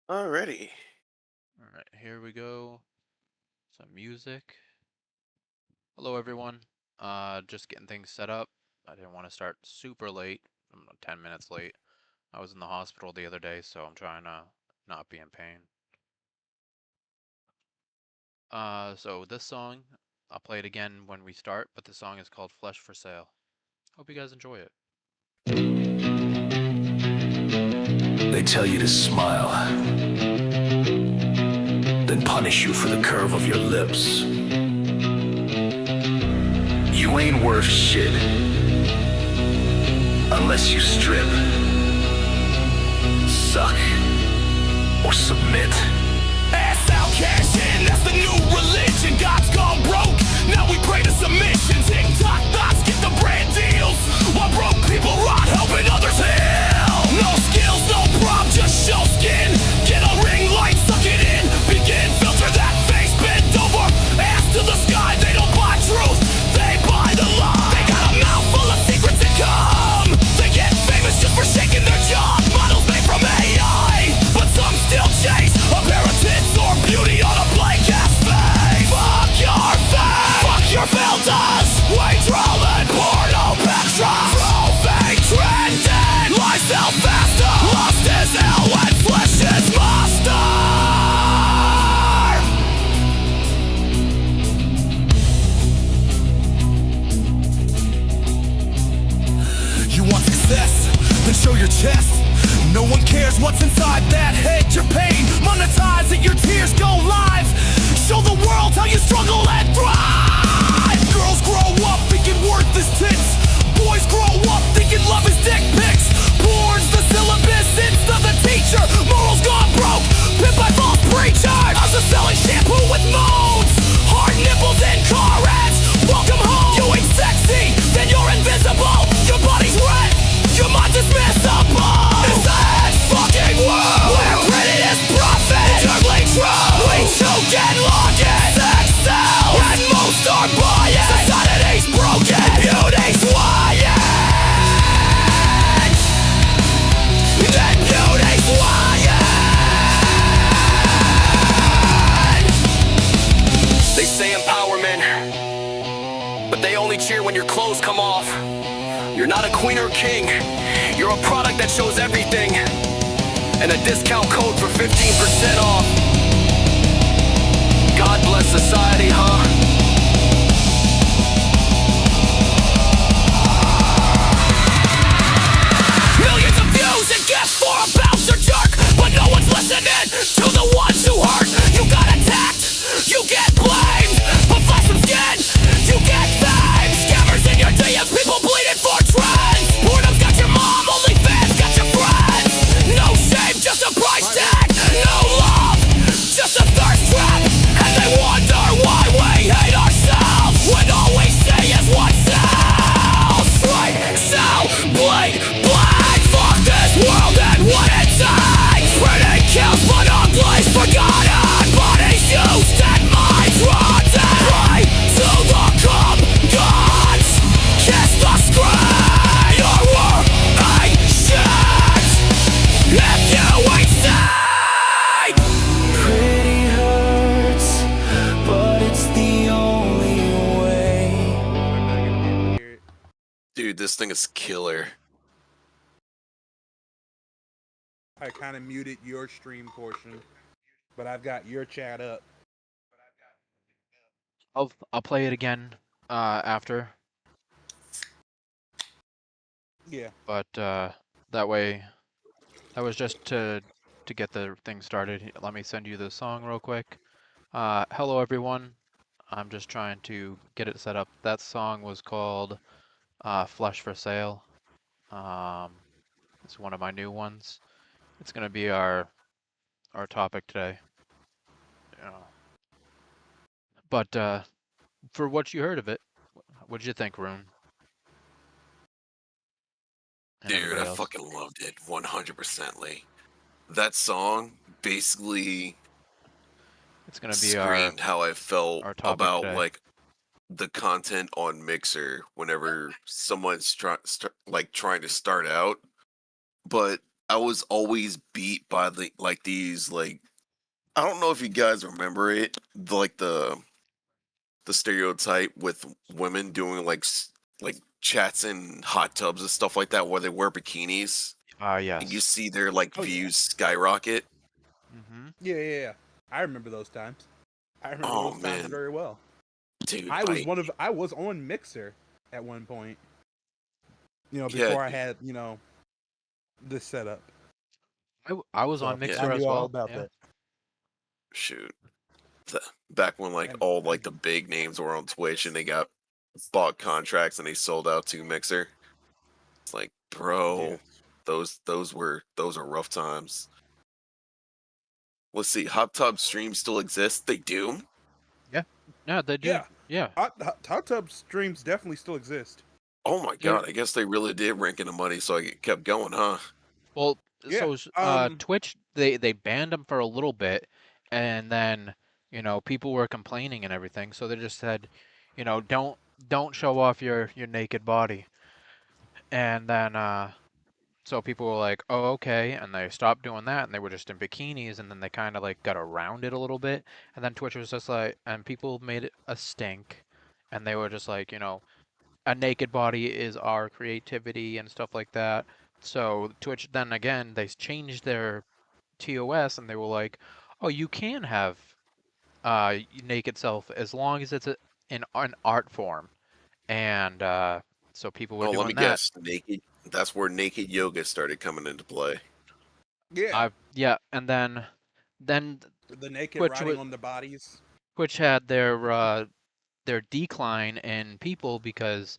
Alrighty. All right, here we go. Some music. Hello, everyone. Just getting things set up. I didn't want to start super late. I'm 10 minutes late. I was in the hospital the other day, so I'm trying to not be in pain. So this song, I'll play it again when we start, but the song is called Flesh for Sale. Hope you guys enjoy it. They tell you to smile, then punish you for the curve of your lips. You ain't worth shit unless you strip, suck, or submit. Ass out, cash in, that's the new religion. God's gone broke, now we pray to submission. TikTok thoughts get the brand deals, while broke people rot helping others heal. No skills, no prop, just show skin. Get a ring light, suck it in. Begin, filter that face, bend over. Ass to the sky, they don't buy truth, they buy the lie. They got a mouth full of secrets that come. They get famous just for shaking their jaw. Models made from AI, but some still chase a pair of tits or beauty on a blank ass face. Fuck your face, fuck your filters. Wage rolling, porno pictures. Profane trending, lies fell faster. Lost is hell when flesh is master. You want success? Then show your chest. No one cares what's inside that head. Your pain, monetize it, your tears go live. Show the world how you struggle and thrive. Girls grow up thinking worth is tits. Boys grow up thinking love is dick pics. Porn's the syllabus, Insta the teacher. Morals gone broke, pimped by false preachers. Us are selling shampoo with moans, hard nipples and car ads. Welcome home, you ain't sexy, then you're invisible. Your body's red, your mind's dismissible. This ass fucking world, where credit is profit, eternally true. We choke and lock it, sex sells, and most are buying. Society's broken, beauty's lying. Then beauty's lying. They say empowerment, but they only cheer when your clothes come off. You're not a queen or king, you're a product that shows everything. And a discount code for 15% off. God bless society, huh? Millions of views and gifts for a bouncer jerk, but no one's listening to the ones who hurt. You got attacked, you get blamed, but flash some skin, you get fame. Scammers in your DMs, people bleeding for trends. Boredom's got your mom, OnlyFans got your friends. No shame, just a price tag. No love, just a thirst trap. And they wonder why we hate ourselves, when all we see is what sells. Right, sell, bleed, black. Fuck this world and what it takes. Pretty kills, but ugly's forgotten. Bodies used and minds rotten. Pray to the gods, kiss the screen. Your world ain't shit if you ain't seen. Pretty hurts, but it's the only way. Dude, this thing is killer. I kind of muted your stream portion, but I've got your chat up. I'll play it again after, Yeah. but that way, that was just to get the thing started. Let me send you the song real quick. Hello, everyone. I'm just trying to get it set up. That song was called Flesh for Sale. It's one of my new ones. It's gonna be our topic today. But for what you heard of it, what did you think, Rune? And Dude, everybody I else? fucking loved it 100%ly. That song basically It's gonna be screamed how I felt our topic about today. like the content on Mixer whenever someone's trying to start out, but I was always beat by these I don't know if you guys remember it, the stereotype with women doing like chats in hot tubs and stuff like that where they wear bikinis and you Yes. see their like Oh, yeah. views skyrocket. Mm-hmm. Yeah. I remember those times. I remember Oh those times man, very well. dude, I was on Mixer at one point. yeah, Before I had this setup. I was So on yeah, Mixer I as knew all well. about Yeah. that. shoot. Back when like And all like the big names were on Twitch and they got bought contracts and they sold out to Mixer. It's like, yeah. bro, those are rough times. Let's see, hot tub streams still exist? They do? Yeah. Yeah, they do. Yeah. Yeah. Hot tub streams definitely still exist. Oh my They're, god, I guess they really did rink in the money, so it kept going, huh? well, Yeah. Twitch they banned them for a little bit, and then people were complaining and everything, so they just said, don't show off your naked body, and then so people were like, oh, okay, and they stopped doing that, and they were just in bikinis, and then they kind of like got around it a little bit, and then Twitch was just like, and people made it a stink, and they were just like, a naked body is our creativity and stuff like that. So Twitch then again they changed their TOS and they were like, oh, you can have naked self as long as it's in an art form, and so people were Oh, let me doing that. guess. That's where naked yoga started coming into play. Yeah. Yeah, and then The naked Twitch riding on the bodies. Twitch had their decline in people because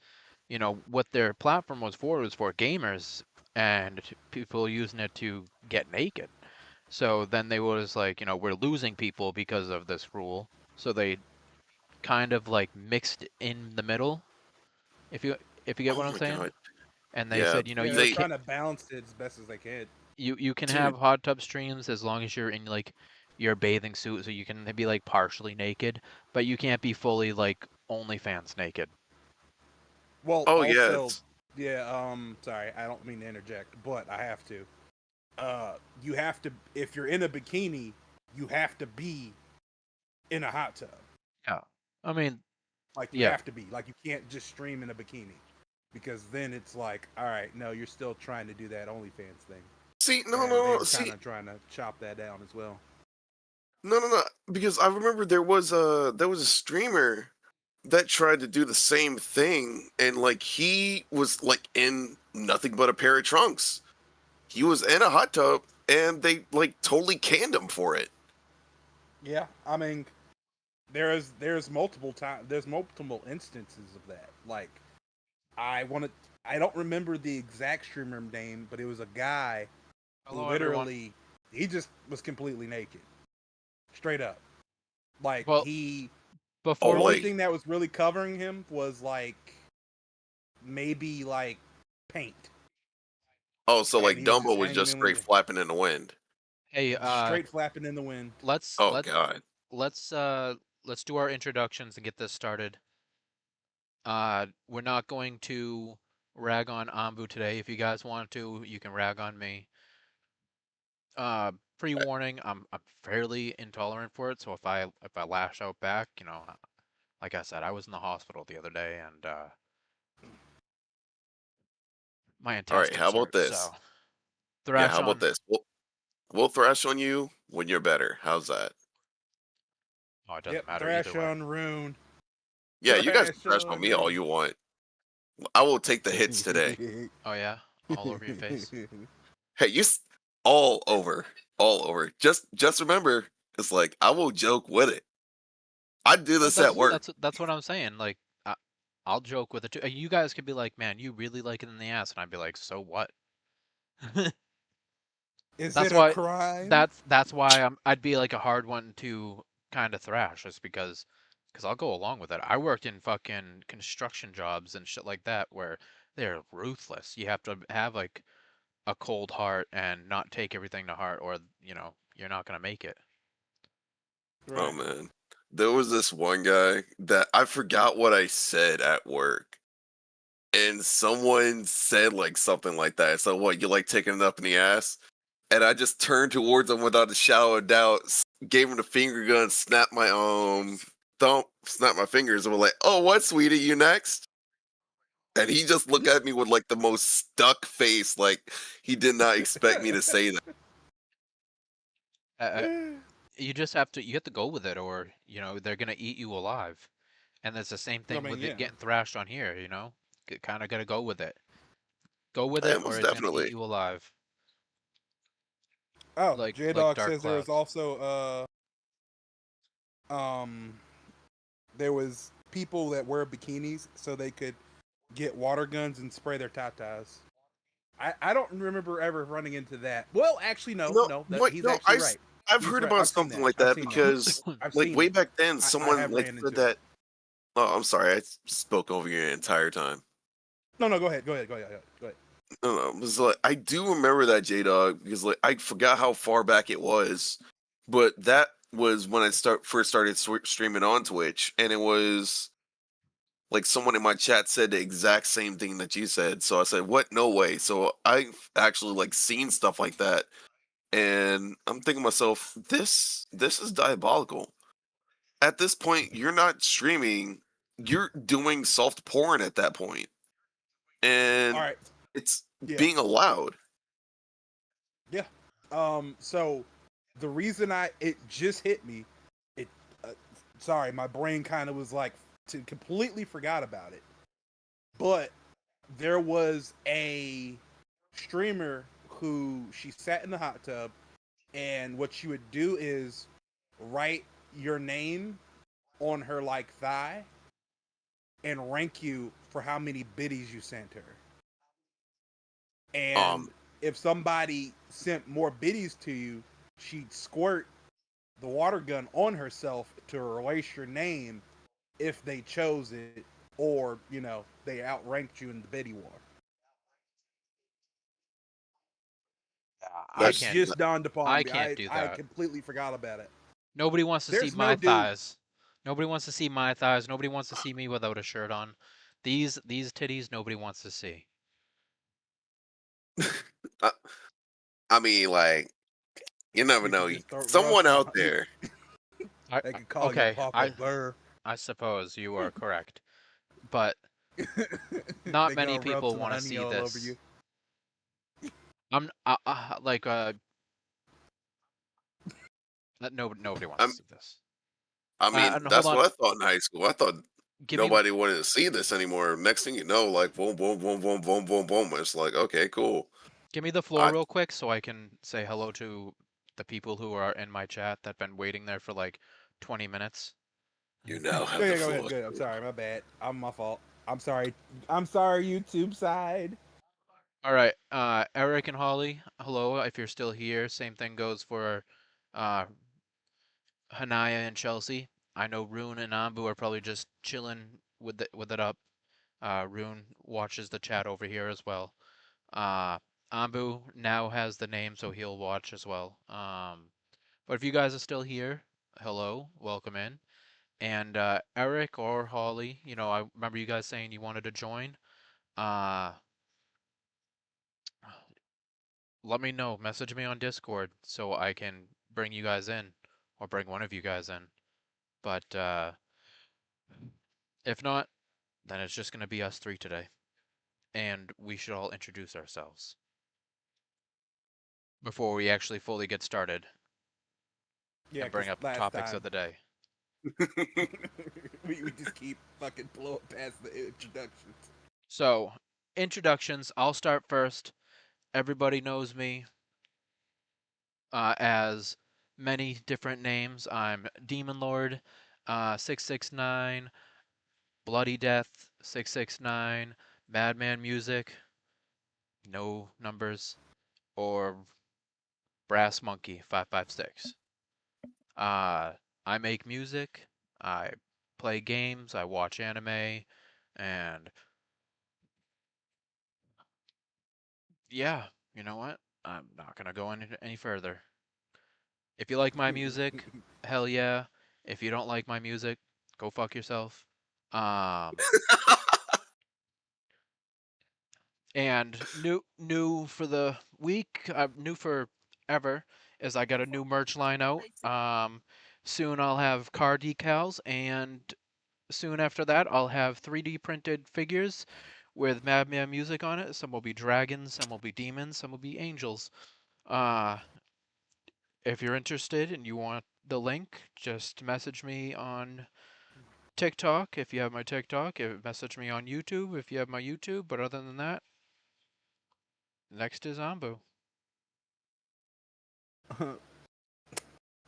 what their platform was for gamers and people using it to get naked. So then they was like, we're losing people because of this rule. So they kind of like mixed in the middle, if you get Oh what I'm my saying. god. And they Yeah, said, Yeah, they were they trying to balance it as best as they could. you can have dude, hot tub streams as long as you're in like your bathing suit, so you can be like partially naked, but you can't be fully like OnlyFans naked. Well, oh yeah, also, yeah, sorry, I don't mean to interject, but I have to. You have to, if you're in a bikini, you have to be in a hot tub. Yeah. I mean, Like, you yeah. have to be. Like, you can't just stream in a bikini. Because then it's like, all right, no, you're still trying to do that OnlyFans thing. see, no, And no, they no, were kind see, of trying to chop that down as well. no, because I remember there was a streamer that tried to do the same thing, and like he was like in nothing but a pair of trunks. He was in a hot tub, and they like totally canned him for it. Yeah, I mean, there's multiple instances of that. Like, I don't remember the exact streamer name, but it was a guy who Hello, everyone. literally he just was completely naked, straight up. Like Well, the before Oh only wait, thing that was really covering him was like maybe like paint, oh so and like he was just Dumbo was hanging just in straight the flapping in the wind. hey, straight flapping in the wind. let's Oh let god. let's uh let's do our introductions and get this started. We're not going to rag on Anbu today. If you guys want to, you can rag on me. Pre-warning, I'm fairly intolerant for it, so if I lash out back, like I said, I was in the hospital the other day and my All right, how intestines about hurt. this? So Yeah, thrash how about on. this? We'll thrash on you when you're better. How's that? Oh, it doesn't Yep, matter either thrash way. on Rune, Yeah, you guys can thrash thrash on on me all Rune. you want. I will take the hits today. Oh yeah, all over your face. Hey, all over, all over. Just remember, it's like I will joke with it. I do Well, this at work. that's what I'm saying. Like, I'll joke with it too. You guys could be like, "Man, you really like it in the ass," and I'd be like, "So what?" Is That's it a why. crime? That's why I'd be like a hard one to kind of thrash, just because I'll go along with it. I worked in fucking construction jobs and shit like that where they're ruthless. You have to have like a cold heart and not take everything to heart, or you're not gonna make it. Oh Right. man, there was this one guy that I forgot what I said at work, and someone said like something like that. So what, you like taking it up in the ass? And I just turned towards him without a shadow of doubt, gave him the finger gun, snapped my thumb, snapped my fingers, and was like, "Oh, what, sweetie, you next?" And he just looked at me with like the most stuck face, like he did not expect me to say that. Uh, you just have to go with it, or they're gonna eat you alive. And it's the same I thing mean, with it yeah. getting thrashed on here. Kind of gotta go with it. Go with Yeah, it, or most it's gonna eat definitely. you alive. Oh, Like J Dog dark says there was clouds. also um there was people that wear bikinis so they could get water guns and spray their tatas. I don't remember ever running into that. Well, actually, No, no, that what? he's No, actually right. I've He's heard right. about I've seen something that. like I've that seen that. because, I've like, seen way it. back then, I someone have like ran said into it. that. Oh, I'm sorry, I spoke over you the entire time. No, go ahead. Go ahead. No, it was like I do remember that J Dog because like I forgot how far back it was, but that was when I first started streaming on Twitch, and it was like someone in my chat said the exact same thing that you said. So I said, "What? No way!" So I've actually like seen stuff like that, and I'm thinking to myself, this is diabolical. At this point, you're not streaming; you're doing soft porn at that point, All and right. it's Yeah. being allowed. Yeah. So the reason it just hit me, it uh, sorry, my brain kind of was like completely forgot about it. But there was a streamer who she sat in the hot tub, and what she would do is write your name on her like thigh and rank you for how many biddies you sent her. And Um, if somebody sent more biddies to you, she'd squirt the water gun on herself to erase your name if they chose it, or they outranked you in the biddy war. I It that's can't. just dawned upon I me. can't I do I that. completely forgot about it. Nobody wants to see There's my no dude. thighs. Nobody wants to see my thighs. Nobody wants to see me without a shirt on. These titties nobody wants to see. I, I mean, like, you never You could know. just throw Someone out you. there. They could call you Okay, Papa Burr. I suppose you are correct, but not They many gonna rub people some want to honey see all over you. this. I'm like nobody wants to I'm, see this. I mean, And hold that's on, what I thought in high school. I thought give me nobody wanted to see this anymore. Next thing you know, like, boom, boom, boom, boom, boom, boom, boom. It's like, okay, cool. give me the floor I, real quick so I can say hello to the people who are in my chat that've been waiting there for like 20 minutes. you now have the Yeah, go ahead. floor. Good. I'm sorry. My bad. My fault. I'm sorry. I'm sorry, YouTube side. All right, Eric and Holly, hello. If you're still here, same thing goes for uh, Hanaya and Chelsea. I know Rune and Anbu are probably just chilling with it up. Rune watches the chat over here as well. Uh, Anbu now has the name, so he'll watch as well. But if you guys are still here, hello, welcome in. And Eric or Holly, I remember you guys saying you wanted to join. Uh, let me know. Message me on Discord so I can bring you guys in, or bring one of you guys in. But if not, then it's just gonna be us three today, and we should all introduce ourselves before we actually fully get started Yeah, and because bring up last topics time of the day. we just keep fucking blowing past the introductions. So, introductions. I'll start first. Everybody knows me as many different names. I'm Demon Lord, 669, Bloody Death, 669, Madman Music, no numbers, or Brass Monkey, 556. I make music, I play games, I watch anime, and yeah, you know what? I'm not gonna go any further. If you like my music, hell yeah. If you don't like my music, go fuck yourself. Um, And new for the week, new for ever, is I got a new merch line out. Soon I'll have car decals, and soon after that I'll have 3D printed figures with Madman music on it. Some will be dragons, some will be demons, some will be angels. Uh, if you're interested and you want the link, just message me on TikTok if you have my TikTok. Message me on YouTube if you have my YouTube. But other than that, next is Anbu.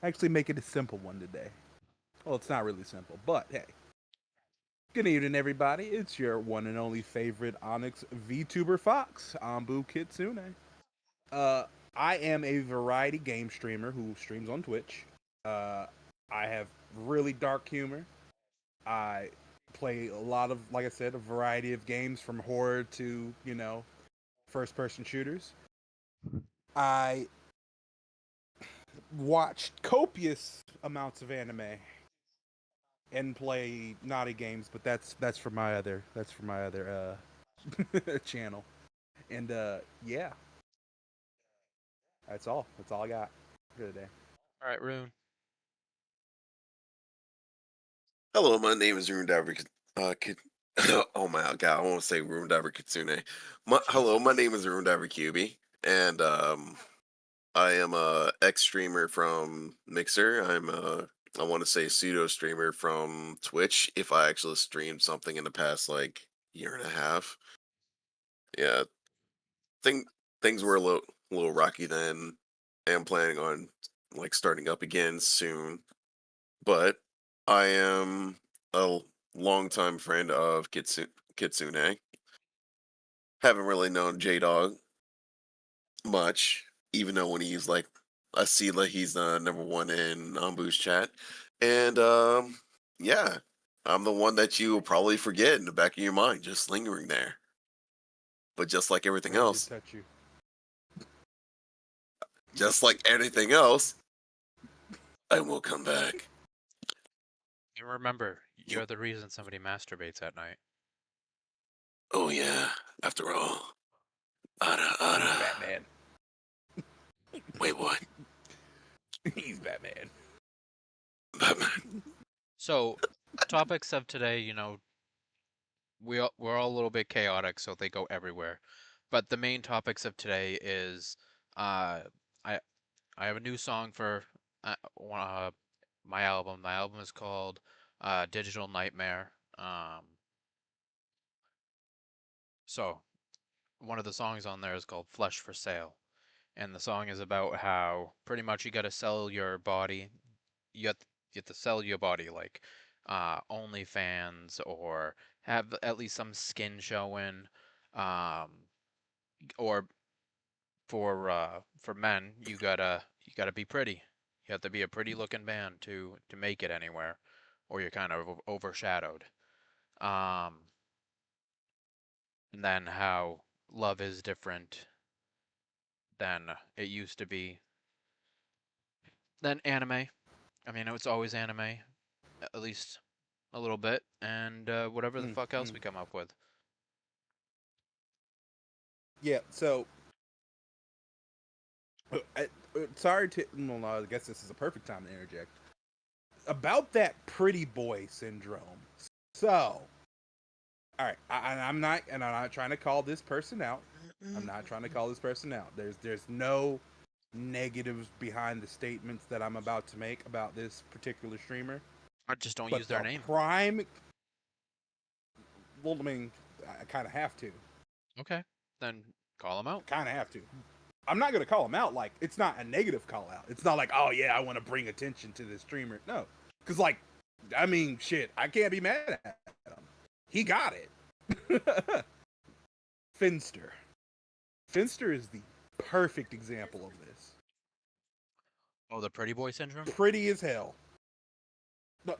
Actually, make it a simple one today. Well, it's not really simple, but hey. Good evening, everybody. It's your one and only favorite Onyx VTuber Fox, Anbu Kitsune. Uh, I am a variety game streamer who streams on Twitch. Uh, I have really dark humor. I play a lot of, like I said, a variety of games from horror to, first person shooters. I watched copious amounts of anime and play naughty games, but that's for my other channel. And yeah, that's all I got for today. All right, Rune. Hello, my name is Rune Diver. Oh my god, I want to say Rune Diver Kitsune. Hello, my name is Rune Diver QB, and I am a ex streamer from Mixer. I want to say pseudo streamer from Twitch. If I actually streamed something in the past like year and a half, yeah, think things were a little rocky then. I'm planning on like starting up again soon, but I am a longtime friend of Kitsune. Haven't really known J Dog much, even though when he's like, I see that he's number one in Ambu's chat, and yeah, I'm the one that you will probably forget in the back of your mind, just lingering there. But just like everything Ready to else, touch you. just like anything else, I will come back. And remember, You, you're the reason somebody masturbates at night. oh yeah. After all, Ada, He's Ada. Batman. Wait, what? He's Batman. Batman. So, topics of today, we're all a little bit chaotic, so they go everywhere. But the main topics of today is, uh, I I have a new song for my album. My album is called Digital Nightmare. So one of the songs on there is called Flesh for Sale, and the song is about how pretty much you got to sell your body. You have to sell your body like OnlyFans, or have at least some skin showing, um, or for men you gotta be pretty. You have to be a pretty looking man to make it anywhere, or you're kind of overshadowed. Um, and then how love is different than it used to be. Then anime. I mean, it's always anime, at least a little bit, and whatever the Mm, fuck else mm. we come up with. Yeah. So, sorry to. Well, no, I guess this is a perfect time to interject about that pretty boy syndrome. So, all right, I'm not trying to call this person out. I'm not trying to call this person out. There's no negatives behind the statements that I'm about to make about this particular streamer. I just don't But use their the name. prime, well, I mean, I kind of have to. Okay, then call them out. Kind of have to. I'm not gonna call him out. Like, it's not a negative call out. It's not like, oh yeah, I want to bring attention to this streamer. No, because like, I mean, shit, I can't be mad at him. He got it. Finster. Finster is the perfect example of this. Oh, the pretty boy syndrome. Pretty as hell.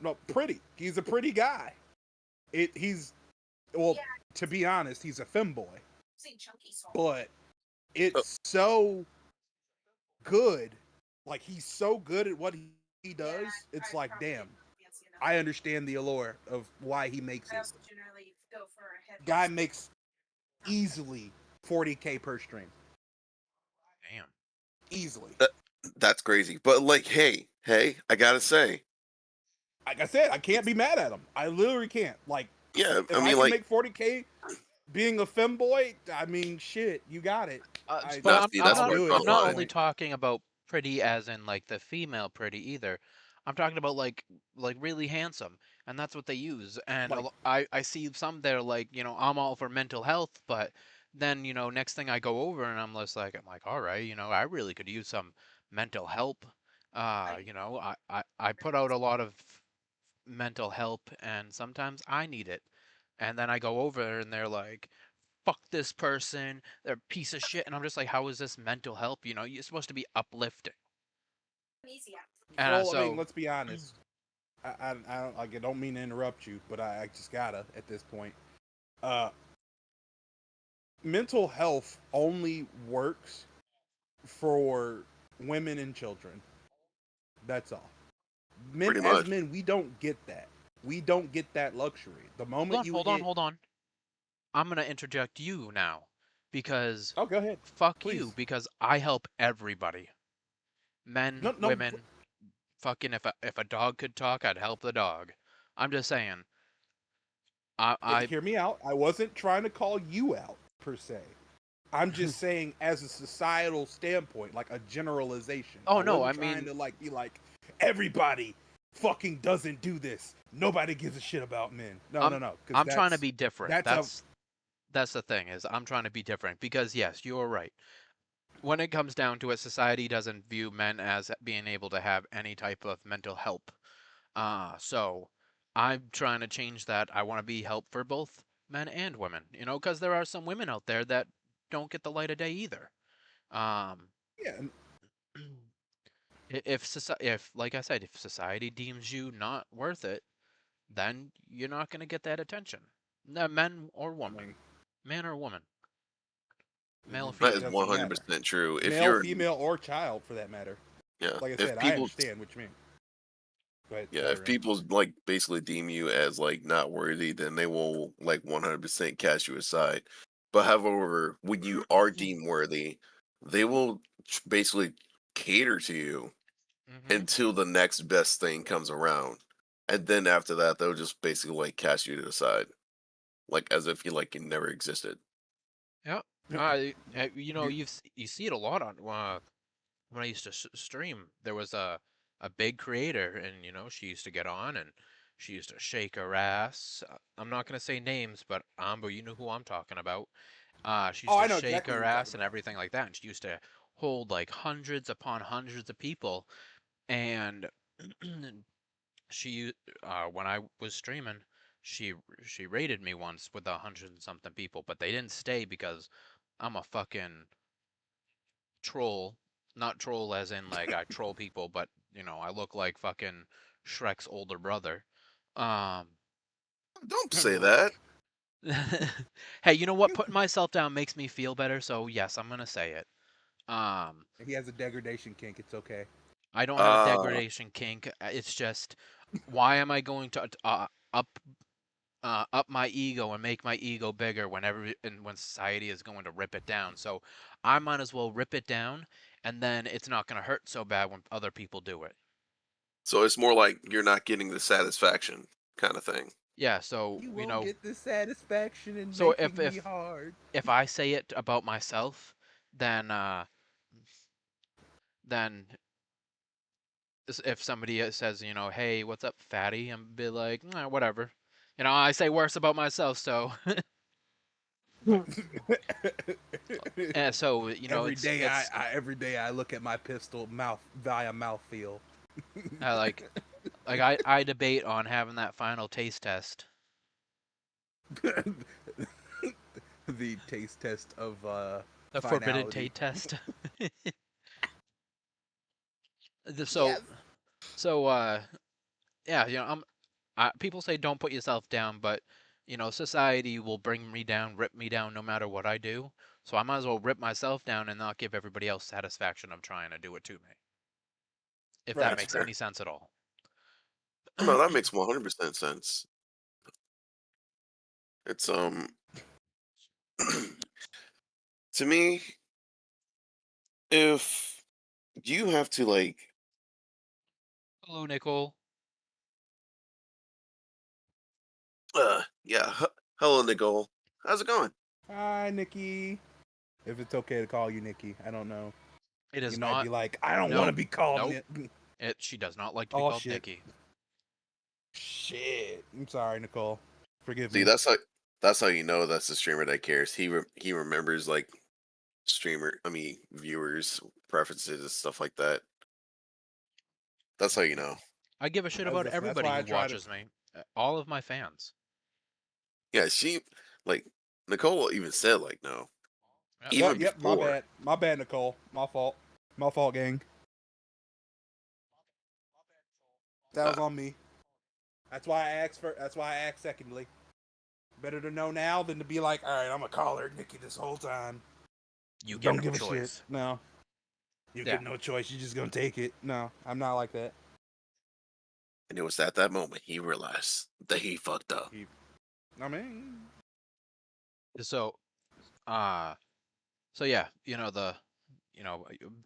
No, pretty. He's a pretty guy. He's well, to be honest, he's a femboy. But it's so good. Like, he's so good at what he does. It's like, damn, I understand the allure of why he makes it. Guy makes easily 40K per stream. Damn. Easily. That's crazy. But like, hey, I gotta say, Like I said, I can't be mad at them. I literally can't. Like, yeah, if I I mean, can like, make 40K being a femboy, I mean, shit, you got it. But no, I'm see, I'm that's not where I do it draw I'm the at this not line. only point. talking about pretty as in like the female pretty either. I'm talking about like really handsome, and that's what they use. And Like, I see some there like I'm all for mental health, but then next thing I go over and I'm like all right, I really could use some mental help. I put out a lot of mental help, and sometimes I need it. And then I go over and they're like, fuck this person, they're a piece of shit. And I'm just like, how is this mental help? You're supposed to be uplifting. And well, I mean, so, let's be honest. I don't like. I don't mean to interrupt you, but I just gotta at this point. Uh, Mental health only works for women and children. That's all. Men, Pretty as much. men, we don't get that. We don't get that luxury. The moment you hit, hold on. I'm going to interject you now because oh, go ahead, fuck you, please. because I help everybody. Men, No, no. women, fucking if a dog could talk, I'd help the dog. I'm just saying. I Hear me out. I wasn't trying to call you out per se. I'm just saying, as a societal standpoint, like a generalization. oh I no, wasn't I trying mean, to like be like everybody fucking doesn't do this. Nobody gives a shit about men. No, I'm no, no. Because I'm trying to be different. that's a That's the thing is I'm trying to be different because yes, you're right. When it comes down to it, society doesn't view men as being able to have any type of mental help. So I'm trying to change that. I want to be help for both men and women, because there are some women out there that don't get the light of day either. Um, yeah. if like I said, if society deems you not worth it, then you're not going to get that attention. No, men or I woman, mean, man or woman, male or That it is female. doesn't matter. 100% true. If Male, you're, female, or child for that matter. yeah, Like I if said, I people, understand what you mean. Go ahead, yeah, sorry, if Rune. people like basically deem you as like not worthy, then they will like 100% cast you aside. But however, when you are deemed worthy, they will basically cater to you Hmm. until the next best thing comes around. And then after that, they'll just basically like cast you to the side, like as if you never existed. Yeah. You, You see it a lot on when I used to stream. There was a big creator, and she used to get on and she used to shake her ass. I'm not gonna say names, but Ambu, you know who I'm talking about. She oh, used I to know shake exactly what her you're talking ass and about. everything like that, and she used to hold like hundreds upon hundreds of people. And she, when I was streaming, she she raided me once with 100 and something people, but they didn't stay because I'm a fucking troll. Not troll as in like I troll people, but I look like fucking Shrek's older brother. Um, Don't say that. hey, you know what? Putting myself down makes me feel better, so yes, I'm gonna say it. Um, He has a degradation kink. It's okay. I don't have a Uh, degradation kink. It's just, why am I going to up my ego and make my ego bigger when society is going to rip it down? So I might as well rip it down, and then it's not going to hurt so bad when other people do it. so it's more like you're not getting the satisfaction kind of thing. Yeah. So You won't get the satisfaction in so if making me hard. if I say it about myself, then then if somebody says, hey, what's up, fatty, I'm be like, "Nah, whatever. I say worse about myself, so and so every it's day every day I look at my pistol mouth via mouth feel. I I debate on having that final taste test. The taste test of The forbidden finality. taste test. So Yes. so yeah, people say don't put yourself down, but society will bring me down, rip me down no matter what I do. So I might as well rip myself down and not give everybody else satisfaction of trying to do it to me. If that Right. That's makes fair. any sense at all. No, that makes 100% sense. It's To me, if you have to like, Hello, Nicole. yeah, hello, Nicole. How's it going? Hi, Nikki. If it's okay to call you Nikki, I don't know. It You is might not. be like, I don't want to Nope. be called Nope. Nick. She does not like to be Oh called shit. Nikki. Shit. I'm sorry, Nicole. Forgive See, me. that's how you know that's the streamer that cares. He remembers like viewers preferences and stuff like that. That's how you know. I give a shit about That's everybody why I who try to. watches me. All of my fans. Yeah, she like Nicole even said like no, Yep. Yep, even yep. My before. bad. My bad, Nicole. My fault. My fault, gang. That Uh, was on me. That's why I asked for. That's why I asked secondly. Better to know now than to be like, all right, I'm gonna call her Nikki this whole time. You get Don't no give a shit. choice. No, you Yeah. get no choice. You're just gonna take it. No, I'm not like that. and it was at that moment he realized that he fucked up. I mean, So, uh, so yeah,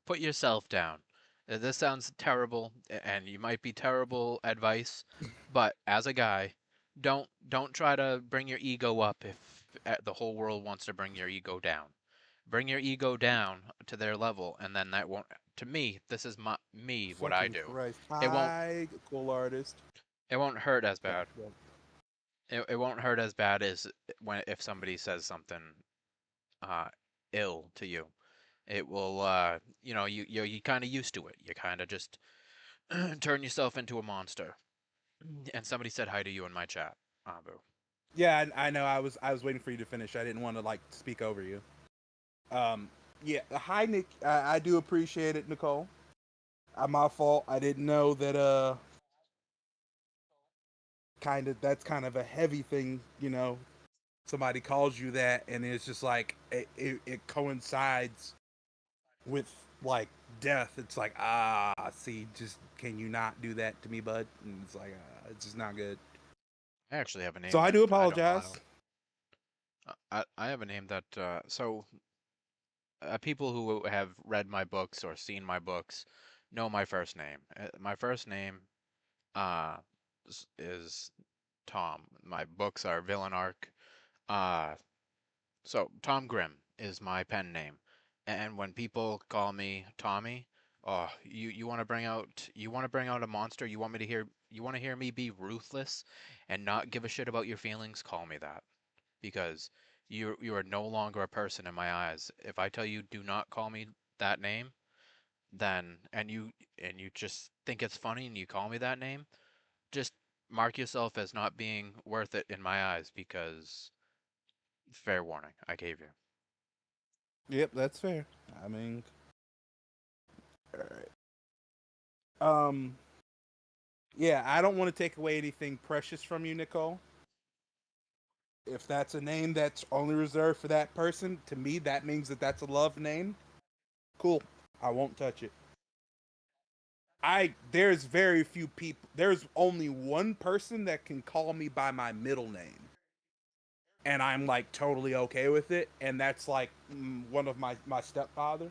put yourself down. This sounds terrible, and you might be terrible advice, but as a guy, don't try to bring your ego up if the whole world wants to bring your ego down. Bring your ego down to their level, and then that won't. To me, this is what I fucking do. Christ. It won't Hi, cool artist. it won't hurt as Yeah, bad. well, It won't hurt as bad as when if somebody says something uh ill to you. It will you kind of used to it. You kind of just turn yourself into a monster. And somebody said hi to you in my chat, Abu. yeah, I know. I was waiting for you to finish. I didn't want to like speak over you. Um, yeah. Hi, Nick. I do appreciate it, Nicole. My fault. I didn't know that. That's kind of a heavy thing. Somebody calls you that, and it's just like it coincides with like death. It's like see, just can you not do that to me, bud? And it's like it's just not good. I actually have a So name I that do I don't apologize. allow. I have a name that people who have read my books or seen my books know my first name. My first name uh is Tom. My books are Villain Arc. Uh, So Tom Grimm is my pen name, and when people call me Tommy, oh, you want to bring out a monster. You want to hear me be ruthless and not give a shit about your feelings. Call me that because you are no longer a person in my eyes. If I tell you do not call me that name, then and you just think it's funny and you call me that name, just mark yourself as not being worth it in my eyes because fair warning, I gave you. Yep, that's fair. I mean, all right. Yeah, I don't want to take away anything precious from you, Nicole. If that's a name that's only reserved for that person, to me that means that that's a love name. Cool. I won't touch it. There's very few people. There's only one person that can call me by my middle name, and I'm like totally okay with it. And that's like one of my stepfather.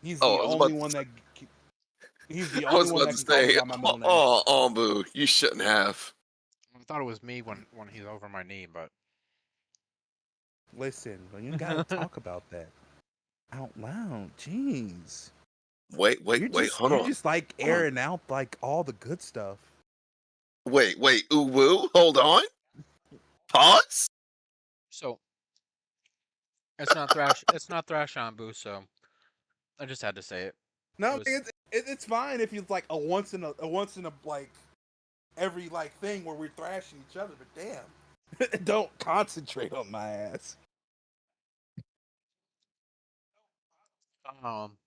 He's Oh, the only one that he's the I only was one about that to can call me say, by my middle name. oh, Anbu, you shouldn't have. I thought it was me when he's over my knee, but Listen, well, you gotta talk about that out loud. Jeez, Wait, hold you're on, just like hold on. airing out like all the good stuff. Wait, woo, hold on, pause. so it's not thrash. It's not thrash Anbu, so I just had to say it. It No, was it's fine if you like a once in a like every like thing where we're thrashing each other. But damn, don't concentrate on my ass. um.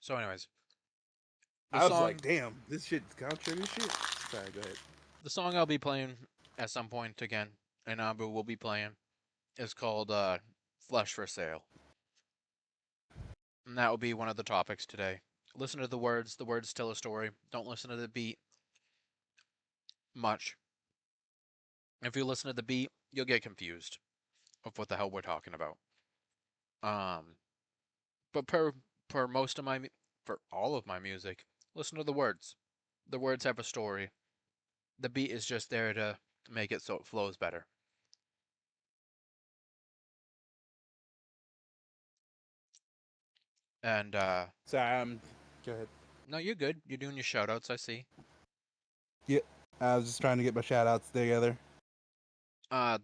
So, anyways, the I was like, song damn, this shit's contrary shit. Sorry, go ahead. the song I'll be playing at some point again, and Anbu will be playing, is called "Flesh for Sale," and that will be one of the topics today. Listen to the words. The words tell a story. Don't listen to the beat much. If you listen to the beat, you'll get confused of what the hell we're talking about. Um, but per most of my for all of my music, listen to the words. The words have a story. The beat is just there to make it so it flows better. And Sorry, go ahead. no, you're good. You're doing your shout outs, I see. Yeah, I was just trying to get my shout outs together.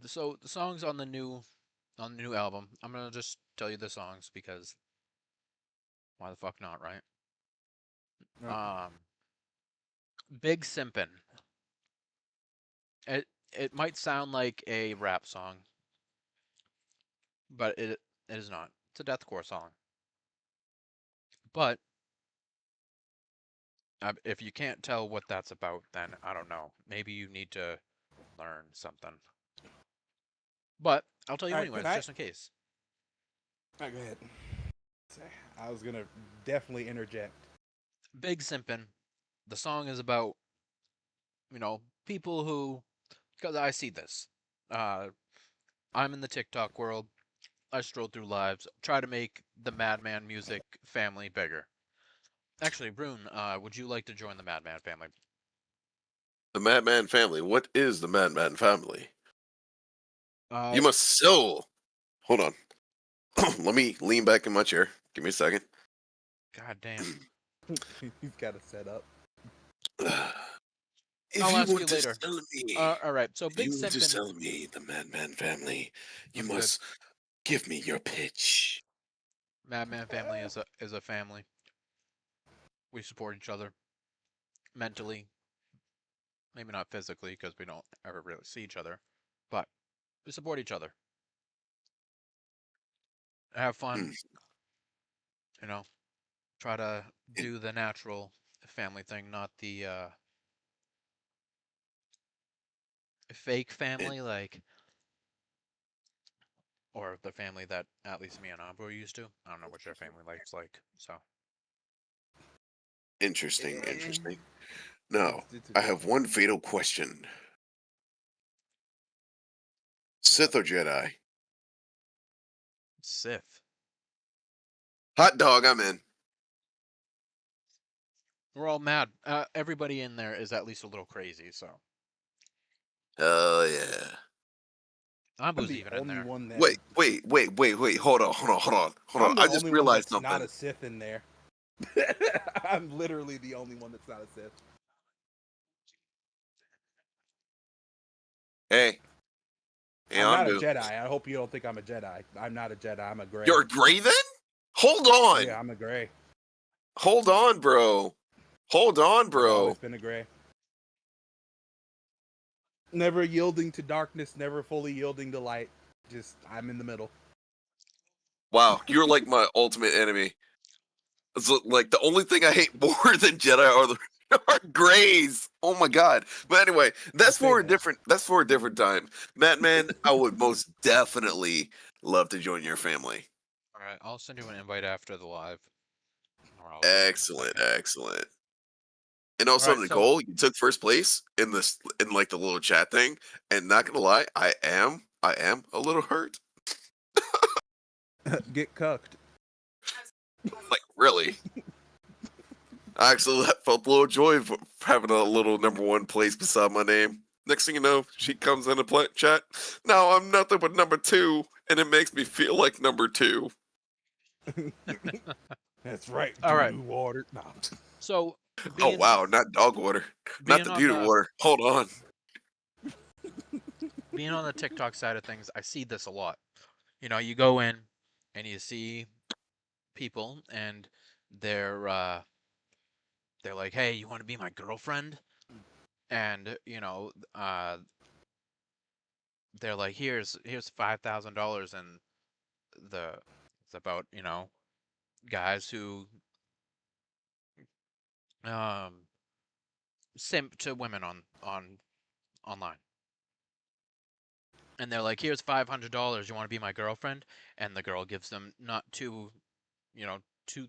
So the songs on the new album, I'm gonna just tell you the songs because why the fuck not, right? Oh, Um, Big Simpin'. It might sound like a rap song, but it is not. It's a deathcore song. But if you can't tell what that's about, then I don't know. Maybe you need to learn something. But I'll tell all you right, can anyways, I? just in case. All right, go ahead. I was gonna definitely interject. Big Simpin'. The song is about, people who, because I see this. Uh, I'm in the TikTok world. I stroll through lives, try to make the Madman music family bigger. Actually, Rune, would you like to join the Madman family? The Madman family. What is the Madman family? Uh, You must sell. Hold on. Let me lean back in my chair. Give me a second. God damn. He's got it set up. If I'll you ask you want to later. sell me, All right. So if you Big want to Simpin', sell me the Madman family, you I'm good. must give me your pitch. Madman family is a family. We support each other mentally, maybe not physically because we don't ever really see each other, but we support each other. Have fun, Hmm. you know. Try to In- do the natural family thing, not the fake in- family or the family that at least me and Anbu are used to. I don't know what your family life's like, so. Interesting, Eh, interesting. Now, it's I have one fatal question. what? Sith or Jedi? Sith. Hot dog, I'm in. We're all mad. Everybody in there is at least a little crazy, so. Oh yeah. I'm Anbu's the even in only there. one that. Wait. Hold on. I'm I the just only one realized that's not something. a Sith in there. I'm literally the only one that's not a Sith. Hey, hey, I'm not a Anbu. Jedi. I hope you don't think I'm a Jedi. I'm not a Jedi. I'm a Gray. You're a gray then? Hold on. Yeah, I'm a Gray. Hold on, bro. Hold on, I've always bro. been a Gray. Never yielding to darkness, never fully yielding to light. Just, I'm in the middle. Wow, you're like my ultimate enemy. It's like the only thing I hate more than Jedi are the are grays. Oh my god. But anyway, You say that. that's for a different time. Batman, I would most definitely love to join your family. All right, I'll send you an invite after the live, or I'll do it in a Excellent, second. excellent. And All also right, so Nicole, you took first place in this in like the little chat thing. And not gonna lie, I am a little hurt. Get cucked. Like really. I actually felt a little joy of having a little number one place beside my name. Next thing you know, she comes in the chat. Now I'm nothing but number two, and it makes me feel like number two. That's right. all Doo right, doo water. Nah. so Oh being wow, not dog water, not being the on doo the water. Hold on. being on the TikTok side of things, I see this a lot. You go in and you see people, and they're uh, they're like, "Hey, you want to be my girlfriend?" And they're like, "Here's $5,000," and the it's about guys who um simp to women on online. And they're like, "Here's $500. You want to be my girlfriend?" And the girl gives them not two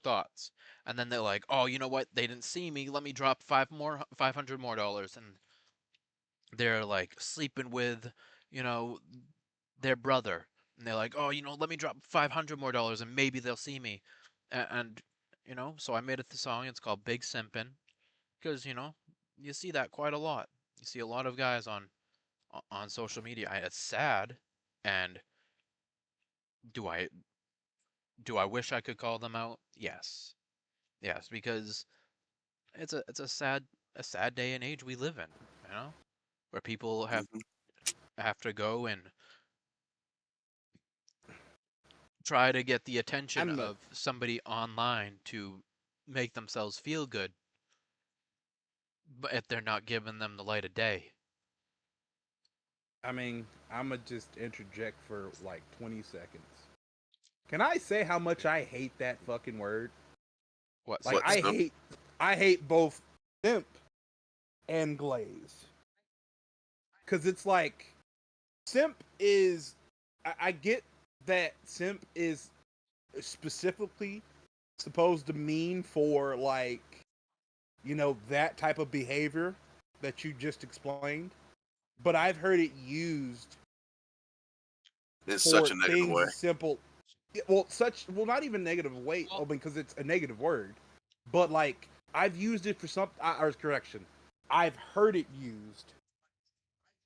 thoughts. And then they're like, "Oh, you know what? They didn't see me. Let me drop 500 more dollars." And they're like sleeping with, you know, their brother. and they're like, oh, let me drop $500 more and maybe they'll see me, and so I made a song. It's called Big Simpin', because you see that quite a lot. You see a lot of guys on social media. It's sad, and do I do I wish I could call them out? Yes, yes, because it's a sad day and age we live in, where people Mhm. have to go and try to get the attention I'm of somebody online to make themselves feel good, but if they're not giving them the light of day. I mean, I'm gonna just interject for like 20 seconds. Can I say how much I hate that fucking word? What, Like What simping? simp? I hate both simp and glaze. Cause it's like simp is I get that simp is specifically supposed to mean for like, that type of behavior that you just explained. But I've heard it used In such for a negative things way. as simple. Well, not even negative weight. I mean, because it's a negative word. But like, I've used it for something. Or correction, I've heard it used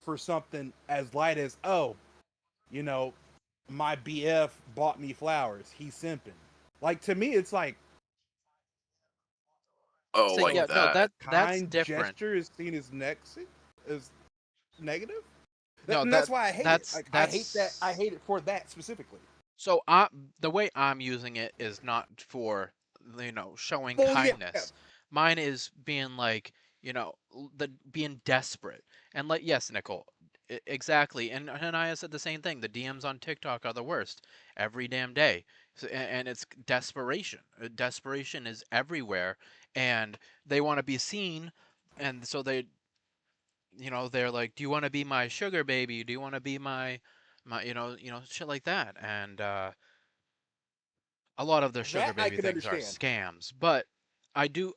for something as light as, oh, you know, my BF bought me flowers. He's simping. Like to me, it's like, Oh, So like so yeah, no, that. a that's kind different. gesture is seen as as negative. No, And that's why I hate it. that's Like I hate that. I that's hate it for that specifically. so the way I'm using it is not for showing Well, yeah, kindness. Mine is being like, the being desperate. And like, yes, Nicole, exactly. And Hanaya said the same thing. The DMs on TikTok are the worst every damn day. So, and it's desperation. Desperation is everywhere, and they want to be seen, and so they're like, "Do you want to be my sugar baby? Do you want to be my shit like that?" And a lot of their sugar that I baby can things are understand. scams. But I do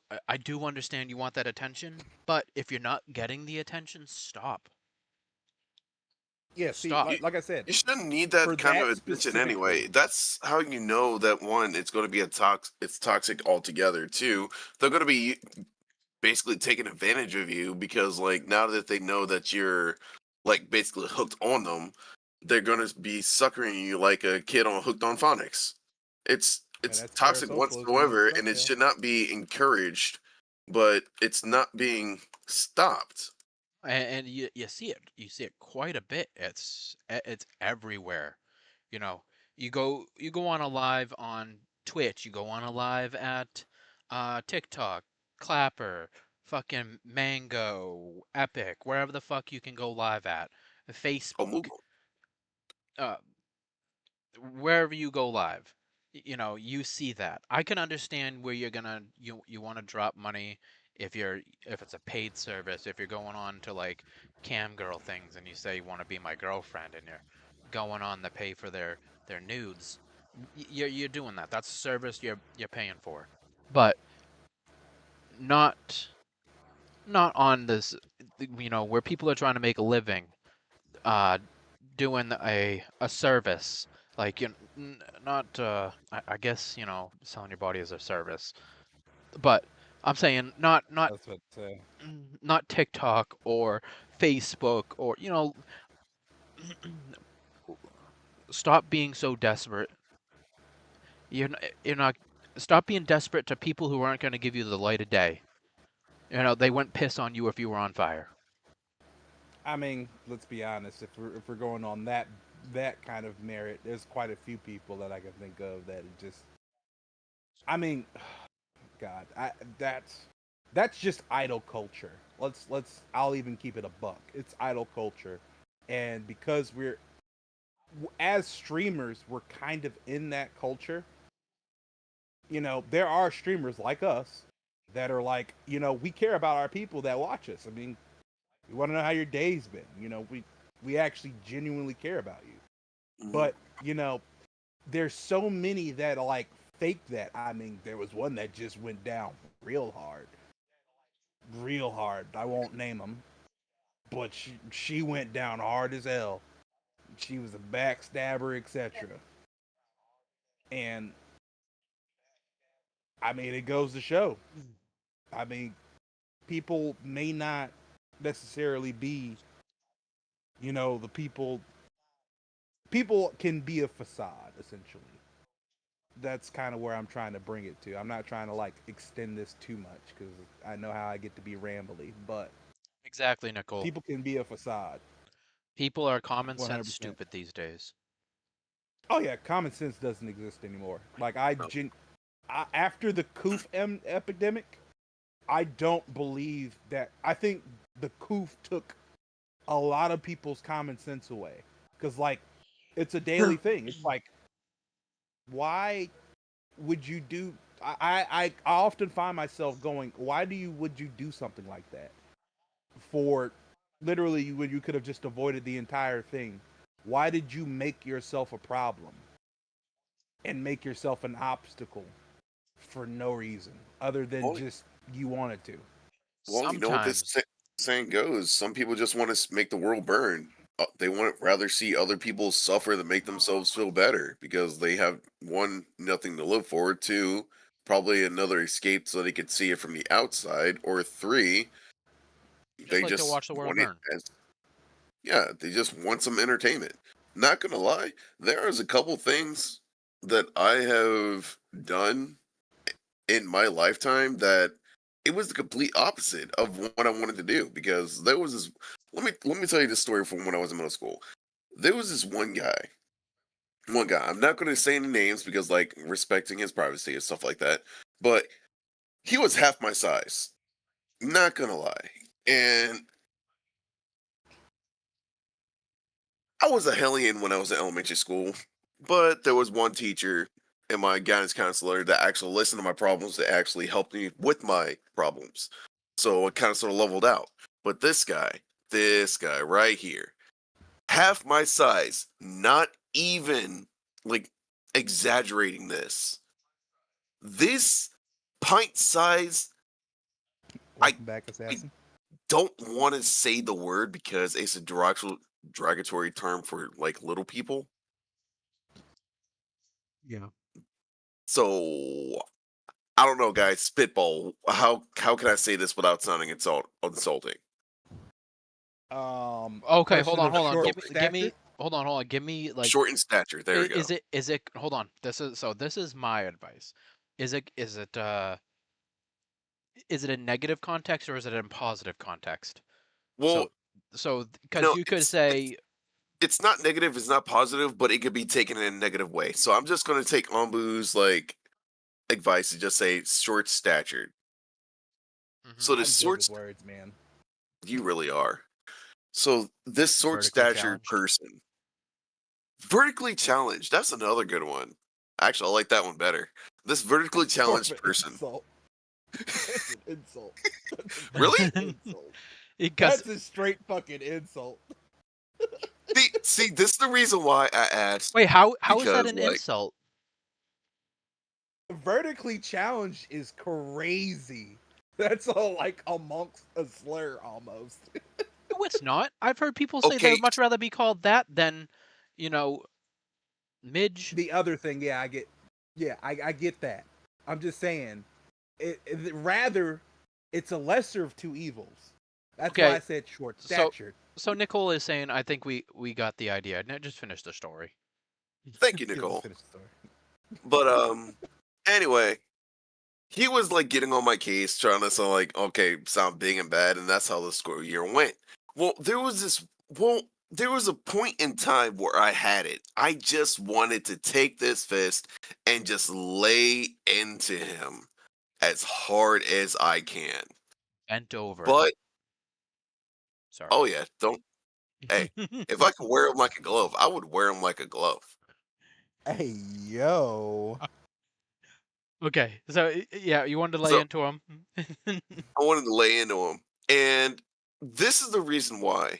understand you want that attention, but if you're not getting the attention, stop. Yeah, see, Stop. You, like I said, you shouldn't need for that kind of that attention anyway. specifically, That's how you know that one, it's going to be it's toxic altogether. Two, they're going to be basically taking advantage of you because like now that they know that you're like basically hooked on them, they're going to be suckering you like a kid on hooked on phonics. and It's that's toxic parasocialism in a whatsoever, and it nutshell. should not be encouraged, but it's not being stopped. And you see it. You see it quite a bit. It's everywhere. You know, you go on a live on Twitch, you go on a live at TikTok, Clapper, fucking Mango, Epic, wherever the fuck you can go live at, Oh, move Facebook, on. uh, wherever you go live. You see that. I can understand where you want to drop money if it's a paid service, if you're going on to like cam girl things and you say you want to be my girlfriend and you're going on to pay for their nudes. You're doing that. That's a service you're paying for. But not not on this where people are trying to make a living uh doing a service like not I guess selling your body as a service, but I'm saying not That's what. not TikTok or Facebook or stop being so desperate. You're not stop being desperate to people who aren't going to give you the light of day. They wouldn't piss on you if you were on fire. I mean, let's be honest. If we're going on that kind of merit, there's quite a few people that I can think of that it just. I mean, God, that's just idol culture. Let's. I'll even keep it a buck. It's idol culture, and because we're as streamers, we're kind of in that culture. There are streamers like us that are like, we care about our people that watch us. I mean, we want to know how your day's been. We actually genuinely care about you. Mhm. But there's so many that are like fake that. I mean, there was one that just went down real hard, real hard. I won't name them, but she went down hard as hell. she was a backstabber, etc. And I mean, it goes to show. I mean, people may not necessarily be, the people. People can be a facade, essentially. That's kind of where I'm trying to bring it to. I'm not trying to like extend this too much because I know how I get to be rambly, but Exactly, Nicole. people can be a facade. People are common sense 100%. stupid these days. Oh yeah, common sense doesn't exist anymore. Like No. after the coof epidemic, I don't believe that. I think the coof took a lot of people's common sense away because like it's a daily thing. It's like, why would you do? I often find myself going, why would you do something like that? For literally, when you could have just avoided the entire thing. Why did you make yourself a problem and make yourself an obstacle for no reason other than Well, just you wanted to? well, you know what this Sometimes. saying goes. Some people just want to make the world burn. They want to rather see other people suffer than make themselves feel better because they have one, nothing to live for, two, probably another escape so they could see it from the outside, or three, Just they like to just watch the world want it burn. as yeah, they just want some entertainment. Not gonna lie, there is a couple things that I have done in my lifetime that it was the complete opposite of what I wanted to do because there was this. Let me tell you this story from when I was in middle school. There was this one guy. One guy. I'm not going to say any names because, like, respecting his privacy and stuff like that. But he was half my size. Not gonna lie. And I was a hellion when I was in elementary school, but there was one teacher and my guidance counselor that actually listened to my problems that actually helped me with my problems. So it kind of sort of leveled out. But this guy right here, half my size, not even like exaggerating this. This pint size, I, Welcome back, I assassin. don't want to say the word because it's a derogatory term for like little people. Yeah. So I don't know, guys. Spitball. How can I say this without sounding insulting? Okay, Person of hold on. short Give me, stature. hold on. Give me like, Short in stature. There we go. is it? Hold on. This is my advice. Is it a negative context or is it in positive context? Well, So, because you could it's say, it's not negative. It's not positive, but it could be taken in a negative way. So I'm just gonna take Anbu's like advice and just say short statured. mhm, So this I'm good with words, man. you really are. So this short vertically statured challenged. person, vertically challenged. That's another good one. Actually, I like that one better. This vertically That's sort of challenged an person. insult. That's an insult. That's a Really? fucking insult. Because That's a straight fucking insult. See, this is the reason why I asked wait, how is that because, an like, insult? Vertically challenged is crazy. That's all like amongst a slur almost. No, it's not. I've heard people say they okay, would much rather be called that than, you know, midge. The other thing, yeah, I get that. I'm just saying, rather, it's a lesser of two evils. That's why Okay, I said short so statured. Nicole is saying, I think we got the idea. Now just finish the story. thank you, Yeah, let's Nicole. finish the story. But anyway, he was like getting on my case, trying to sound like okay, sound big and bad, and that's how the school year went. Well, there was a point in time where I had it. I just wanted to take this fist and just lay into him as hard as I can. Bent over. But Sorry. oh yeah, don't hey, if I could wear him like a glove, I would wear him like a glove. Hey yo. Okay, so yeah, you wanted to lay So into him. I wanted to lay into him. And this is the reason why.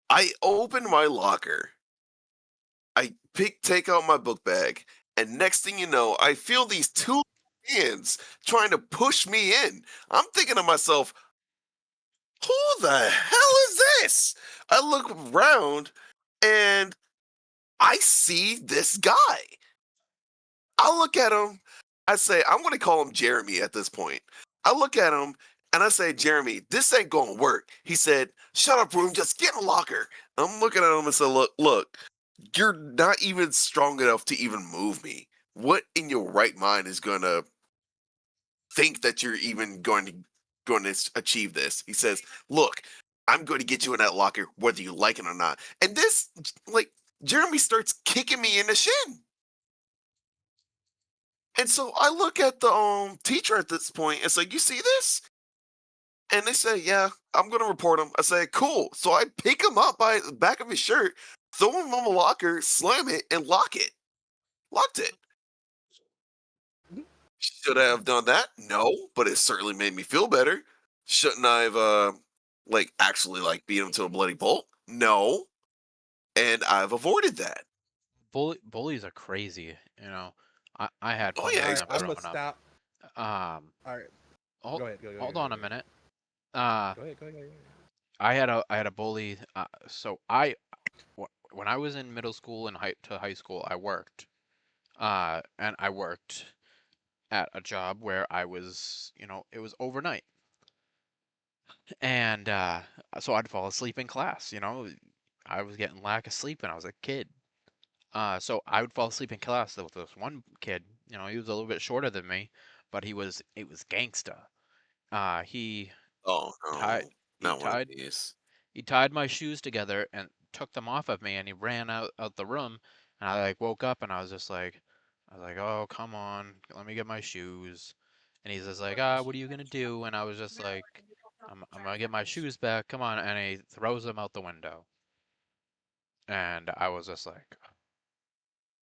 I open my locker. I take out my book bag, and next thing you know, I feel these two hands trying to push me in. I'm thinking to myself, who the hell is this? I look around And I see this guy. I look at him. I say, I'm going to call him Jeremy at this point. I look at him and I say, Jeremy, this ain't going to work. He said, shut up, Rune. Just get in the locker. I'm looking at him and say, look, you're not even strong enough to even move me. What in your right mind is going to think that you're even going to achieve this? He says, look, I'm going to get you in that locker whether you like it or not. And this, like, Jeremy starts kicking me in the shin. And so I look at the teacher at this point. It's like, you see this? And they say, yeah, I'm gonna report him. I say, cool. So I pick him up by the back of his shirt, throw him on the locker, slam it, and lock it. Locked it. Should I have done that? No, but it certainly made me feel better. Shouldn't I have actually beat him to a bloody pulp? No. And I've avoided that. Bullies are crazy. You know, I had Oh plenty yeah, of All right, them I'm especially gonna growing up. stop. Um, All right, hold, go ahead. Go hold ahead. on a minute. Uh, Go ahead. Go ahead. I had a bully. So when I was in middle school and high school, I worked. And I worked at a job where I was, it was overnight. And so I'd fall asleep in class, I was getting lack of sleep when I was a kid. So I would fall asleep in class with this one kid, he was a little bit shorter than me, but it was gangsta. He oh tied no, he not one of tied these. he tied my shoes together and took them off of me and he ran out the room and I woke up and I was like, "Oh, come on. Let me get my shoes." And he's just like, "Ah, what are you going to do?" And I was just like, I'm going to get my shoes back. Come on." And he throws them out the window. And I was just like,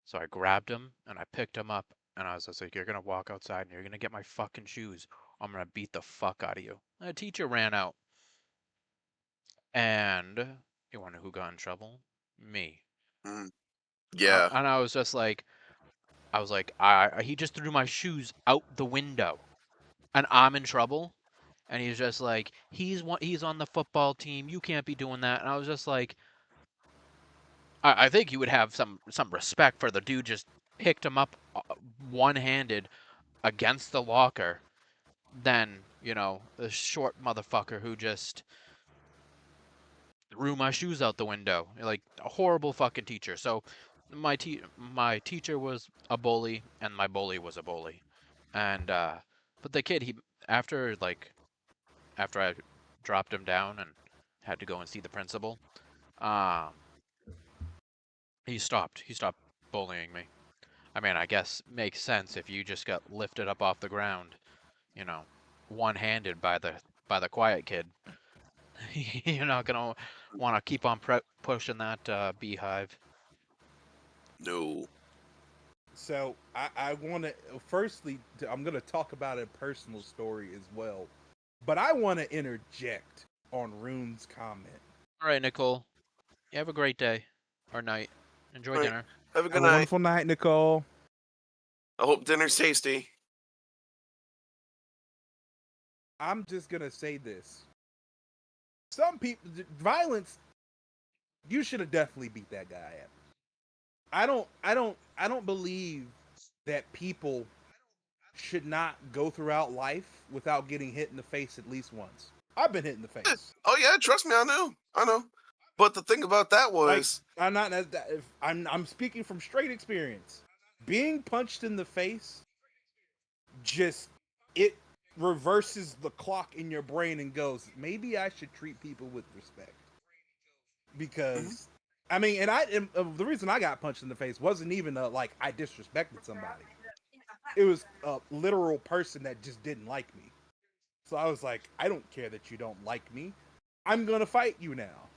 so I grabbed him and I picked him up and I was just like, "You're going to walk outside and you're going to get my fucking shoes. I'm going to beat the fuck out of you." And the teacher ran out. And you wonder who got in trouble? Me. Mm, yeah. And I was like, he just threw my shoes out the window, and I'm in trouble. And he's just like, he's on the football team. You can't be doing that. And I was just like, I think you would have some respect for the dude just picked him up one-handed against the locker, than the short motherfucker who just threw my shoes out the window. Like a horrible fucking teacher. So my teacher was a bully and my bully was a bully. And but the kid, he after like after I dropped him down and had to go and see the principal, um he stopped bullying me. I mean, I guess makes sense if you just got lifted up off the ground, you know, one-handed by the quiet kid. You're not gonna want to keep on pushing that beehive. No. So I want to firstly, I'm going to talk about a personal story as well, but I want to interject on Rune's comment. All right, Nicole. You have a great day or night. Enjoy All right. dinner. Have a good Have a night. wonderful night, Nicole. I hope dinner's tasty. I'm just going to say this. Some people, violence, you should have definitely beat that guy up. I don't believe that people should not go throughout life without getting hit in the face at least once. I've been hit in the face. Oh yeah, trust me, I know. But the thing about that Like was, I'm not I'm speaking from straight experience. Being punched in the face just it reverses the clock in your brain and goes, maybe I should treat people with respect. Mhm. Because I mean, the reason I got punched in the face wasn't even like I disrespected somebody. It was a literal person that just didn't like me. So I was like, I don't care that you don't like me. I'm gonna fight you now.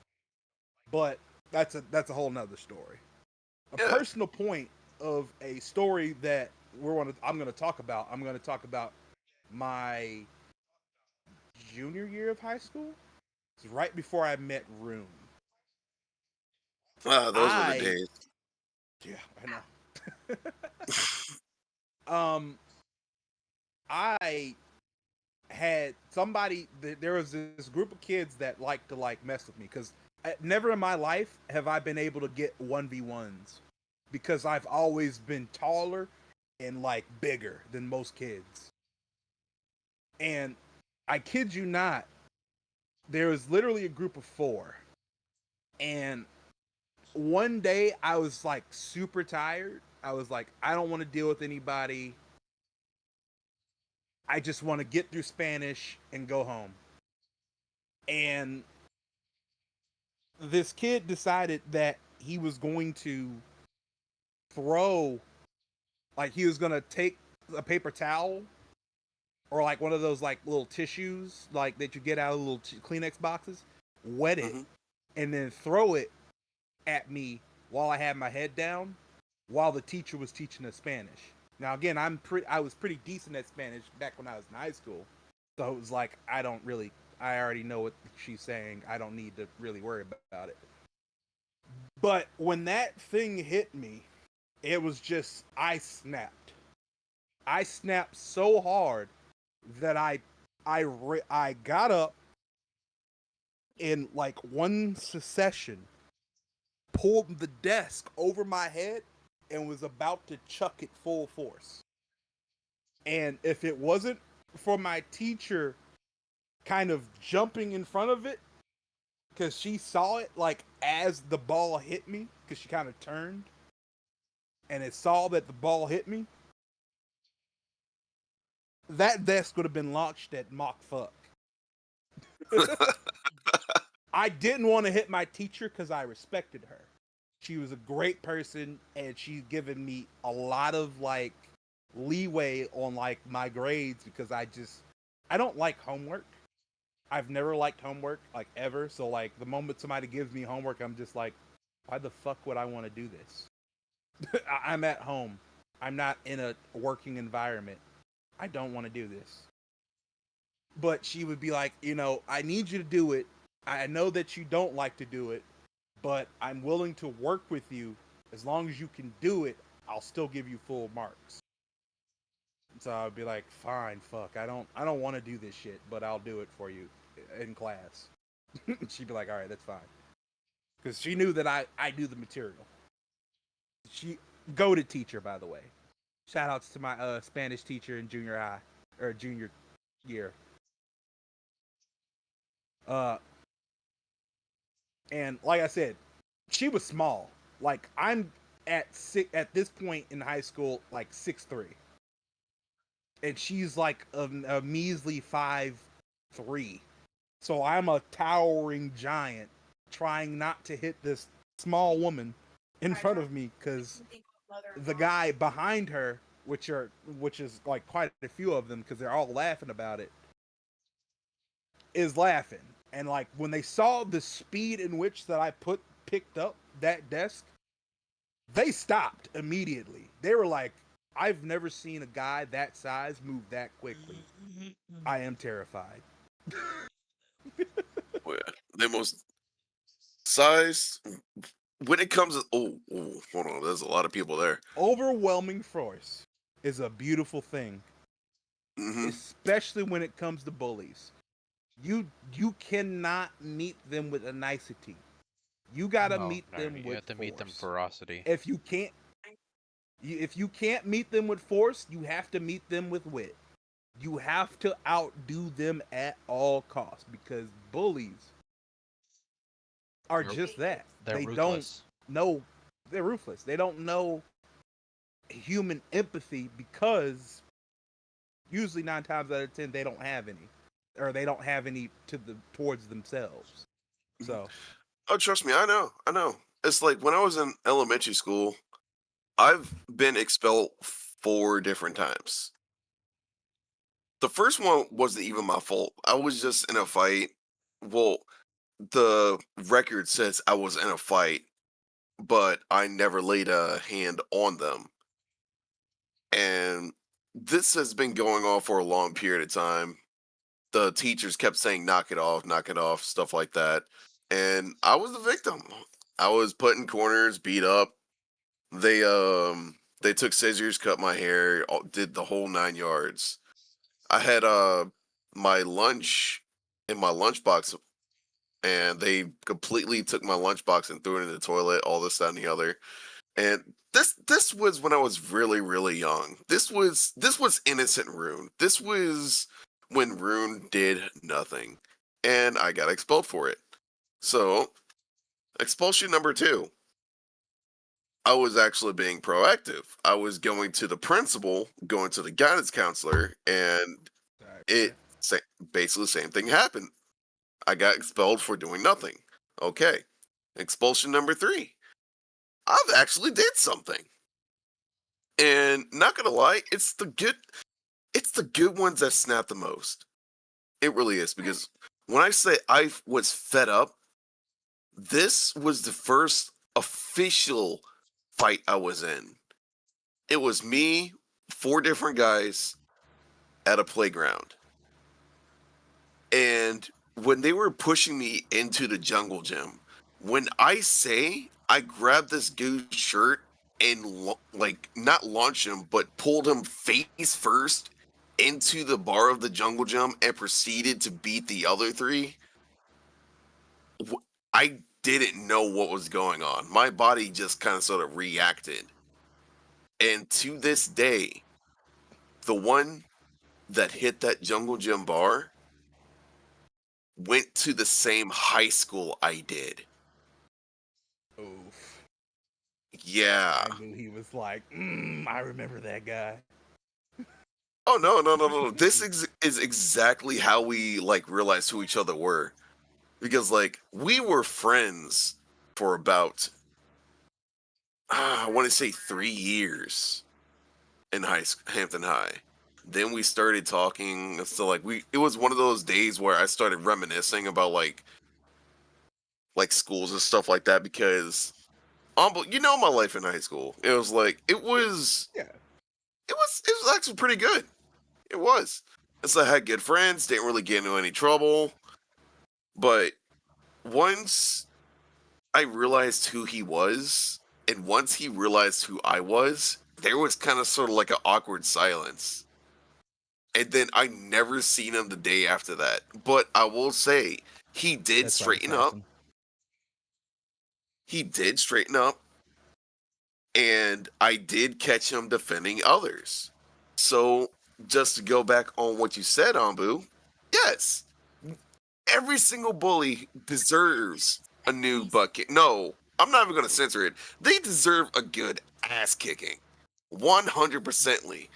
But that's a whole nother story. A yeah, personal point of a story that I'm gonna talk about. I'm gonna talk about my junior year of high school. It's right before I met Rune. those were the I days. Yeah, I know. I had somebody. There was this group of kids that liked to mess with me because never in my life have I been able to get 1v1s because I've always been taller and like bigger than most kids. And I kid you not, there was literally a group of 4. And one day I was like super tired. I was like, I don't want to deal with anybody. I just want to get through Spanish and go home. And this kid decided that he was going to throw, like, he was going to take a paper towel or like one of those like little tissues like that you get out of little Kleenex boxes, wet it, and then throw it at me while I had my head down while the teacher was teaching us Spanish. Now again, I was pretty decent at Spanish back when I was in high school. So it was like I already know what she's saying. I don't need to really worry about it. But when that thing hit me, it was just I snapped. I snapped so hard that I got up in like one succession, pulled the desk over my head, and was about to chuck it full force. And if it wasn't for my teacher kind of jumping in front of it, because she saw it like as the ball hit me, because she kind of turned and it saw that the ball hit me, that desk would have been launched at Mach fuck. I didn't want to hit my teacher because I respected her. She was a great person and she's given me a lot of like leeway on like my grades because I don't like homework. I've never liked homework like ever. So like the moment somebody gives me homework, I'm just like, why the fuck would I want to do this? I'm at home. I'm not in a working environment. I don't want to do this. But she would be like, I need you to do it. I know that you don't like to do it, but I'm willing to work with you. As long as you can do it, I'll still give you full marks. So I'd be like, fine, fuck. I don't want to do this shit, but I'll do it for you in class. She'd be like, all right, that's fine. Because she knew that I do the material. She goated teacher, by the way. Shout outs to my Spanish teacher in junior high or junior year. And like I said, she was small. Like I'm at this point in high school, like 6'3", and she's like a measly 5'3". So I'm a towering giant trying not to hit this small woman in front of me because the guy behind her, which is like quite a few of them because they're all laughing about it, is laughing. And like when they saw the speed in which that I picked up that desk, they stopped immediately. They were like, I've never seen a guy that size move that quickly. I am terrified. Well, the most size when it comes to hold on, there's a lot of people there. Overwhelming force is a beautiful thing, especially when it comes to bullies. You cannot meet them with a nicety. You gotta meet them with you have to force. meet them ferocity. If you can't meet them with force, you have to meet them with wit. You have to outdo them at all costs because bullies are just that. They ruthless. don't know. They're ruthless. They don't know human empathy because usually 9 times out of 10 they don't have any, or they don't have any towards themselves. So, Oh, trust me, I know. It's like when I was in elementary school, I've been expelled 4 different times. The first one wasn't even my fault. I was just in a fight. Well, the record says I was in a fight, but I never laid a hand on them. And this has been going on for a long period of time. The teachers kept saying, knock it off, stuff like that. And I was the victim. I was put in corners, beat up. They took scissors, cut my hair, did the whole 9 yards. I had my lunch in my lunchbox and they completely took my lunchbox and threw it in the toilet. All this, that, and the other. And this was when I was really really young. This was innocent Rune. This was when Rune did nothing, and I got expelled for it. So expulsion number two. I was actually being proactive. I was going to the principal, going to the guidance counselor, and it sa- basically the same thing happened. I got expelled for doing nothing. Okay. Expulsion number three. I've actually did something. And not gonna lie, it's the good ones that snap the most. It really is, because when I say I was fed up, this was the first official fight I was in. It was me, four different guys at a playground. And when they were pushing me into the jungle gym, when I say I grabbed this dude's shirt and like not launched him, but pulled him face first into the bar of the jungle gym and proceeded to beat the other three, I didn't know what was going on. My body just kind of sort of reacted. And to this day, the one that hit that jungle gym bar went to the same high school I did. Oof. Yeah. I knew he was like, I remember that guy. Oh no, no, no, no. This is exactly how we like realized who each other were, because like we were friends for about I want to say 3 years in Hampton High. Then we started talking. So like it was one of those days where I started reminiscing about like schools and stuff like that, because my life in high school. It was like Yeah. it was actually pretty good. It was. So I had good friends, didn't really get into any trouble. But once I realized who he was, and once he realized who I was, there was kind of sort of like an awkward silence. And then I never seen him the day after that. But I will say, he did That's always straighten up. happened. He did straighten up, and I did catch him defending others. So, just to go back on what you said, Anbu, yes, every single bully deserves a new bucket. No, I'm not even going to censor it. They deserve a good ass kicking. 100%ly.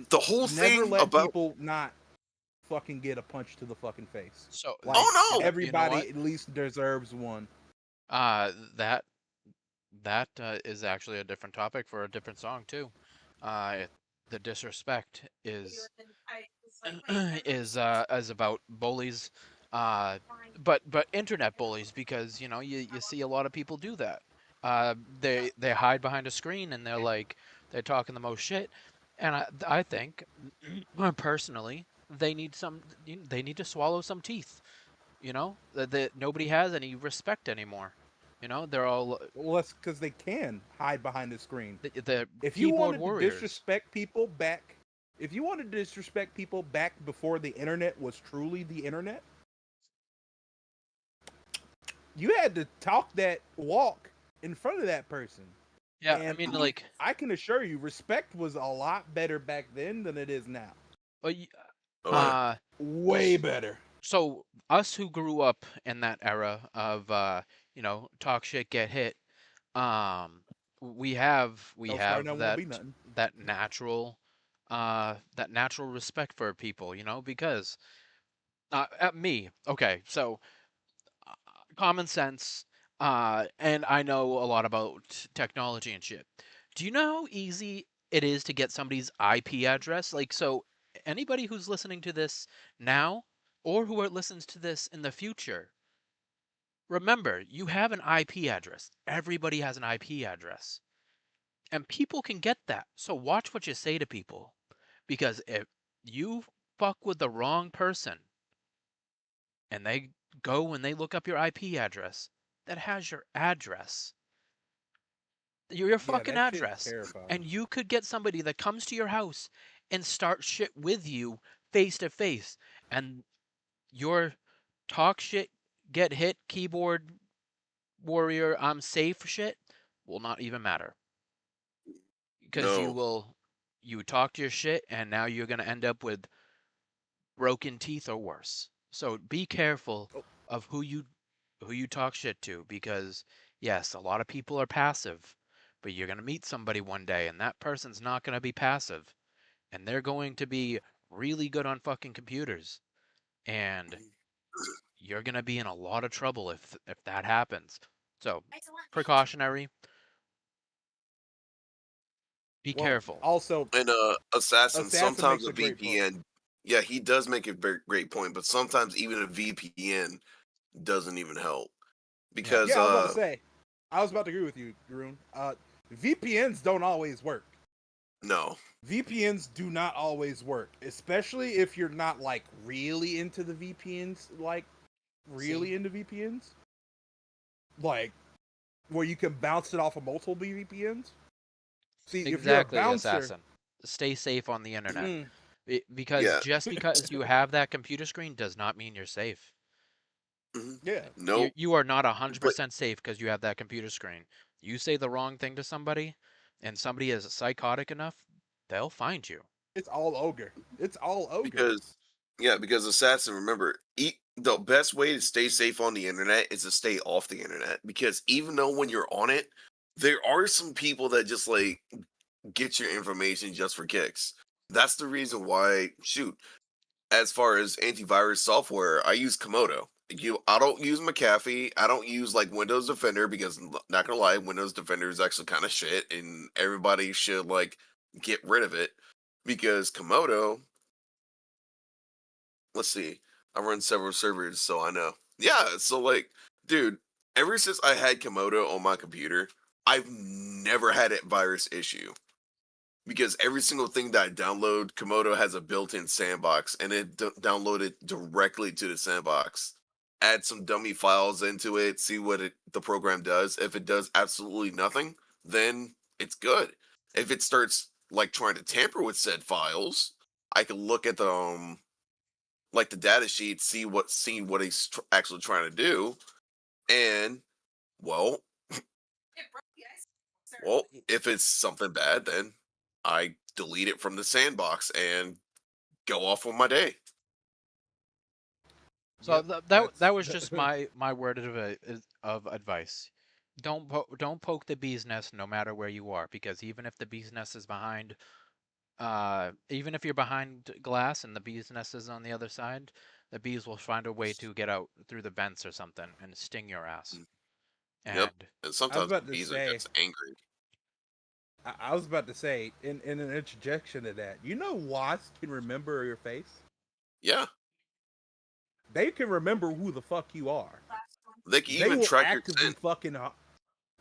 The whole Never thing let about. people not fucking get a punch to the fucking face. So, Like Oh no! you know everybody what? at least deserves one. Uh, that that is actually a different topic for a different song too. The disrespect is about bullies, uh, but internet bullies, because you see a lot of people do that. They hide behind a screen and they're talking the most shit, and I think personally they need to swallow some teeth. That nobody has any respect anymore. They're all Well, that's because they can hide behind the screen. the If you keyboard wanted to warriors. disrespect people back, if you wanted to disrespect people back before the internet was truly the internet, you had to talk that walk in front of that person. Yeah, I And mean, like, I can assure you, respect was a lot better back then than it is now. well, Oh, yeah. uh, Way better. so us who grew up in that era of talk shit, get hit, um, we Don't start, have no, won't be nothing. that natural respect for people, because at me, okay, so uh, common sense, and I know a lot about technology and shit. Do you know how easy it is to get somebody's IP address? Like, so anybody who's listening to this now, or who listens to this in the future, remember, you have an IP address. Everybody has an IP address. And people can get that. So watch what you say to people. Because if you fuck with the wrong person and they go and they look up your IP address that has your address, your Yeah, fucking that shit's address, terrifying. and you could get somebody that comes to your house and start shit with you face to face, and your talk shit get hit, keyboard warrior, I'm safe shit will not even matter because No. you talked your shit and now you're gonna end up with broken teeth or worse. So be careful Oh, of who you talk shit to because yes, a lot of people are passive, but you're going to meet somebody one day and that person's not going to be passive and they're going to be really good on fucking computers and you're going to be in a lot of trouble if that happens. So, precautionary, be well, careful. also, And Assassin, Assassin sometimes makes a a great point. VPN, yeah, he does make a very great point, but sometimes even a VPN doesn't even help Yeah. because Yeah, I was about to agree with you, Rune. VPNs don't always work. no. VPNs do not always work, especially if you're not like really into the VPNs, like See? really into VPNs, like where you can bounce it off of multiple VPNs. See, if you're a Exactly, bouncer, assassin. Stay safe on the internet. mm, Because Yeah. just because you have that computer screen does not mean you're safe. Mhm. yeah, No, You are not but 100% safe because you have that computer screen. You say the wrong thing to somebody, and somebody is psychotic enough, they'll find you. it's all ogre. It's all ogre. because yeah, because Assassin, remember, the best way to stay safe on the internet is to stay off the internet because even though when you're on it, there are some people that just like get your information just for kicks. That's the reason why, shoot, as far as antivirus software, I use Komodo. I don't use McAfee. I don't use like Windows Defender because not gonna lie, Windows Defender is actually kind of shit, and everybody should like get rid of it because Komodo. Let's see, I run several servers, so I know. Yeah, so like, dude, ever since I had Komodo on my computer, I've never had a virus issue because every single thing that I download, Komodo has a built-in sandbox, and it downloaded directly to the sandbox. Add some dummy files into it, see what the program does. If it does absolutely nothing, then it's good. If it starts like trying to tamper with said files, I can look at the like the data sheet, see what he's actually trying to do, and well, if it's something bad, then I delete it from the sandbox and go off on my day. So Yep, that's that was just my word of advice. Don't poke the bee's nest no matter where you are because even if the bee's nest is behind even if you're behind glass and the bee's nest is on the other side, the bees will find a way to get out through the vents or something and sting your ass. Yep, And and I was sometimes the about to bees are say. just angry. I was about to say in an interjection to that. You know, wasps can remember your face. Yeah, They can remember who the fuck you are. they can They even will track your actively scent. fucking.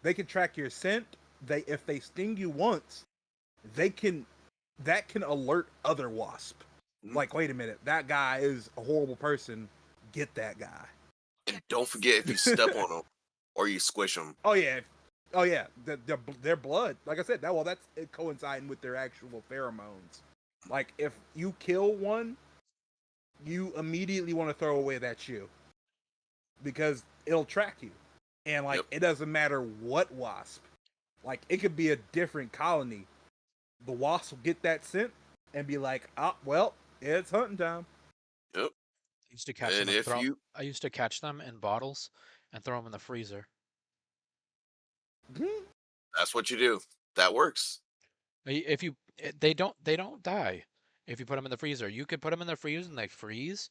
They can track your scent. They if they sting you once, they can. That can alert other wasp. Mhm. Like, wait a minute, that guy is a horrible person. Get that guy. And don't forget if you step on them or you squish them. Oh yeah, oh yeah. Their blood. Like I said, that's it coinciding with their actual pheromones. Like if you kill one, you immediately want to throw away that shoe because it'll track you. And like Yep. it doesn't matter what wasp. Like it could be a different colony. The wasp will get that scent and be like, "Ah, well, it's hunting time." Yep. I used to catch them And and if throw. you, I used to catch them in bottles and throw them in the freezer. Hmm. that's what you do. That works. If you they don't die if you put them in the freezer. You could put them in the freezer and they freeze,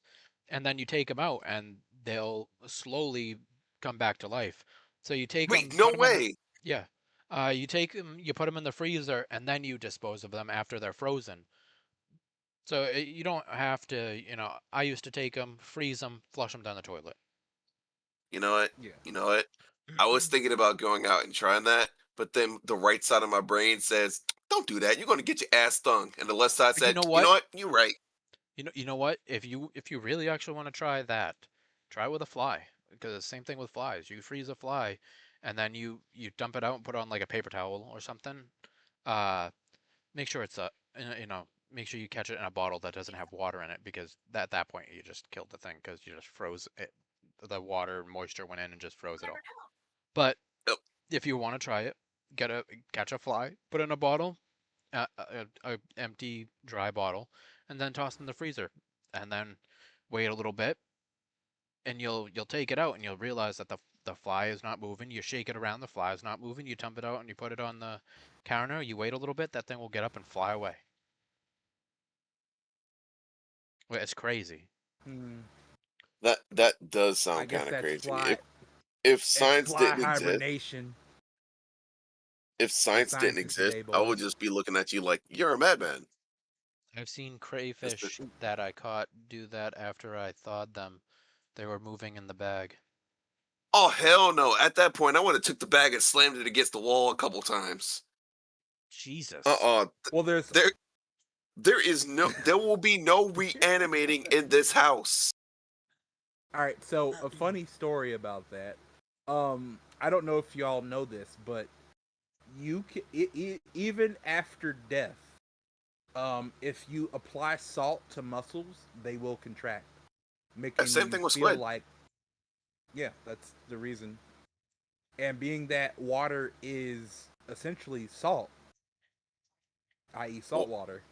and then you take them out and they'll slowly come back to life. So you take Wait, them, no put them in the way. yeah. You take them, you put them in the freezer, and then you dispose of them after they're frozen. So you don't have to, I used to take them, freeze them, flush them down the toilet. You know what? Yeah. You know what? I was thinking about going out and trying that, but then the right side of my brain says, "Don't do that. You're going to get your ass stung." And the left side But you said, know "You know what? what? You're right." You know what? If you really actually want to try that, try it with a fly. Because the same thing with flies. You freeze a fly, and then you dump it out and put it on like a paper towel or something. Uh, make sure it's make sure you catch it in a bottle that doesn't have water in it because at that point you just killed the thing because you just froze it, the water moisture went in and just froze it all. But Yep. if you want to try it, catch a fly, put it in a bottle, a empty dry bottle, and then toss it in the freezer, and then wait a little bit, and you'll take it out and you'll realize that the fly is not moving. You shake it around, the fly is not moving. You dump it out and you put it on the counter. You wait a little bit, that thing will get up and fly away. Well, it's crazy. Hmm. That does I sound guess kind of that's crazy. fly. If It's science fly didn't exist, hibernation. if science didn't science is exist, today, I would boys. just be looking at you like you're a madman. I've seen That's the- crayfish that I caught do that after I thawed them. They were moving in the bag. Oh hell no! At that point, I would have took the bag and slammed it against the wall a couple times. Jesus. Well, there's There will be no reanimating in this house. all right. So a funny story about that. I don't know if y'all know this, but you can even after death, if you apply salt to muscles, they will contract, making Same you thing with feel squid. like, yeah, that's the reason. And being that water is essentially salt, i.e., salt water,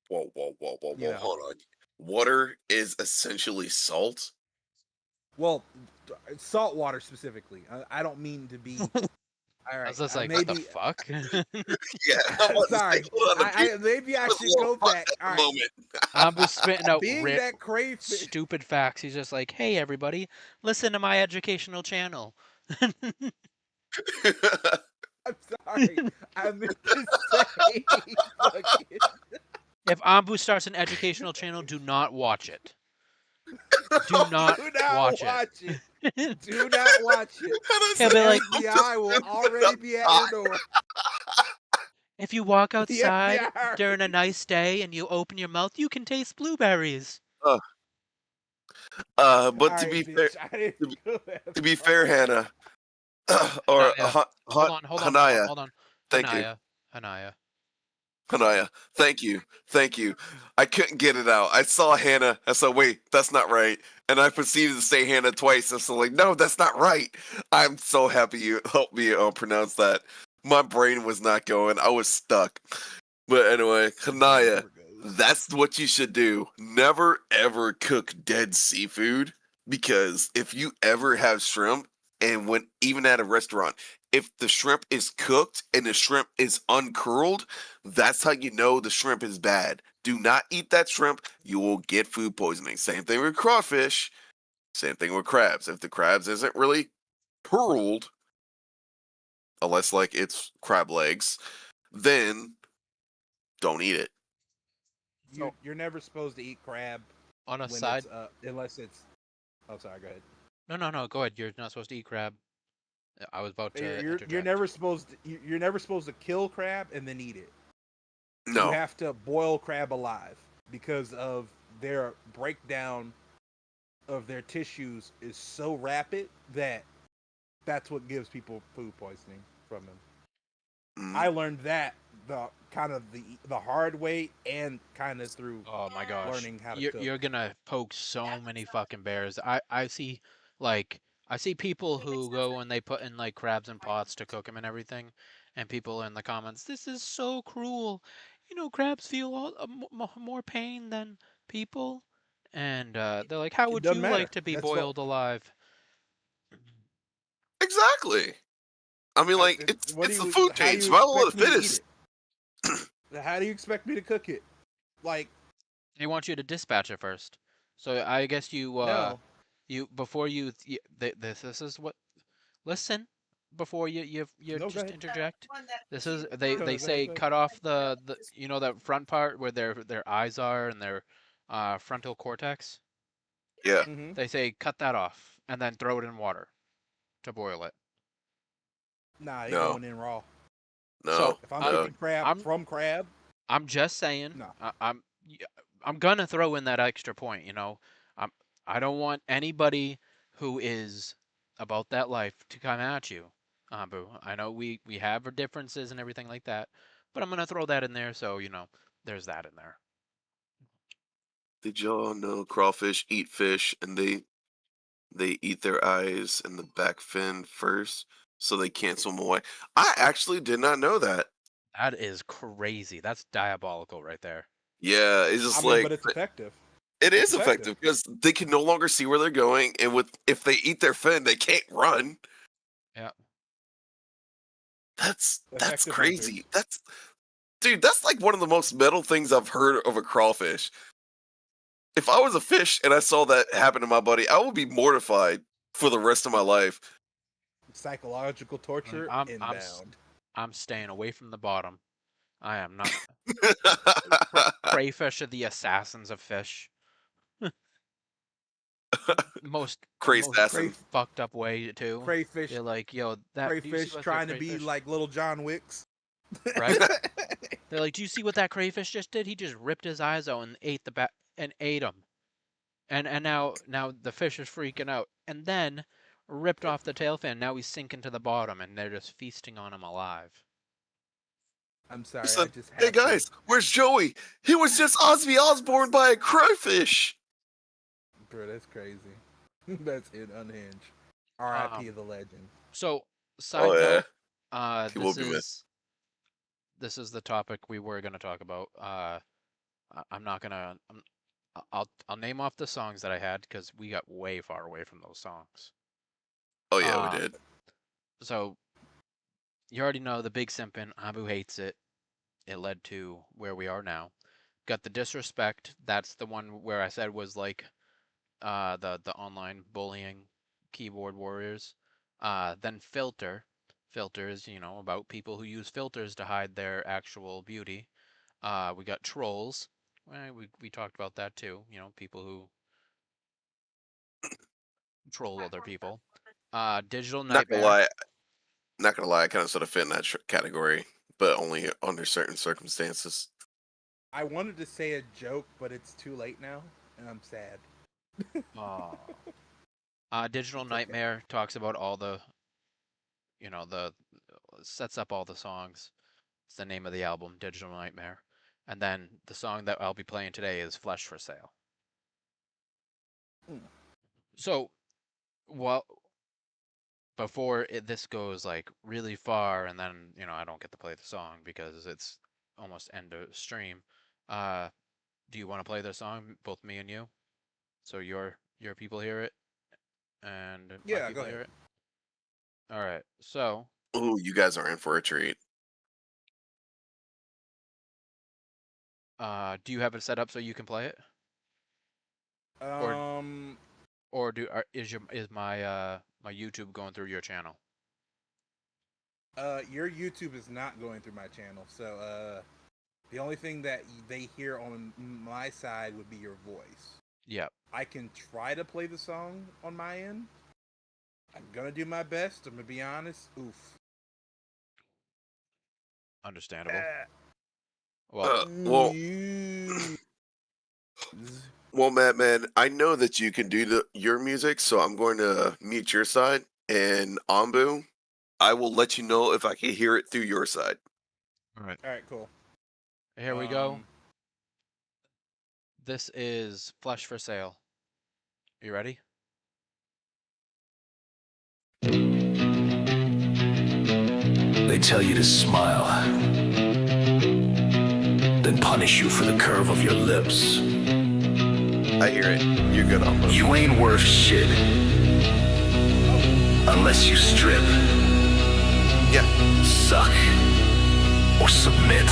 Whoa! you know. Hold on. Water is essentially salt. Well, salt water specifically. I don't mean to be. All I right, was just like, what the maybe. fuck? Yeah, I'm about to say, Sorry, hold on, the maybe I was a should little go hot back. at All the right, moment. Anbu's spitting out being that crayfish. stupid facts. He's just like, hey, everybody, listen to my educational channel. I'm sorry, I meant to say. fucking- If Anbu starts an educational channel, do not watch it. Do not Do not watch watch it. it. Do not watch it. And I He'll said, be like, I'm just FBI will gonna put already be at your door. if you walk The outside FBI. during a nice day and you open your mouth, you can taste blueberries. Uh, All but right, bitch. I didn't go that to be far. fair, Hannah, or Hanaya. Hold on, Hanaya, hold on. thank you. Hanaya. Hanaya, thank you. I couldn't get it out. I saw Hannah. I said, wait, that's not right. And I proceeded to say Hannah twice. I was like, no, that's not right. I'm so happy you helped me pronounce that. My brain was not going. I was stuck. But anyway, Hanaya, Never goes. that's what you should do. Never ever cook dead seafood, because if you ever have shrimp, and when even at a restaurant, if the shrimp is cooked and the shrimp is uncurled, that's how you know the shrimp is bad. Do not eat that shrimp. You will get food poisoning. Same thing with crawfish. Same thing with crabs. If the crabs isn't really curled, unless like it's crab legs, then don't eat it. You're never supposed to eat crab On a when side. it's unless it's. Oh, sorry. Go ahead. No. Go ahead. You're not supposed to eat crab. I was about to You're interject. never supposed to, you're never supposed to kill crab and then eat it. You No. have to boil crab alive because of their breakdown of their tissues is so rapid that that's what gives people food poisoning from them. Mm. I learned that the hard way and kind of through Oh my gosh. learning how to cook. You're gonna poke so many fucking bears. I see I see people who go and they put in like crabs in pots to cook them and everything, and people in the comments, this is so cruel. You know, crabs feel more pain than people, and they're like, how It would doesn't you matter. like to be That's what- boiled alive? Exactly. I mean, like it's what do the you- food how do chain. you Survival of expect the me to eat fittest. it? How do you expect me to cook it? Like, They want you to dispatch it first. So I guess no. you before you this is what listen before you No, go just ahead. interject. This is Go they ahead, say go ahead. cut off the you know that front part where their eyes are and their frontal cortex. Yeah. Mhm. They say cut that off and then throw it in water to boil it. Nah, they No. going in raw. No. So, If I'm no. cooking crab I'm- from crab, I'm just saying. No. I'm gonna throw in that extra point. You know, I don't want anybody who is about that life to come at you, Abu. I know we have our differences and everything like that, but I'm gonna throw that in there. So you know, there's that in there. Did y'all know crawfish eat fish and they they eat their eyes and the back fin first, so they can't swim away. I actually did not know that. That is crazy. That's diabolical right there. Yeah, it's just I mean, like but it's effective. it is effective. effective because they can no longer see where they're going, and if they eat their fin, they can't run. Yeah. That's Effective crazy. That's like one of the most metal things I've heard of a crawfish. If I was a fish and I saw that happen to my buddy, I would be mortified for the rest of my life. Psychological torture inbound. I'm staying away from the bottom. I am not. Crayfish are the assassins of fish. most Assassin. fucked up way too. Crayfish. They're like, yo, that crayfish trying to be like little John Wicks. Right? They're like, do you see what that crayfish just did? He just ripped his eyes out and ate the and ate them. And now the fish is freaking out. And then ripped off the tail fin. Now he's sinking to the bottom, and they're just feasting on him alive. I'm sorry. Said, hey guys, where's Joey? He was just Ozzy Osbourne by a crayfish. Bro, that's crazy. That's it. Unhinged. R.I.P. the legend. So, side note, this is the topic we were gonna talk about. I'm not gonna. I'll name off the songs that I had because we got way far away from those songs. Oh yeah, we did. So you already know the big simpin'. Anbu hates it. It led to where we are now. Got the disrespect. That's the one where I said was like the online bullying keyboard warriors. Then filter. Filter is, about people who use filters to hide their actual beauty. We got trolls. We talked about that too. People who troll other people. Digital nightmare. Not gonna lie, I kind of sort of fit in that category, but only under certain circumstances. I wanted to say a joke, but it's too late now, and I'm sad. Digital Nightmare talks about all the, sets up all the songs. It's the name of the album, Digital Nightmare. And then the song that I'll be playing today is Flesh for Sale. So, before this goes like really far, and then I don't get to play the song because it's almost end of stream. Do you want to play the song, both me and you, so your people hear it, and yeah, my people go ahead. hear it? All right, so. Oh, you guys are in for a treat. Do you have it set up so you can play it? Or is my my YouTube going through your channel? Your YouTube is not going through my channel, so the only thing that they hear on my side would be your voice. Yep. I can try to play the song on my end. I'm gonna do my best. I'm gonna be honest. Oof. Understandable. Well, Matt, man, I know that you can do your music, so I'm going to mute your side. And Anbu, I will let you know if I can hear it through your side. All right. All right, cool. Here we go. This is Flesh for Sale. You ready? They tell you to smile, then punish you for the curve of your lips. I hear it. You're good, Anbu. You ain't worth shit unless you strip. Yeah. Suck or submit.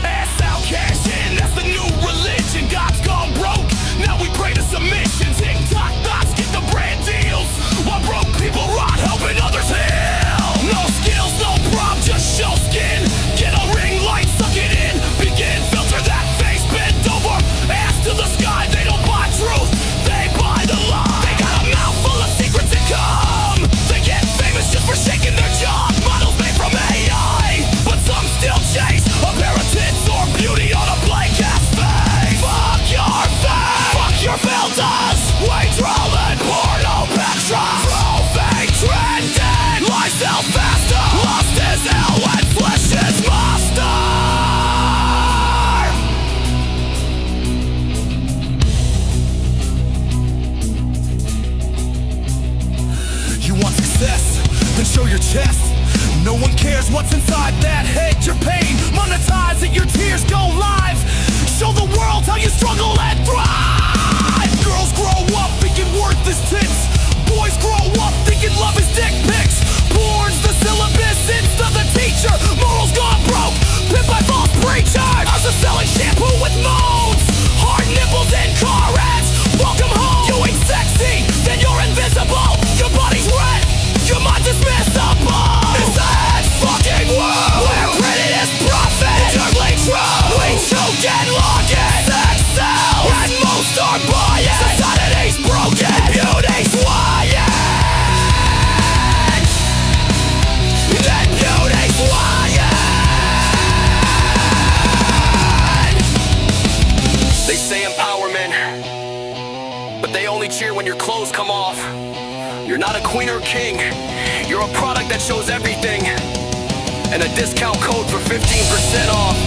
Ass out, cash in, that's the new religion. God's gone broke, now we pray to submission. TikTok thoughts get the brand deals, while broke people rot helping others heal. No skills, no prom, just show skin. Get a ring light, suck it in. Begin, filter that face, bend over. Ass to the sky, they don't buy truth, they buy the lie. They got a mouth full of secrets to come. They get famous just for shaking their jaw. Models made from AI, but some still chase a pair of tits or beauty on a blank ass face. Fuck your face, fuck your filters. Wait shares what's inside that hate your pain. Monetize it, your tears go live. Show the world how you struggle and thrive. Girls grow up thinking worthless tits. Boys grow up thinking love is dick pics. Porn's the syllabus, it's the teacher. Morals gone broke, pimped by false preachers. Ours are selling shampoo with moans. Hard nipples in car ads. Welcome home. You ain't sexy, then you're invisible. Your body's red, your mind's dismissible. It's that fucking world where credit is profit. Eternally true. We choke and lock it. Sex sells, and most are buying. Society's broken, beauty's lying. Then beauty's lying. They say empowerment, but they only cheer when your clothes come off. You're not a queen or king. You're a product that shows everything. And a discount code for 15% off.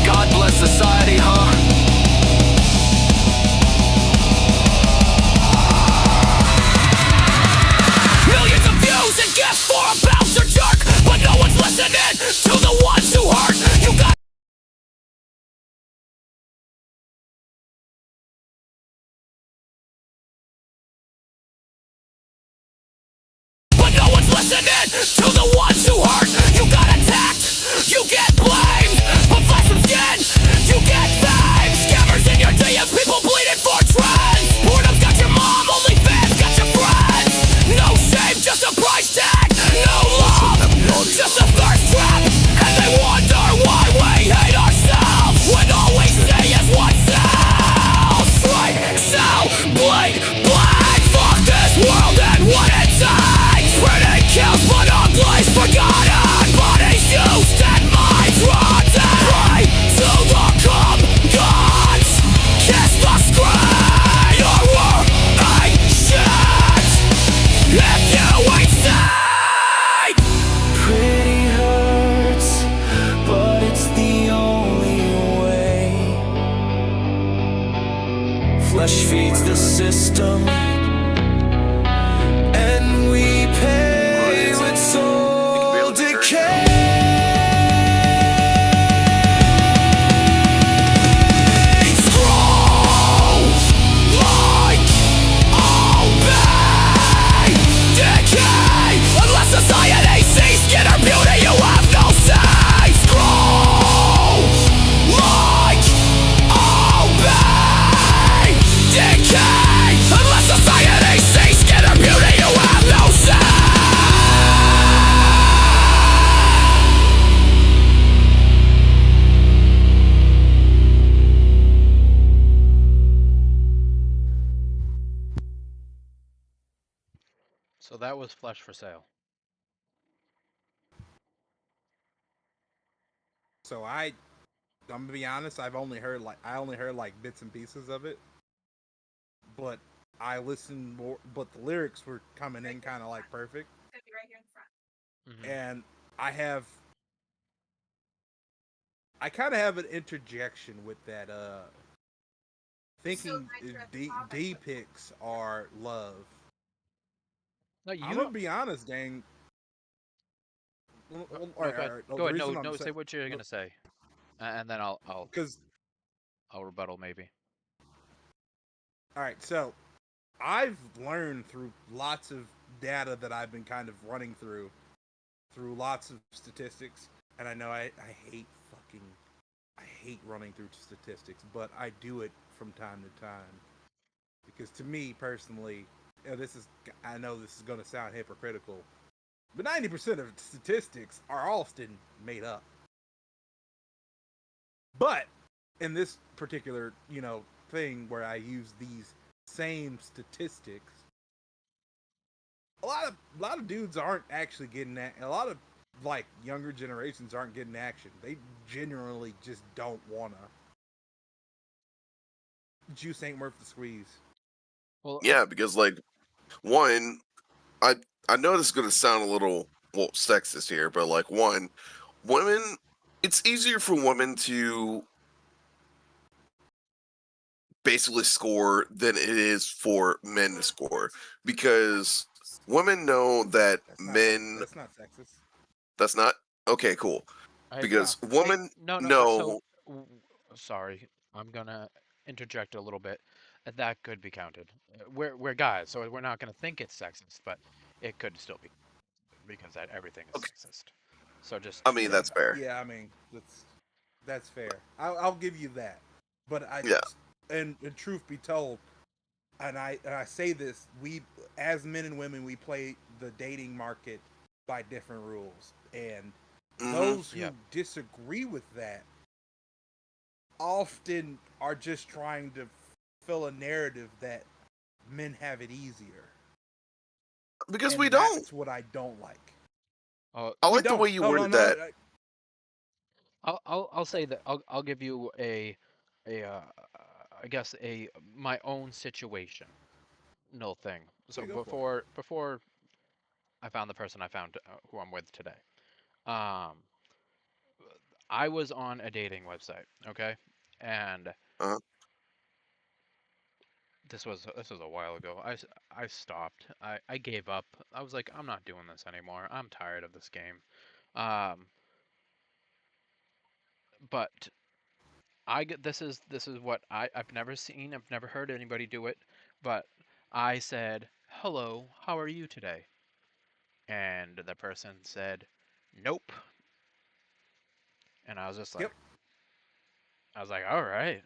God bless society, huh? Millions of views and gifts for a bouncer jerk, but no one's listening to the ones who hurt. You got listening to the ones who hurt. You got attacked, you get blamed. But flesh from skin, you get fame. Scammers in your DMs, people bleeding for trends. Boredom's got your mom, only fans got your friends. No shame, just a price tag. No love, just a thirst trap. And they wonder why we hate ourselves when all we see is what sells. Right, sell, bleed, black. Fuck this world and what it takes. Pretty kills, but ugly's forgotten. Bodies used and minds rotten. Pray to the gods. Kiss the screen. Your war ain't shit if you ain't seen. Pretty hurts, but it's the only way. Flesh feeds the system, and we pay with soul decay. Scroll like obey decay. Unless society sees skin or beauty, you have no say. Scroll like obey decay. Unless society sees skin or beauty, you have no say. So that was Flesh for Sale. So I'm gonna be honest, I only heard like bits and pieces of it, but I listened more. But the lyrics were coming in kind of like perfect, Mhm. and I kind of have an interjection with that. Thinking D pics are love. No, you I'm don't. gonna be honest, gang. No, go ahead. Go ahead. No, say what you're no, gonna say, and then I'll because rebuttal maybe. all right, so I've learned through lots of data that I've been kind of running through lots of statistics, and I know I hate running through statistics, but I do it from time to time because to me personally, I know this is going to sound hypocritical, but 90% of statistics are often made up. But in this particular, thing where I use these same statistics, a lot of dudes aren't actually getting that. A lot of like younger generations aren't getting action. They genuinely just don't wanna. Juice ain't worth the squeeze. Well, Yeah, because like one, I I know this is gonna sound a little sexist here, but like one, women, it's easier for women to basically score than it is for men to score because women know that men. That's not sexist. That's not okay. Cool. No. Because women No, no. So, know. w- sorry, I'm gonna interject a little bit. That could be counted. We're guys, so we're not gonna think it's sexist, but it could still be because everything is Okay, sexist. So just I mean yeah. that's fair. Yeah, I mean that's fair. I'll give you that. But Yeah. and truth be told, and I say this, we as men and women we play the dating market by different rules, and Hmm. those who Yep. disagree with that often are just trying to fill a narrative that men have it easier, Because we and don't. that's what I don't like. Uh, I We like the don't. way you No, no, worded no. that. I'll say that I'll give you a I guess a my own situation no thing. So Okay, go for it. before I found the person I found who I'm with today, um, I was on a dating website, okay, and Uh, this was a while ago. I stopped. I gave up. I was like, I'm not doing this anymore. I'm tired of this game. Um, but I get this is what I've never seen. I've never heard anybody do it. But I said, "Hello, how are you today?" And the person said, "Nope." And I was just Yep. like, I was like, "All right,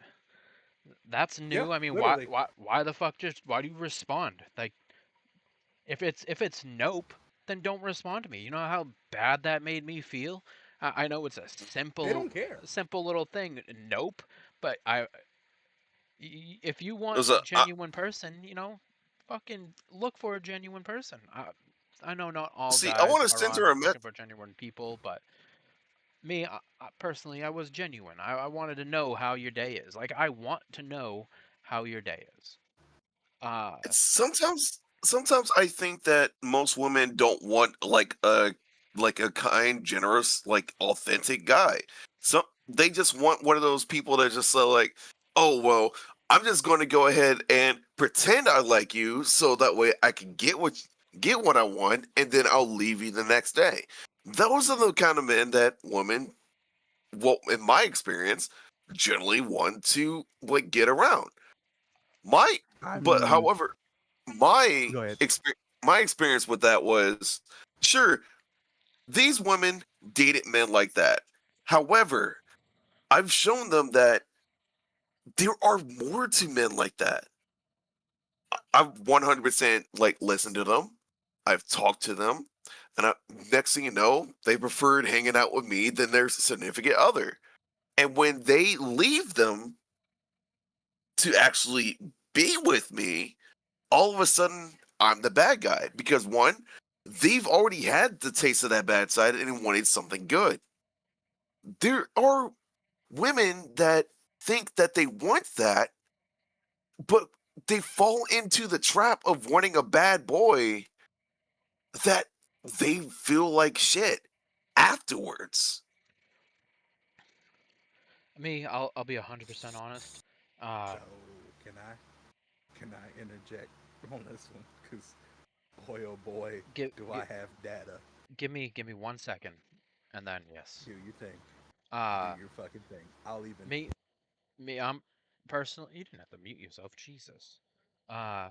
that's Yep. new. I mean, Literally. why the fuck just why do you respond? Like, if it's nope, then don't respond to me. You know how bad that made me feel. I know it's a They don't care. simple little thing, nope, but if you it want was a a. genuine person, fucking look for a genuine person. I know not all See, I guys want to are send on her a message. looking for genuine people, but me, personally, I was genuine. I wanted to know how your day is. Like, I want to know how your day is. Uh, It's sometimes I think that most women don't want like a kind, generous, like authentic guy. So they just want one of those people that just say like, oh well, I'm just going to go ahead and pretend I like you, so that way I can get what I want, and then I'll leave you the next day. Those are the kind of men that women, well, in my experience, generally want to like get around. My, I but mean, however, my go ahead. experience with that was sure these women dated men like that. However, I've shown them that there are more to men like that. I've 100% like listened to them. I've talked to them, and next thing you know, they preferred hanging out with me than their significant other. And when they leave them to actually be with me, all of a sudden I'm the bad guy because one, they've already had the taste of that bad side and wanted something good. There are women that think that they want that, but they fall into the trap of wanting a bad boy that they feel like shit afterwards. me, I'll be 100% honest. Uh, So can I interject on this one? Because boy, oh boy, give do I have data. give me 1 second, and then yes. Do your thing. Do Uh, your fucking thing. I'll even. me, I'm personally. You didn't have to mute yourself, Jesus. Uh,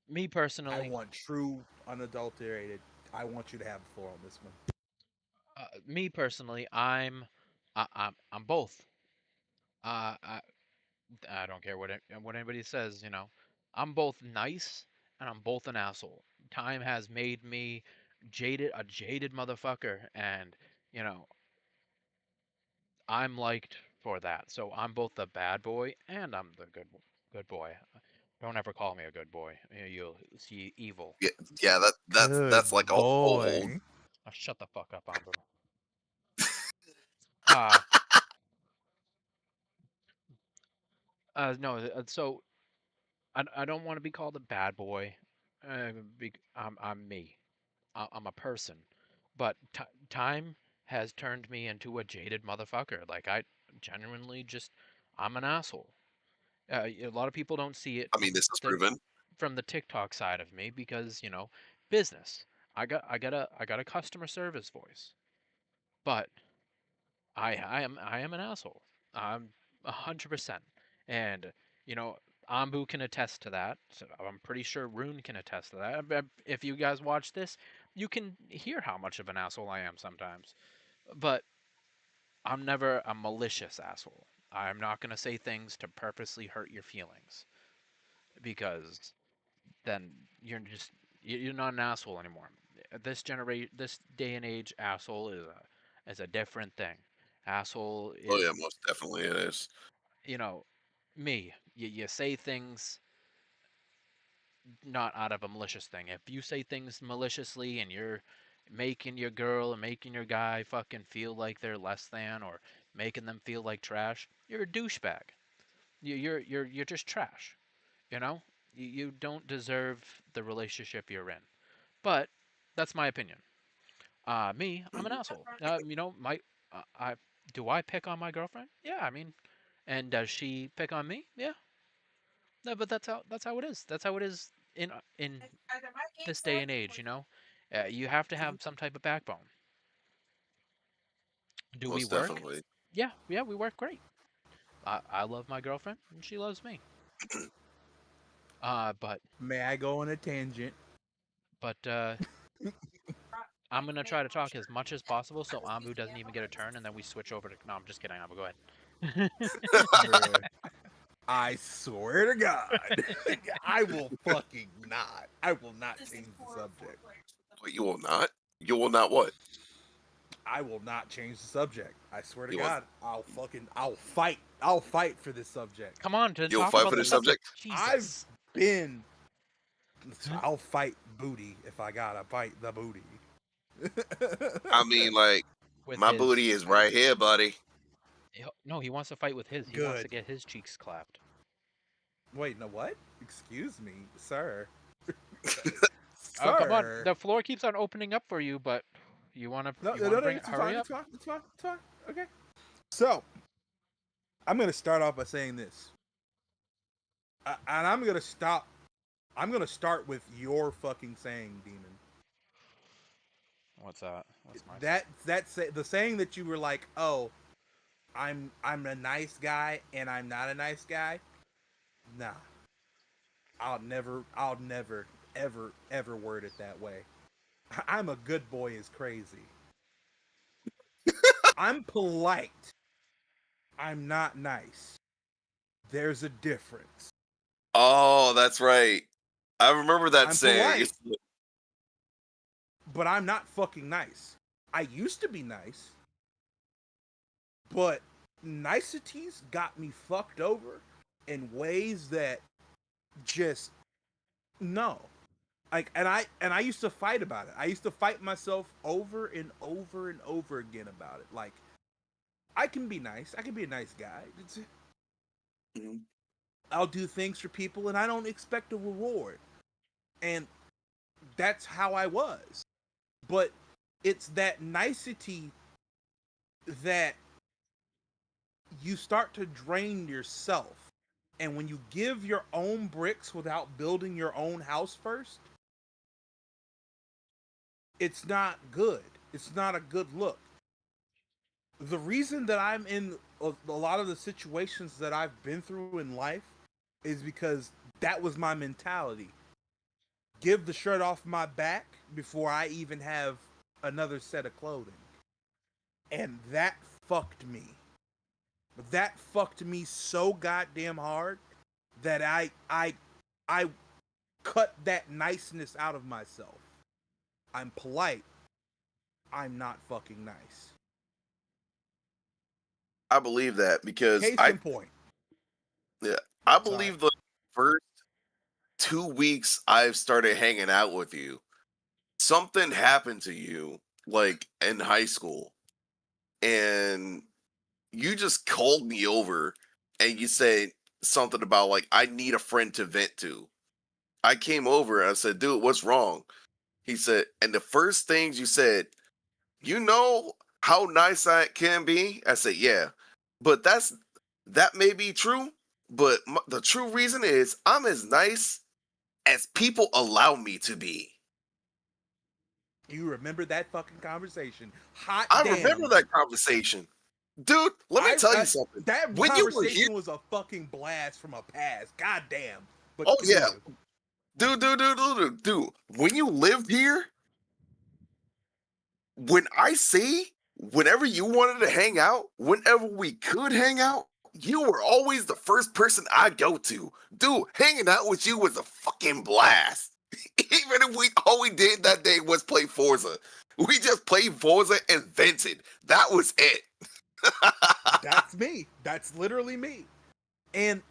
me I personally, want true, unadulterated. I want you to have the floor on this one. I'm both. Uh, I, I don't care what anybody says. I'm both nice and I'm both an asshole. Time has made me a jaded motherfucker, and you know I'm liked for that. So I'm both the bad boy and I'm the good boy. Don't ever call me a good boy. You'll see evil. Yeah, yeah, that's like a whole. Oh, shut the fuck up, Anbu. Uh, no. So I don't want to be called a bad boy. I'm me. I'm a person. But time has turned me into a jaded motherfucker. Like I genuinely just I'm an asshole. A lot of people don't see it. I mean, this is Then proven. from the TikTok side of me because, you know, business. I got a customer service voice. But I am an asshole. I'm 100%. And you know, Anbu can attest to that. So I'm pretty sure Rune can attest to that. If you guys watch this, you can hear how much of an asshole I am sometimes. But I'm never a malicious asshole. I'm not going to say things to purposely hurt your feelings because then you're not an asshole anymore. This day and age, asshole is a different thing. Asshole Oh is, yeah, most definitely it is. you know, me. You say things not out of a malicious thing. If you say things maliciously and you're making your girl and making your guy fucking feel like they're less than or making them feel like trash, you're a douchebag. You're just trash. You know, you don't deserve the relationship you're in. But that's my opinion. Me, I'm an asshole. You know, I do I pick on my girlfriend? Yeah, I mean, and does she pick on me? Yeah. No, but that's how it is. That's how it is in this day and age. You know, you have to have some type of backbone. Do we Most work? definitely. Yeah, yeah, we work great. I love my girlfriend and she loves me. But May I go on a tangent? but I'm gonna try to talk as much as possible so Ambu doesn't even get a turn, and then we switch over to. No, I'm just kidding, Ambu. Go ahead. Bruh. I swear to God, I will fucking not. I will not change the subject. But you will not. You will not what? I will not change the subject. I swear to You will. God, I'll fight. I'll fight for this subject. Come on, to You'll talk fight about for the this subject. subject. I've Jesus. been. I'll fight booty if I gotta fight the booty. I mean, like With my his. booty is right here, buddy. No, he wants to fight with his. He wants to Good. get his cheeks clapped. Wait, no, what? Excuse me, sir. Oh, come on. Sir. The floor keeps on opening up for you, but you want to No, you no, want to no, bring it? it's Hurry fine, up. it's fine, it's fine, it's fine. Okay. So, I'm gonna start off by saying this, and I'm gonna stop. I'm gonna start with your fucking saying, Demon. What's that? What's my The saying that you were like, oh, I'm a nice guy and I'm not a nice guy. Nah, I'll never, ever word it that way. I'm a good boy is crazy. I'm polite. I'm not nice. There's a difference. Oh, that's right. I remember that I'm saying. polite, but I'm not fucking nice. I used to be nice, but niceties got me fucked over in ways that just no. Like and I used to fight about it. I used to fight myself over and over and over again about it. Like I can be nice. I can be a nice guy. Mhm. I'll do things for people and I don't expect a reward. And that's how I was. But it's that nicety that you start to drain yourself. And when you give your own bricks without building your own house first, it's not good. It's not a good look. The reason that I'm in a lot of the situations that I've been through in life is because that was my mentality. Give the shirt off my back before I even have another set of clothing. And that fucked me. That fucked me so goddamn hard that I cut that niceness out of myself. I'm polite. I'm not fucking nice. I believe that because Case in point. yeah, I Sorry. believe the first 2 weeks I've started hanging out with you, something happened to you like in high school, and you just called me over and you said something about like I need a friend to vent to. I came over and I said, dude, what's wrong? He said, and the first things you said, you know how nice I can be? I said, yeah. But that may be true, but the true reason is I'm as nice as people allow me to be. You remember that fucking conversation? Hot I damn! remember that conversation. Dude, let me tell you something. That When you were here, conversation was a fucking blast from a past. God damn. But oh yeah, continue. dude. When you lived here, when I say, whenever you wanted to hang out, whenever we could hang out, you were always the first person I go to. Dude, hanging out with you was a fucking blast. Even if all we did that day was play Forza. We just played Forza and vented. That was it. That's me. That's literally me. And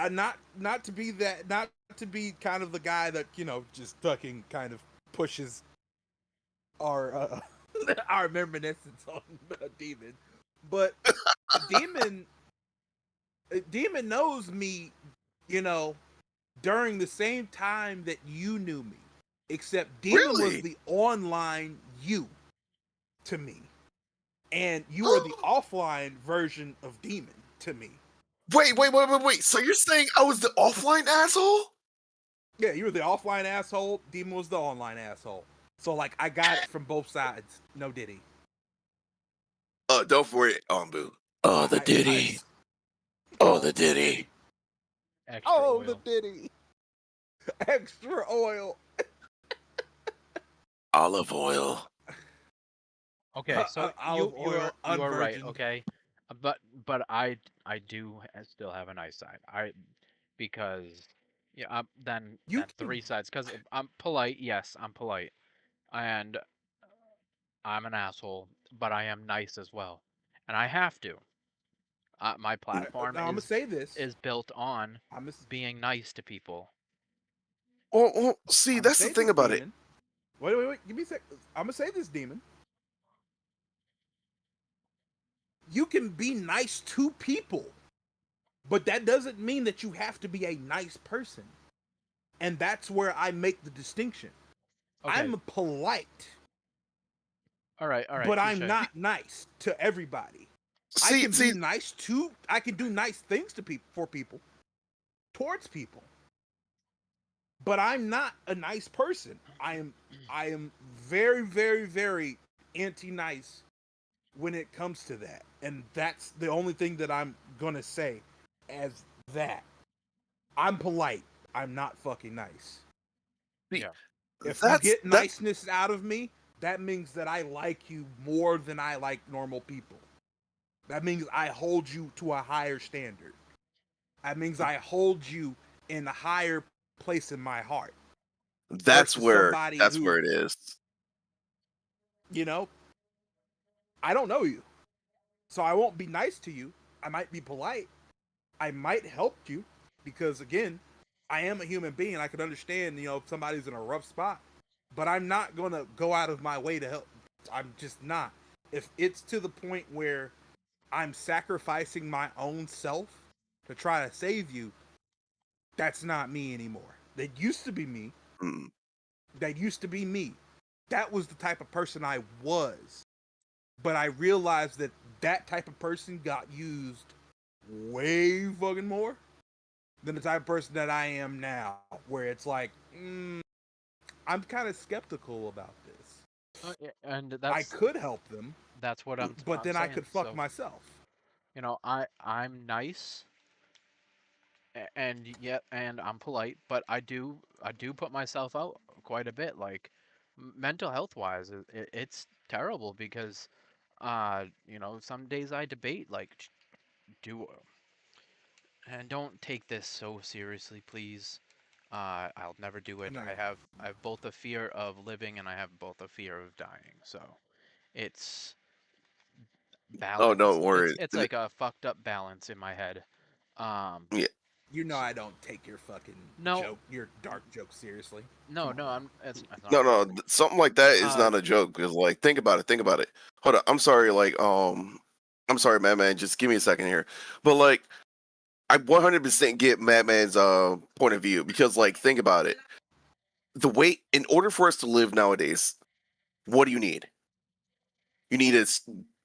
not to be that, not to be kind of the guy that, you know, just fucking kind of pushes our our reminiscence on Demon, but Demon Demon knows me, you know, during the same time that you knew me, except Demon was Really? the online you to me, and you are the offline version of Demon to me. Wait. So you're saying I was the offline asshole? Yeah, you were the offline asshole. Demon was the online asshole. So like, I got it from both sides. No diddy. Don't forget, Anbu. Oh, the I- ditty. Oh, the ditty. Extra oh, oil. the diddy. Extra oil. Olive oil. Okay, so Olive you oil, are right. unvirgined. Okay, but I do still have a nice side. Because yeah, You then can. three sides. Because I'm polite. Yes, I'm polite, and I'm an asshole, but I am nice as well, and I have to. My platform Now I'm gonna say this. is built on I'm gonna, being nice to people. See, I'm gonna that's the say thing this, about it. Demon. Wait. Give me a sec. I'm gonna say this, Demon. You can be nice to people, but that doesn't mean that you have to be a nice person. And that's where I make the distinction. Okay, I'm polite, all right, but touche. I'm not nice to everybody. I See, can be see, nice to. I can do nice things to people, for people, towards people. But I'm not a nice person. I am very anti-nice when it comes to that. And that's the only thing that I'm gonna say as that. I'm polite. I'm not fucking nice. see, Yeah. If you that's get niceness out of me, that means that I like you more than I like normal people. That means I hold you to a higher standard. That means I hold you in a higher place in my heart that's versus where somebody that's who, where it is. you know, I don't know you. So I won't be nice to you. I might be polite. I might help you because, again, I am a human being. I could understand, you know, if somebody's in a rough spot, but I'm not going to go out of my way to help. I'm just not. If it's to the point where I'm sacrificing my own self to try to save you, that's not me anymore. That used to be me. Mm. That used to be me. That was the type of person I was. But I realized that that type of person got used way fucking more than the type of person that I am now, where it's like, I'm kind of skeptical about this. Yeah, and I could help them, that's what but I'm then I saying. could fuck So myself. you know, I'm nice, and yet and I'm polite, but I do put myself out quite a bit. Like mental health wise, it's terrible because you know, some days I debate like do and don't take this so seriously, please. I'll never do it. No, I have both a fear of living and I have both a fear of dying. So it's Oh, balance. don't worry. It's like a fucked up balance in my head. Yeah, you know I don't take your fucking No, joke, your dark joke seriously. no, Come on no. now. It's not no, a no, joke. something like that is Uh, not a joke. Because, like, think about it. Think about it. Hold on. I'm sorry. I'm sorry, Madman. Just give me a second here. But like, I 100% get Madman's point of view because, like, think about it. The way, in order for us to live nowadays, what do you need? You need a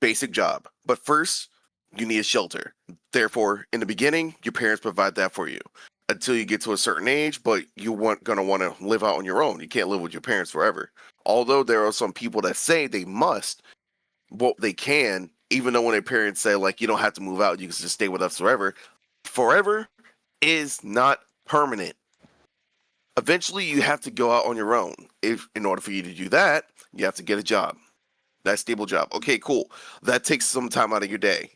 basic job, but first, you need a shelter. Therefore, in the beginning, your parents provide that for you. until you get to a certain age, but gonna want to live out on your own. You can't live with your parents forever. Although there are some people that say they must, well, they can, even though when their parents say like you don't have to move out, you can just stay with us forever. Forever is not permanent. Eventually, you have to go out on your own. If in order for you to do that, you have to get a job, that stable job. Okay, cool. That takes some time out of your day.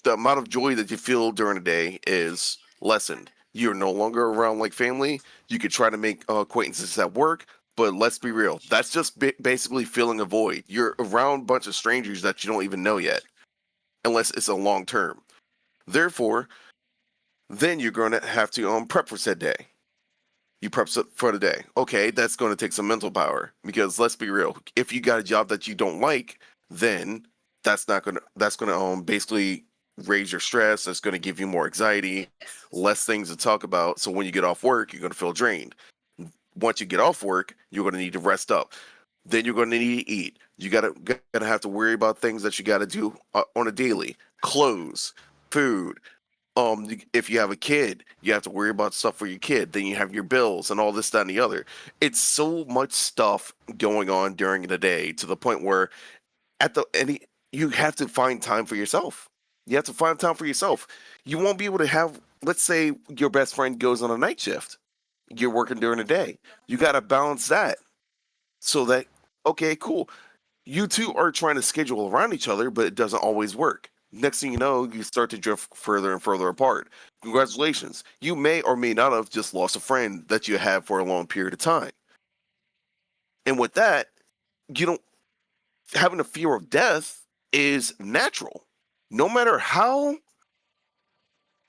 The amount of joy that you feel during the day is lessened. You're no longer around like family. You could try to make acquaintances at work, but let's be real. That's just basically filling a void. You're around a bunch of strangers that you don't even know yet, unless it's a long term. Therefore, then you're going to have to prep for said day. You prep for the day. Okay, that's going to take some mental power because let's be real. If you got a job that you don't like, then that's gonna basically raise your stress. That's going to give you more anxiety, less things to talk about. So when you get off work, you're going to feel drained. Once you get off work, you're going to need to rest up. Then you're going to need to eat. You gotta have to worry about things that you got to do on a daily: clothes, food, if you have a kid, you have to worry about stuff for your kid. Then you have your bills and all this, that, and the other. It's so much stuff going on during the day to the point where at the any you have to find time for yourself. You have to find time for yourself. You won't be able to have, let's say your best friend goes on a night shift. You're working during the day. You got to balance that so that, okay, cool, you two are trying to schedule around each other, but it doesn't always work. Next thing you know, you start to drift further and further apart. Congratulations. You may or may not have just lost a friend that you had for a long period of time. And with that, you don't having a fear of death is natural. No matter how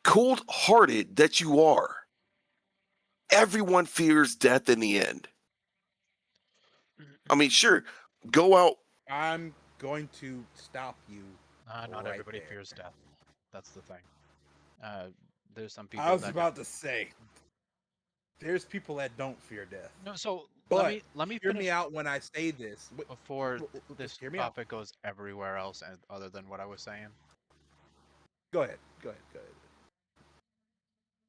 cold hearted that you are, everyone fears death in the end. I mean, sure, go out. I'm going to stop you. Not right everybody there. fears death. That's the thing. Uh, there's some people I was that about to say, there's people that don't fear death. no. So But let me hear finish me out when I say this. before Just this hear me out. topic goes everywhere else and other than what I was saying. Go ahead. Go ahead. Go ahead.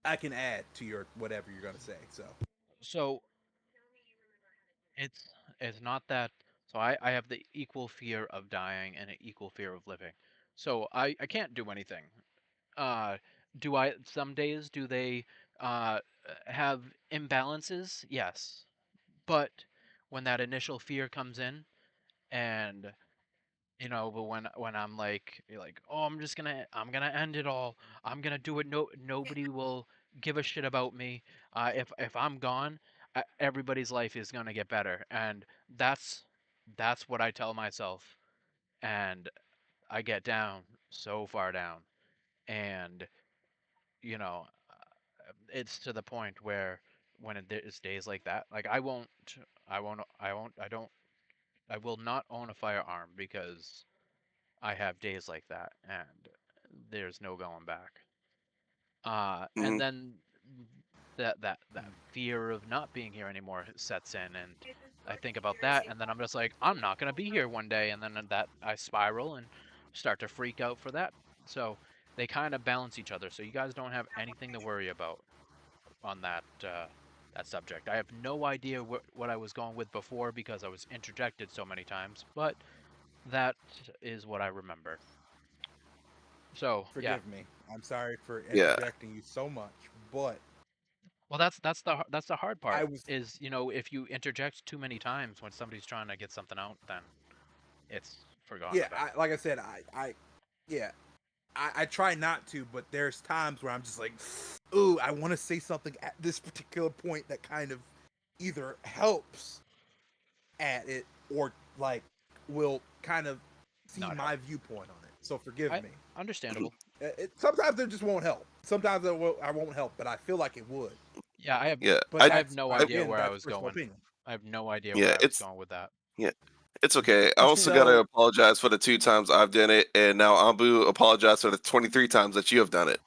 I can add to your whatever you're going to say. So it's it's not that. So I have the equal fear of dying and an equal fear of living. So I can't do anything. Uh, do I? Some days do they uh have imbalances? Yes, but when that initial fear comes in and but when I'm like you're like, oh, I'm gonna end it all. I'm gonna do it. No, nobody will give a shit about me. If I'm gone, everybody's life is gonna get better, and that's what I tell myself, and I get down so far down, and you know, it's to the point where when there's days like that, like I will not own a firearm because I have days like that, and there's no going back. And Mhm, then that fear of not being here anymore sets in, and I think about that, and then I'm just like, I'm not gonna be here one day, and then that I spiral and start to freak out for that. So they kind of balance each other. So you guys don't have anything to worry about on that subject. I have no idea what I was going with before because I was interjected so many times, but that is what I remember. So yeah, Forgive me. I'm sorry for yeah. interjecting you so much, but well that's the hard I part was is if you interject too many times when somebody's trying to get something out, then it's forgotten yeah. about. Like I said, yeah. I try not to, but there's times where I'm just like, ooh, I want to say something at this particular point that kind of either helps at it or like will kind of see Not my help. viewpoint on it. So forgive I me. understandable. Sometimes it just won't help. Sometimes I won't help, but I feel like it would. Yeah, Yeah, But I have that's no I, idea again, where I that's was personal going. opinion. I have no idea yeah, where I was going with that. yeah, it's okay. I But you also gotta know, apologize for the 2 times I've done it, and now Ambu apologize for the 23 times that you have done it.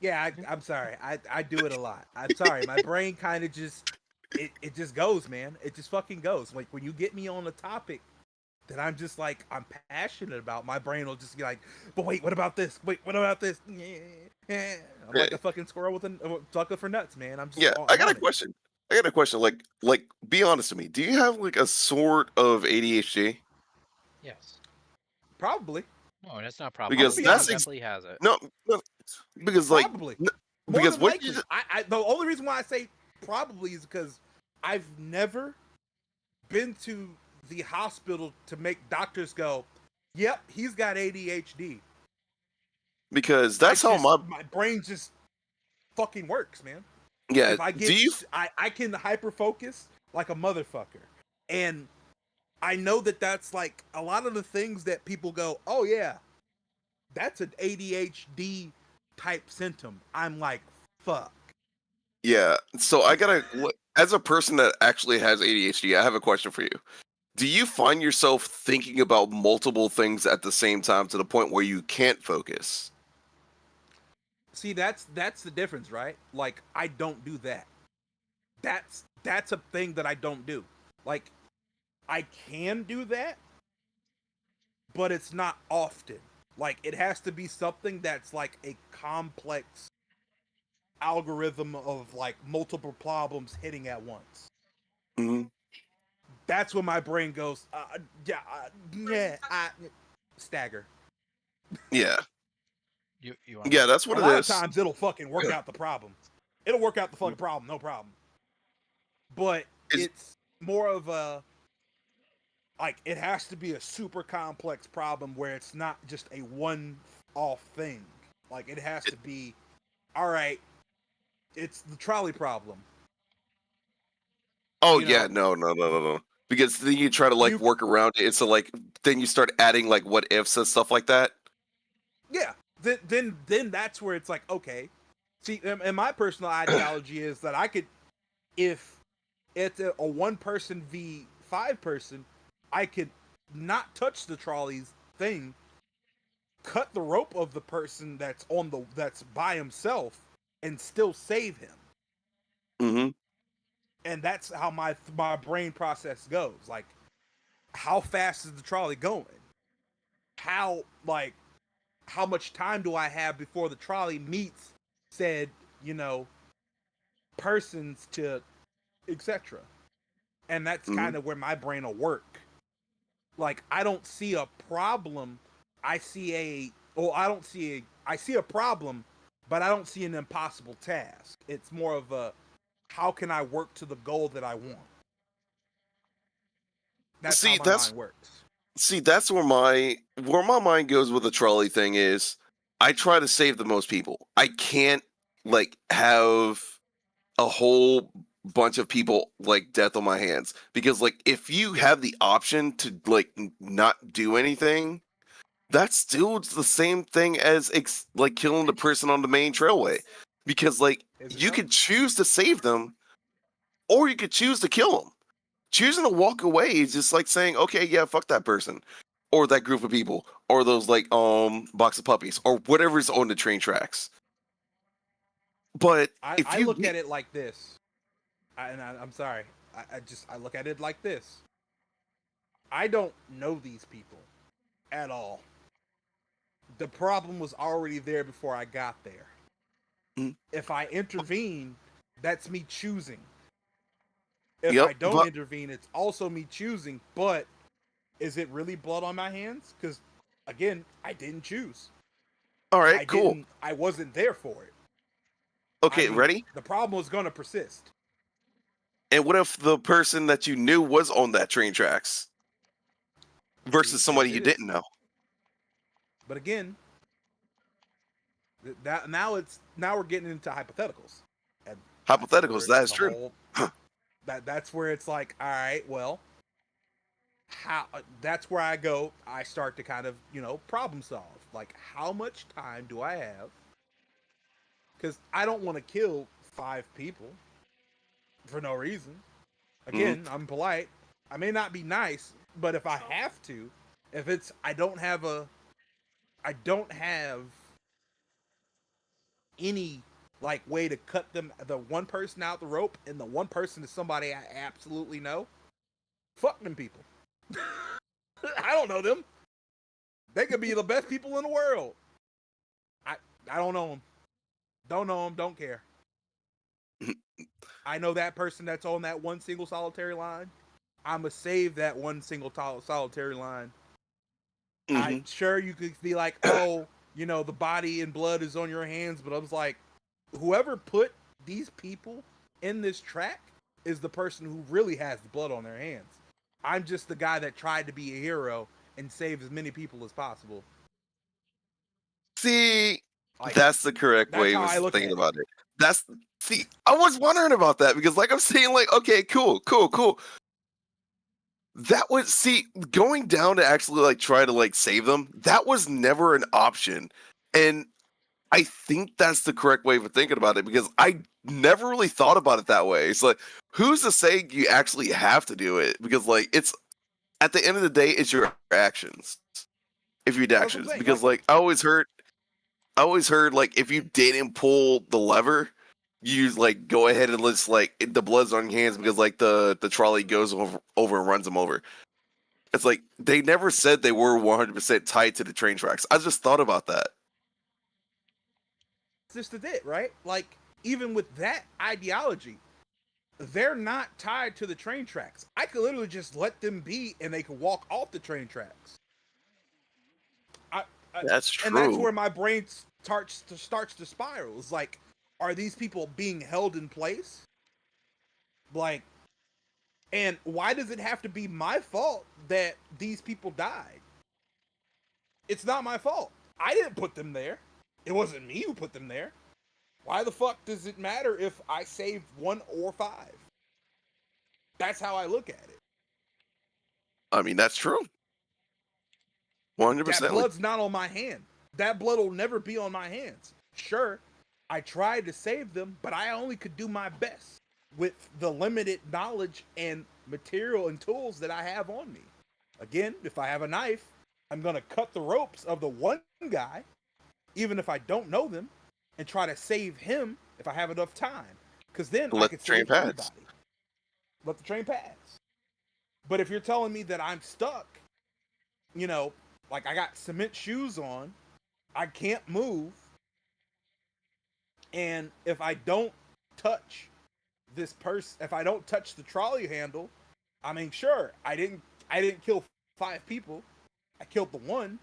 yeah, I'm sorry. I do it a lot. I'm sorry. My brain kind of just it just goes, man. It just fucking goes. Like when you get me on a topic that I'm just like I'm passionate about, my brain will just be like, but wait, what about this? Wait, what about this? Yeah. I'm like a fucking squirrel with a sucker for nuts, man. I'm just Yeah, I I'm got a on it. question. I got a question. Like, be honest with me. Do you have like a sort of ADHD? Yes. Probably. No, that's not a problem. I'm gonna Because be Everybody that's honest. definitely has it. no, no, because like, Probably. n- More because than what you likely. just, I the only reason why I say probably is because I've never been to the hospital to make doctors go, "Yep, he's got ADHD." because that's how My brain just fucking works, man. yeah. If I Do get you I can hyper focus like a motherfucker, and I know that that's like a lot of the things that people go, "Oh yeah, that's an ADHD type symptom." I'm like, fuck. yeah. So I gotta as a person that actually has ADHD, I have a question for you. Do you find yourself thinking about multiple things at the same time to the point where you can't focus? See, that's the difference, right? Like I don't do that. That's a thing that I don't do. Like I can do that, but it's not often. Like it has to be something that's like a complex algorithm of like multiple problems hitting at once. Hmm. That's when my brain goes, yeah, stagger. Yeah, You want yeah. to? That's A what it lot of is. times it'll fucking work out the problem. It'll work out the fucking problem, no problem. But Is it's more of a like it has to be a super complex problem where it's not just a one off thing. Like it has to be, all right, it's the trolley problem. Oh You yeah, know, no. Because then you try to like you work around it. So like then you start adding like what ifs and stuff like that. yeah. Then that's where it's like okay. See, and my personal ideology is that I could, if it's a one person v 5 person, I could not touch the trolley's thing, cut the rope of the person that's by himself, and still save him. Hmm. And that's how my brain process goes. Like, how fast is the trolley going? How like how much time do I have before the trolley meets said persons to etc. And that's Hmm. kind of where my brain will work. Like I don't see a problem. I see a problem, but I don't see an impossible task. It's more of a how can I work to the goal that I want? That's how See, my mind works. that's where my mind goes with the trolley thing is I try to save the most people. I can't like have a whole bunch of people like death on my hands because like if you have the option to like not do anything, that's still the same thing as like killing the person on the main trailway because like Is it you though? could choose to save them or you could choose to kill them. Choosing to walk away is just like saying, okay, yeah, fuck that person or that group of people or those like box of puppies or whatever's on the train tracks. But if I you look get at it like this. I'm sorry. I look at it like this. I don't know these people at all. The problem was already there before I got there. Mm, If I intervene, that's me choosing. If yep, I don't but intervene, it's also me choosing. But is it really blood on my hands? Because again, I didn't choose. all right, cool. I wasn't there for it. I Okay, mean, ready? the problem was going to persist. And what if the person that you knew was on that train tracks See, versus there somebody it you is. didn't know? But again, that now we're getting into hypotheticals, and that's where Hypotheticals, that is the true. whole that's where it's like, all right, well, how that's where I start to kind of problem solve. Like, how much time do I have? Because I don't want to kill 5 people for no reason. Mhm. Again, I'm polite. I may not be nice, but if I have to, if it's I don't have any like way to cut the one person out the rope and the one person is somebody I absolutely know. Fuck them people. I don't know them. They could be the best people in the world. I don't know them. Don't know them. Don't care. I know that person that's on that one single solitary line. I'ma save that one single solitary line. I sure you could be like, oh, you know, the body and blood is on your hands, but I was like, whoever put these people in this track is the person who really has the blood on their hands. I'm just the guy that tried to be a hero and save as many people as possible. See, Like, that's the correct that's way how of I look thinking at it. about it. See, I was wondering about that because, like, I'm saying, like, okay, cool. That was going down to actually like try to like save them. That was never an option, and I think that's the correct way of thinking about it because I never really thought about it that way. It's like, who's to say you actually have to do it? Because like, it's at the end of the day, it's your actions. If you do That's what I'm actions, saying. because like I always heard like if you didn't pull the lever, you like go ahead and let's like the blood's on your hands because like the trolley goes over and runs them over. It's like they never said they were 100% tied to the train tracks. I just thought about that. That's just it, right? Like, even with that ideology, they're not tied to the train tracks. I could literally just let them be and they could walk off the train tracks. I, That's and that's true. where my brain starts to spiral. It's like, are these people being held in place? Like, and why does it have to be my fault that these people died? It's not my fault. I didn't put them there. It wasn't me who put them there. Why the fuck does it matter if I saved 1 or 5? That's how I look at it. I mean, that's true. That 100%. blood's not on my hand. That blood will never be on my hands. Sure, I tried to save them, but I only could do my best with the limited knowledge and material and tools that I have on me. Again, if I have a knife, I'm going to cut the ropes of the one guy, even if I don't know them, and try to save him if I have enough time. Because then I Let the could train save pass. everybody. Let the train pass. But if you're telling me that I'm stuck, you know, like I got cement shoes on, I can't move, and if I don't touch this person, if I don't touch the trolley handle, I mean, sure, I didn't kill 5 people, I killed the one.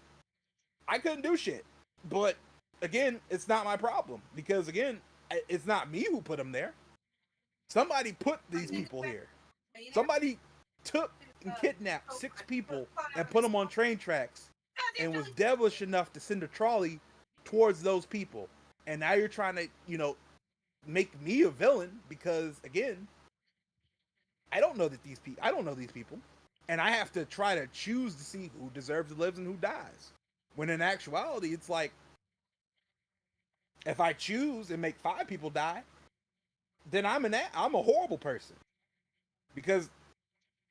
I couldn't do shit, but again, it's not my problem because again, it's not me who put them there. Somebody put these people here. Somebody took and kidnapped 6 people and put them on train tracks and was devilish enough to send a trolley towards those people. And now you're trying to, you know, make me a villain because again, I don't know these people. And I have to try to choose to see who deserves to live and who dies. When in actuality, it's like if I choose and make 5 people die, then I'm a horrible person because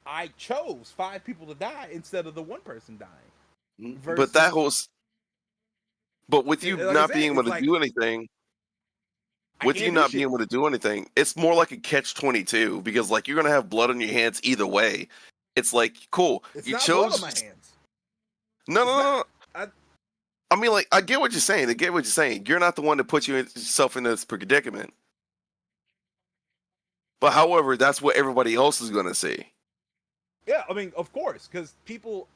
I chose 5 people to die instead of the one person dying. But that Versus, whole but with you like I not said, being able it's to like do anything, I can't do shit. it's more like a catch-22 because like you're gonna have blood on your hands either way. It's like cool. It's You not blood on chose my hands. no, It's no, no, not. no. I, I mean, like I get what you're saying. I get what you're saying. You're not the one that put yourself in this predicament. But however, that's what everybody else is gonna see. yeah, I mean, of course, because people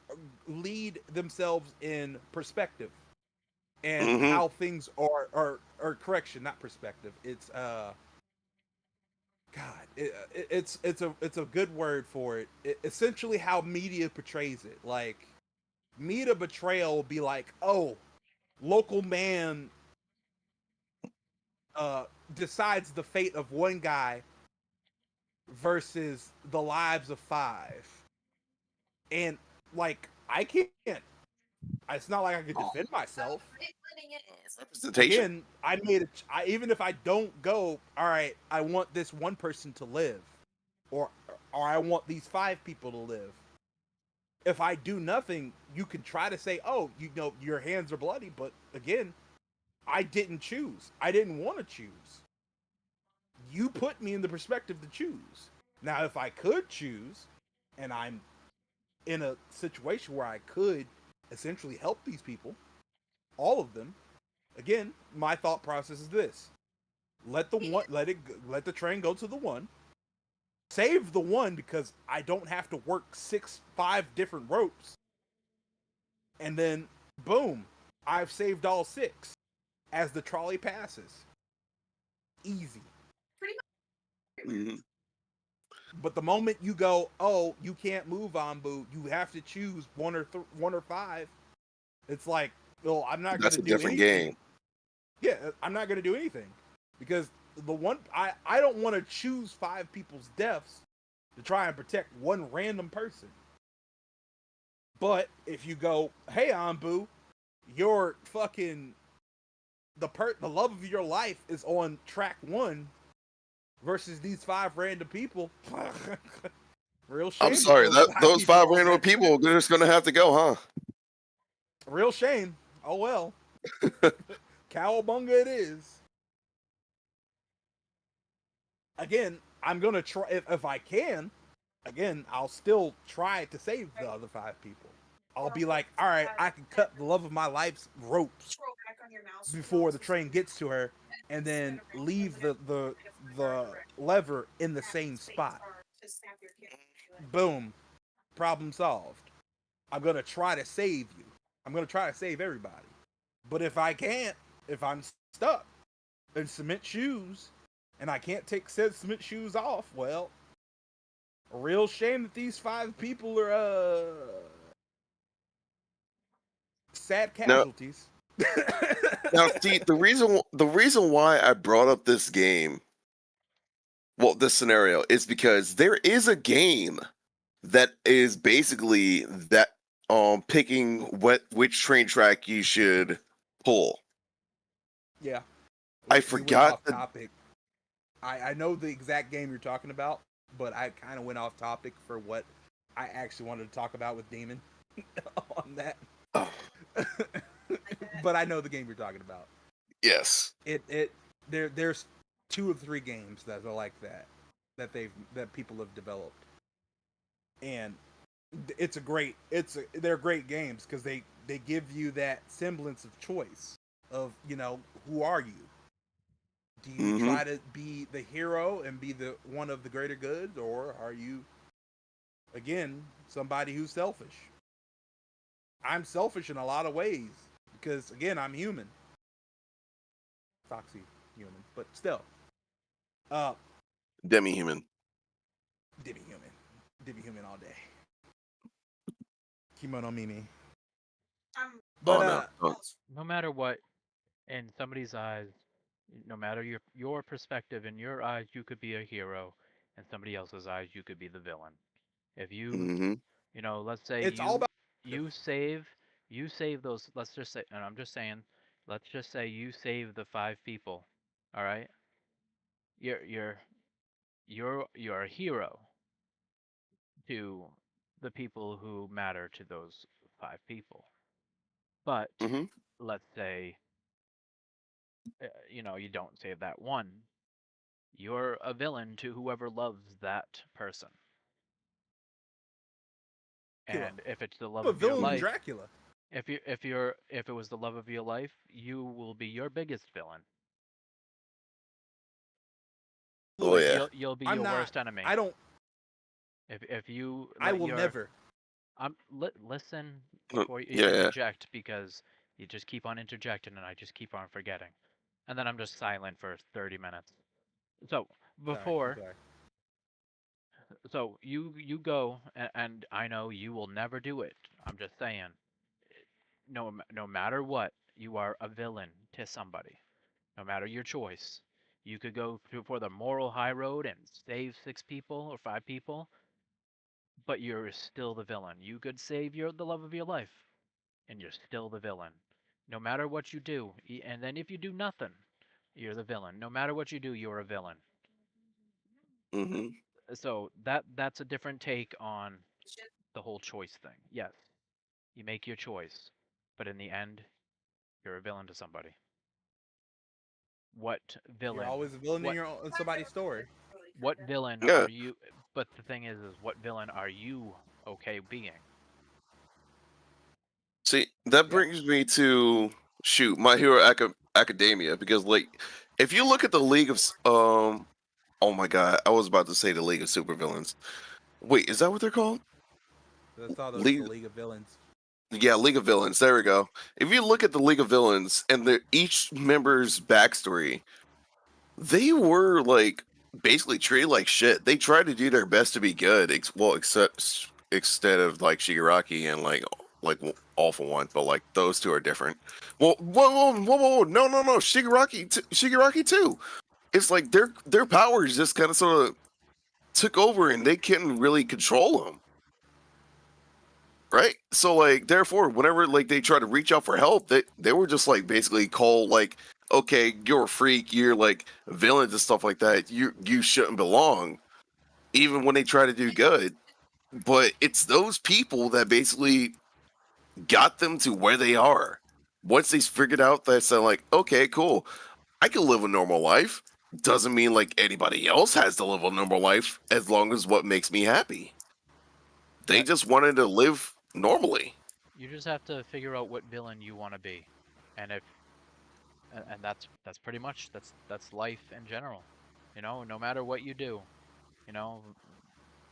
lead themselves in perspective and Hmm. how things are, or correction, not perspective. It's God, it's a good word for it. Essentially, how media portrays it. Like media betrayal will be like, oh, local man decides the fate of one guy versus the lives of 5, and like I can't. It's not like I could defend myself. Representation. Again, I made it. Even if I don't go, all right, I want this one person to live, or I want these 5 people to live. If I do nothing, you can try to say, oh, you know, your hands are bloody, but again, I didn't choose. I didn't want to choose. You put me in the perspective to choose. Now, if I could choose, and I'm in a situation where I could essentially help these people, all of them. Again, my thought process is this: let the train go to the one, save the one because I don't have to work 5 different ropes, and then boom, I've saved all 6 as the trolley passes. Easy. Mhm. But the moment you go, oh, you can't move, Anbu, you have to choose one or 5. It's like, well, I'm not going That's to a do different anything. game. Yeah, I'm not going to do anything because the one I don't want to choose 5 people's deaths to try and protect one random person. But if you go, hey, Anbu, your fucking the love of your life is on track 1 versus these 5 random people. Real shame. I'm sorry, those 5 random people are just gonna have to go, huh? Real shame. Oh well. Cowabunga it is. Again, I'm gonna try if I can. Again, I'll still try to save the other 5 people. I'll be like, all right, I can cut the love of my life's ropes before the train gets to her, and then leave the lever in the same spot. Boom, problem solved. I'm gonna try to save you. I'm gonna try to save everybody. But if I can't, if I'm stuck in cement shoes, and I can't take said cement shoes off, well, a real shame that these 5 people are sad Now, casualties. see, the reason why I brought up this game, well, this scenario, is because there is a game that is basically that picking which train track you should pull. Yeah, I we went forgot off the topic. I know the exact game you're talking about, but I kind of went off topic for what I actually wanted to talk about with Demon on that. oh, But I know the game you're talking about. yes. There's 2 or 3 games that are like that people have developed, and they're great games because they give you that semblance of choice of, who are you? Do you Hmm. try to be the hero and be the one of the greater good, or are you again somebody who's selfish? I'm selfish in a lot of ways because again, I'm human. Foxy human, but still. Uh Demi-human. Dibby human. Dibby human all day. Kimono Mimi. But Oh no. Oh. No matter what, in somebody's eyes, no matter your perspective, in your eyes, you could be a hero. In somebody else's eyes, you could be the villain. If you, Hmm. let's say it's all about you save you save those. Let's just say, and I'm just saying, let's just say you save the 5 people. All right, you're you're you're a hero to the people who matter to those 5 people. But Hmm. let's say, you don't save that one. You're a villain to whoever loves that person. Dracula. And if it's the love I'm a of your villain in life, Dracula. if it was the love of your life, you will be your biggest villain. Oh Absolutely. yeah. You'll be I'm your not worst enemy. I don't If you I let will your never. listen Oh, before you yeah. Yeah. interject, because you just keep on interjecting and I just keep on forgetting. And then I'm just silent for 30 minutes. So, Sorry, I'm before sorry. so you go, and I know you will never do it. I'm just saying, no matter what, you are a villain to somebody. No matter your choice, you could go for the moral high road and save 6 people or 5 people, but you're still the villain. You could save the love of your life, and you're still the villain. No matter what you do, and then if you do nothing, you're the villain. No matter what you do, you're a villain. Hmm. So that's a different take on the whole choice thing. Yes, you make your choice, but in the end, you're a villain to somebody. What You're villain? always a villain What in somebody's story. what villain Yeah. are you? But the thing is what villain are you okay being? See, that Yeah. brings me to shoot My Hero Academia, because like if you look at the League of oh my god, I was about to say the League of Supervillains. Wait, is that what they're called? I thought it was the League League of Villains. Yeah, League of Villains. There we go. If you look at the League of Villains and each member's backstory, they were like basically treated like shit. They tried to do their best to be good, except instead of like Shigaraki and like Awful One, but like those two are different. Well, whoa, no, Shigaraki too. It's like their powers just kind of sort of took over, and they couldn't really control them. Right. So like therefore whenever like they try to reach out for help, they were just like basically called like, okay, you're a freak, you're like villains and stuff like that. You shouldn't belong, even when they try to do good. But it's those people that basically got them to where they are. Once they figured out that, so like, okay, cool, I can live a normal life. Doesn't mean like anybody else has to live a normal life as long as what makes me happy. They That just wanted to live normally. You just have to figure out what villain you want to be, and if and that's pretty much that's life in general. You know, no matter what you do, you know,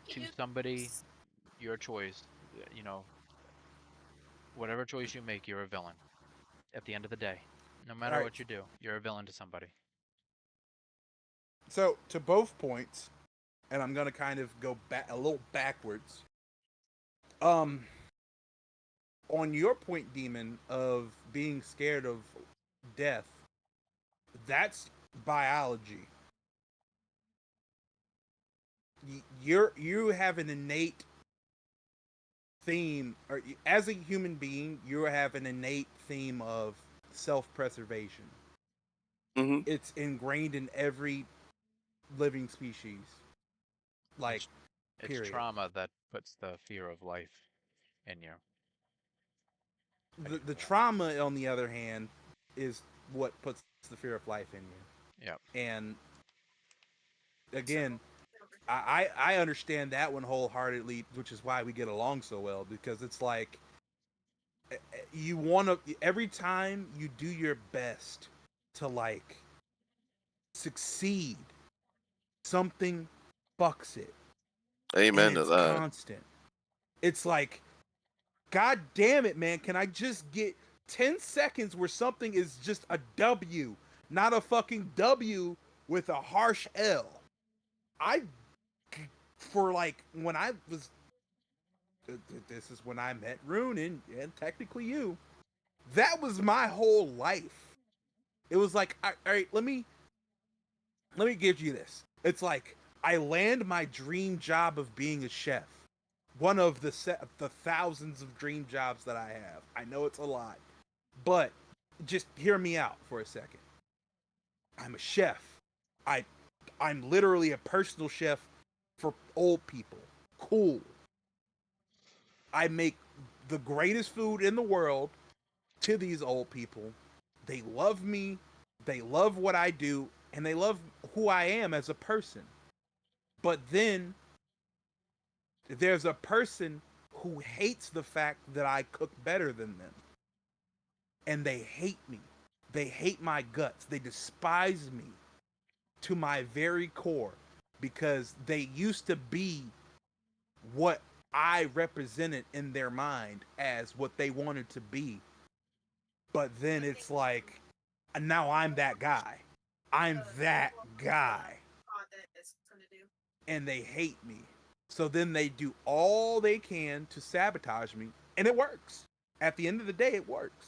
choose somebody, your choice. You know, whatever choice you make, you're a villain. At the end of the day, no all matter right. what you do, you're a villain to somebody. So to both points, and I'm gonna kind of go back a little backwards. Um, on your point, Demon, of being scared of death, that's biology. You have an innate theme, or as a human being, you have an innate theme of self-preservation. Hmm. It's ingrained in every living species. Like, It's period. trauma that puts the fear of life in you. The trauma, on the other hand, is what puts the fear of life in you. Yep. And again, I understand that one wholeheartedly, which is why we get along so well, because it's like you want to, every time you do your best to like succeed, something fucks it, and Amen to it's that. constant. It's like, god damn it, man, can I just get 10 seconds where something is just a W, not a fucking W with a harsh L? I, for like, when I was, this is when I met Rune and technically you, that was my whole life. It was like, all right, let me give you this. It's like I land my dream job of being a chef. One of the thousands of dream jobs that I have. I know it's a lot, but just hear me out for a second. I'm a chef. I I'm literally a personal chef for old people. Cool. I make the greatest food in the world to these old people. They love me. They love what I do, and they love who I am as a person. But then there's a person who hates the fact that I cook better than them. And they hate me. They hate my guts. They despise me to my very core because they used to be what I represented in their mind as what they wanted to be. But then it's like, now I'm that guy. I'm that guy. And they hate me. So then they do all they can to sabotage me, and it works. At the end of the day, it works.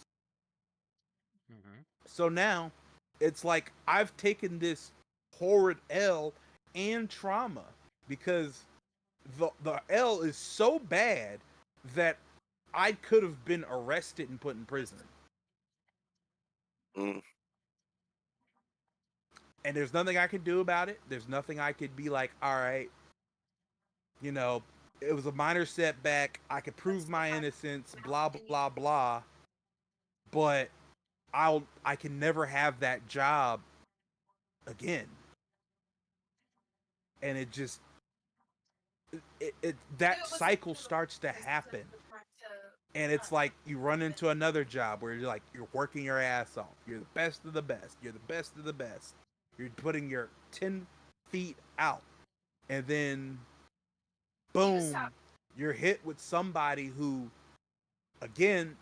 Mm-hmm. So now it's like I've taken this horrid L and trauma because the L is so bad that I could have been arrested and put in prison. Mm. And there's nothing I can do about it. There's nothing I could be like, all right, you know, it was a minor setback. I could prove my innocence, blah blah blah. But I can never have that job again. And it just it that cycle starts to happen. And it's like you run into another job where you're working your ass off. You're the best of the best. You're the best of the best. You're putting your 10 feet out. And then boom, you're hit with somebody who again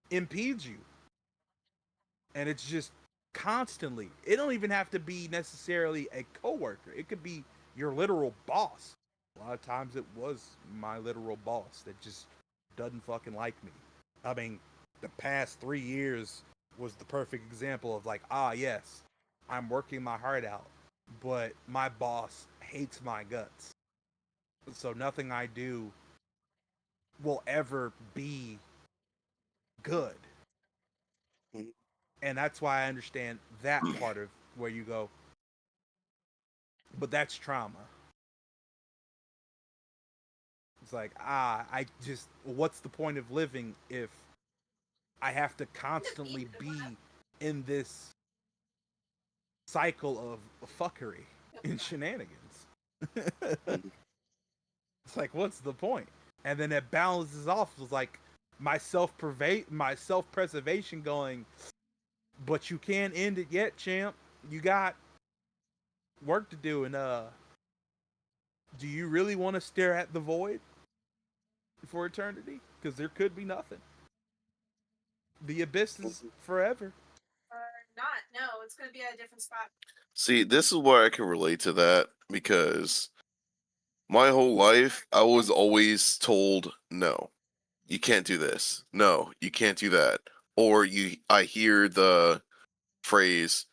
impedes you. And it's just constantly. It don't even have to be necessarily a coworker. It could be your literal boss. A lot of times it was my literal boss that just doesn't fucking like me. I mean, the past 3 years was the perfect example of like, yes, I'm working my heart out, but my boss hates my guts. So nothing I do will ever be good. Mhm. And that's why I understand that part of where you go, but that's trauma. It's like, I just, what's the point of living if I have to constantly be in this cycle of fuckery and shenanigans? Mhm. It's like, what's the point? And then it balances off with like my self preservation going, but you can't end it yet, champ. You got work to do, and do you really want to stare at the void for eternity? Because there could be nothing. The abyss is forever. See, this is where I can relate to that because my whole life I was always told no. You can't do this. No, you can't do that. Or I hear the phrase,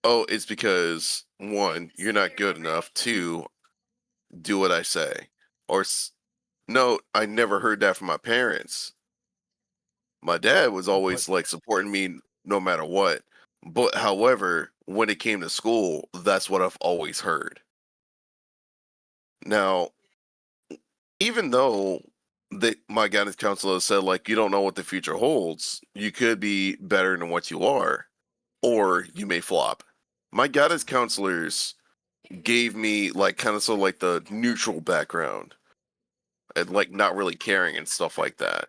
"Oh, it's because one, you're not good enough. Two, do what I say." Or no, I never heard that from my parents. My dad was But always like supporting me no matter what. But however, when it came to school, that's what I've always heard. Now, even though my guidance counselor said like you don't know what the future holds, you could be better than what you are, or you may flop. My guidance counselors gave me like kind of sort of like the neutral background and like not really caring and stuff like that.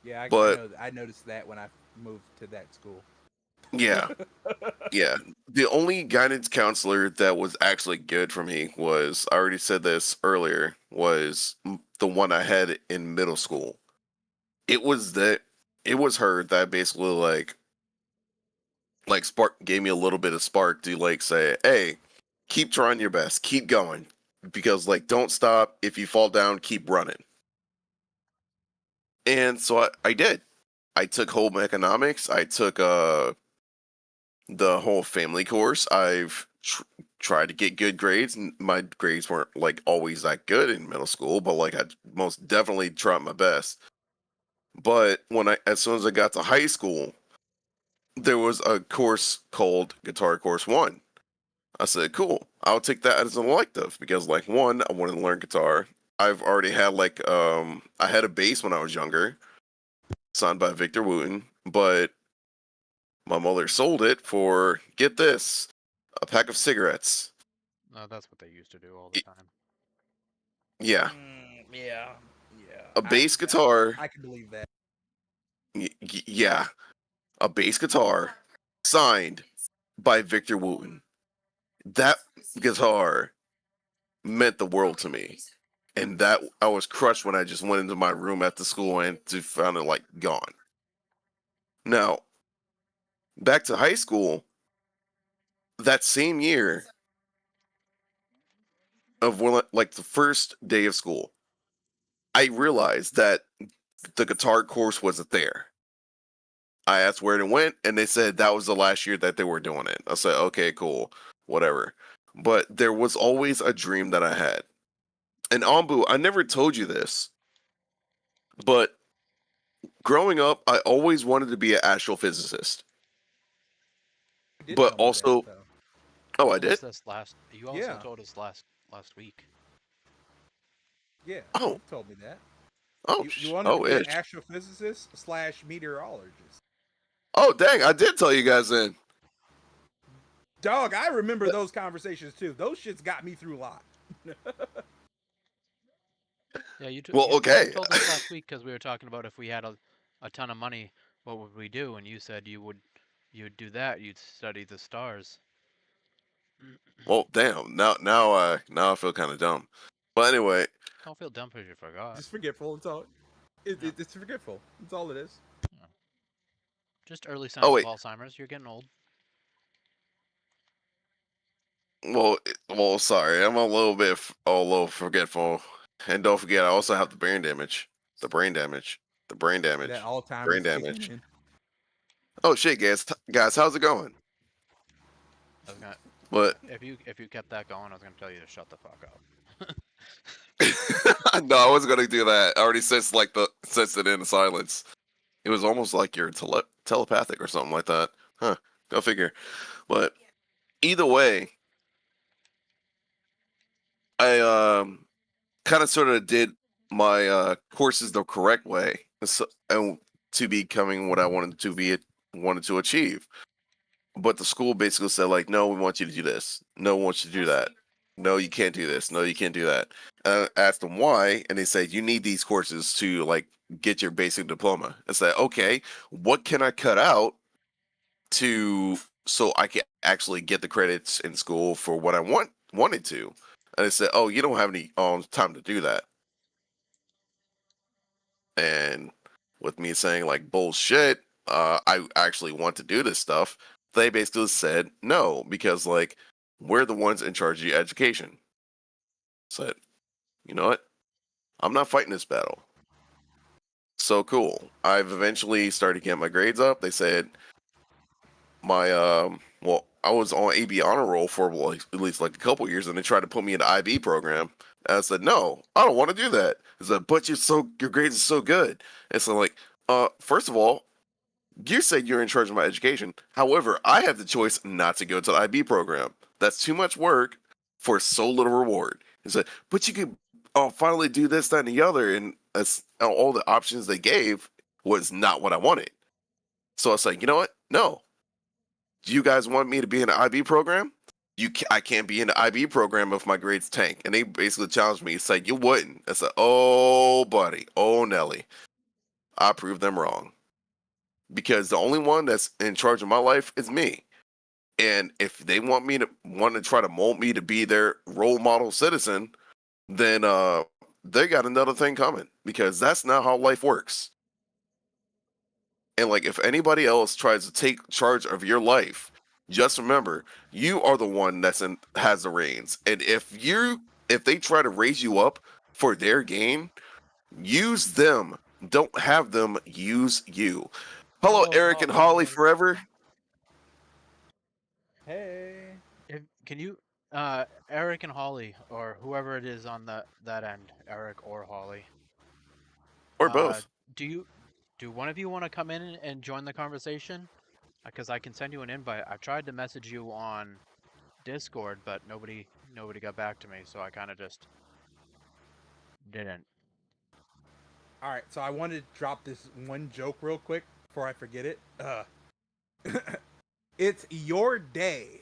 yeah, I But know. I noticed that when I moved to that school. yeah, yeah. The only guidance counselor that was actually good for me was, I already said this earlier, was the one I had in middle school. It was that it was her that basically like spark gave me a little bit of spark to like say, "Hey, keep trying your best, keep going, because like don't stop. If you fall down, keep running." And so I did. I took home economics. I took the whole family course. I've tried to get good grades, and my grades weren't like always that good in middle school, but like I most definitely tried my best. But as soon as I got to high school, there was a course called Guitar Course 1. I said, cool, I'll take that as an elective because like one, I wanted to learn guitar. I've already had like I had a bass when I was younger, signed by Victor Wooten, but my mother sold it for, get this, a pack of cigarettes. No, that's what they used to do all the Y- time. Yeah, Yeah, yeah. a bass guitar. I can believe that. Yeah, a bass guitar signed by Victor Wooten. That guitar meant the world to me. And that I was crushed when I just went into my room at the school and to found it like gone. Now, back to high school, that same year of like the first day of school, I realized that the guitar course wasn't there. I asked where it went, and they said that was the last year that they were doing it. I said, okay, cool, whatever. But there was always a dream that I had. And Anbu, I never told you this, but growing up, I always wanted to be an astrophysicist. You did But tell me that also, though. oh, You I told us did? this last. You also Yeah, told us last week. yeah. Oh, You told me that. oh, You wanted to oh, be an ish. astrophysicist slash meteorologist. Oh, dang, I did tell you guys then. Dog, I remember those conversations too. Those shits got me through a lot. Yeah, you, Well, you okay. told us last week because we were talking about if we had a ton of money, what would we do? And you said you'd do that. You'd study the stars. Well, damn. Now I feel kind of dumb. But anyway, Don't feel dumb because you forgot. Just forgetful. It's all. Yeah. It's forgetful. That's all it is. Yeah. Just early oh signs of wait. Alzheimer's. You're getting old. Well, sorry. I'm a little forgetful. And don't forget, I also have the brain damage. The brain damage. The brain That damage. Brain Alzheimer's kicking damage. in. Oh shit, guys, how's it going? I was gonna But if you kept that going, I was gonna tell you to shut the fuck up. no, I wasn't gonna do that. I already sensed it in the silence. It was almost like you're telepathic or something like that. Huh. Go figure. But either way, I kind of sort of did my courses the correct way, and to becoming what I wanted to achieve. But the school basically said like, no, we want you to do this. No, we want you to do that. No, you can't do this. No, you can't do that. I asked them why, and they said you need these courses to like get your basic diploma. I said, okay, what can I cut out to so I can actually get the credits in school for what I wanted to? And they said, oh, you don't have any time to do that. And with me saying like bullshit, I actually want to do this stuff. They basically said no because like we're the ones in charge of your education. Said, you know what? I'm not fighting this battle. So cool. I've eventually started getting my grades up. They said my well, I was on AB honor roll for like, at least like a couple years, and they tried to put me in the IB program. And I said, no, I don't want to do that. I said, but your grades are so good. And so like, first of all, you said you're in charge of my education. However, I have the choice not to go to the IB program. That's too much work for so little reward. He said, but you could finally do this, that, and the other. And all the options they gave was not what I wanted. So I was like, you know what? No. Do you guys want me to be in the IB program? I can't be in the IB program if my grades tank. And they basically challenged me. It's like, you wouldn't. I said, oh, buddy. Oh, Nelly. I proved them wrong. Because the only one that's in charge of my life is me. And if they want to try to mold me to be their role model citizen, then they got another thing coming because that's not how life works. And like if anybody else tries to take charge of your life, just remember you are the one has the reins. And if they try to raise you up for their gain, use them. Don't have them use you. Hello, Eric and Holly forever. Hey. Can you, Eric and Holly, or whoever it is on that end, Eric or Holly, Or both. do one of you want to come in and join the conversation? Because I can send you an invite. I tried to message you on Discord, but nobody got back to me, so I kind of just didn't. All right, so I wanted to drop this one joke real quick before I forget it. It's your day.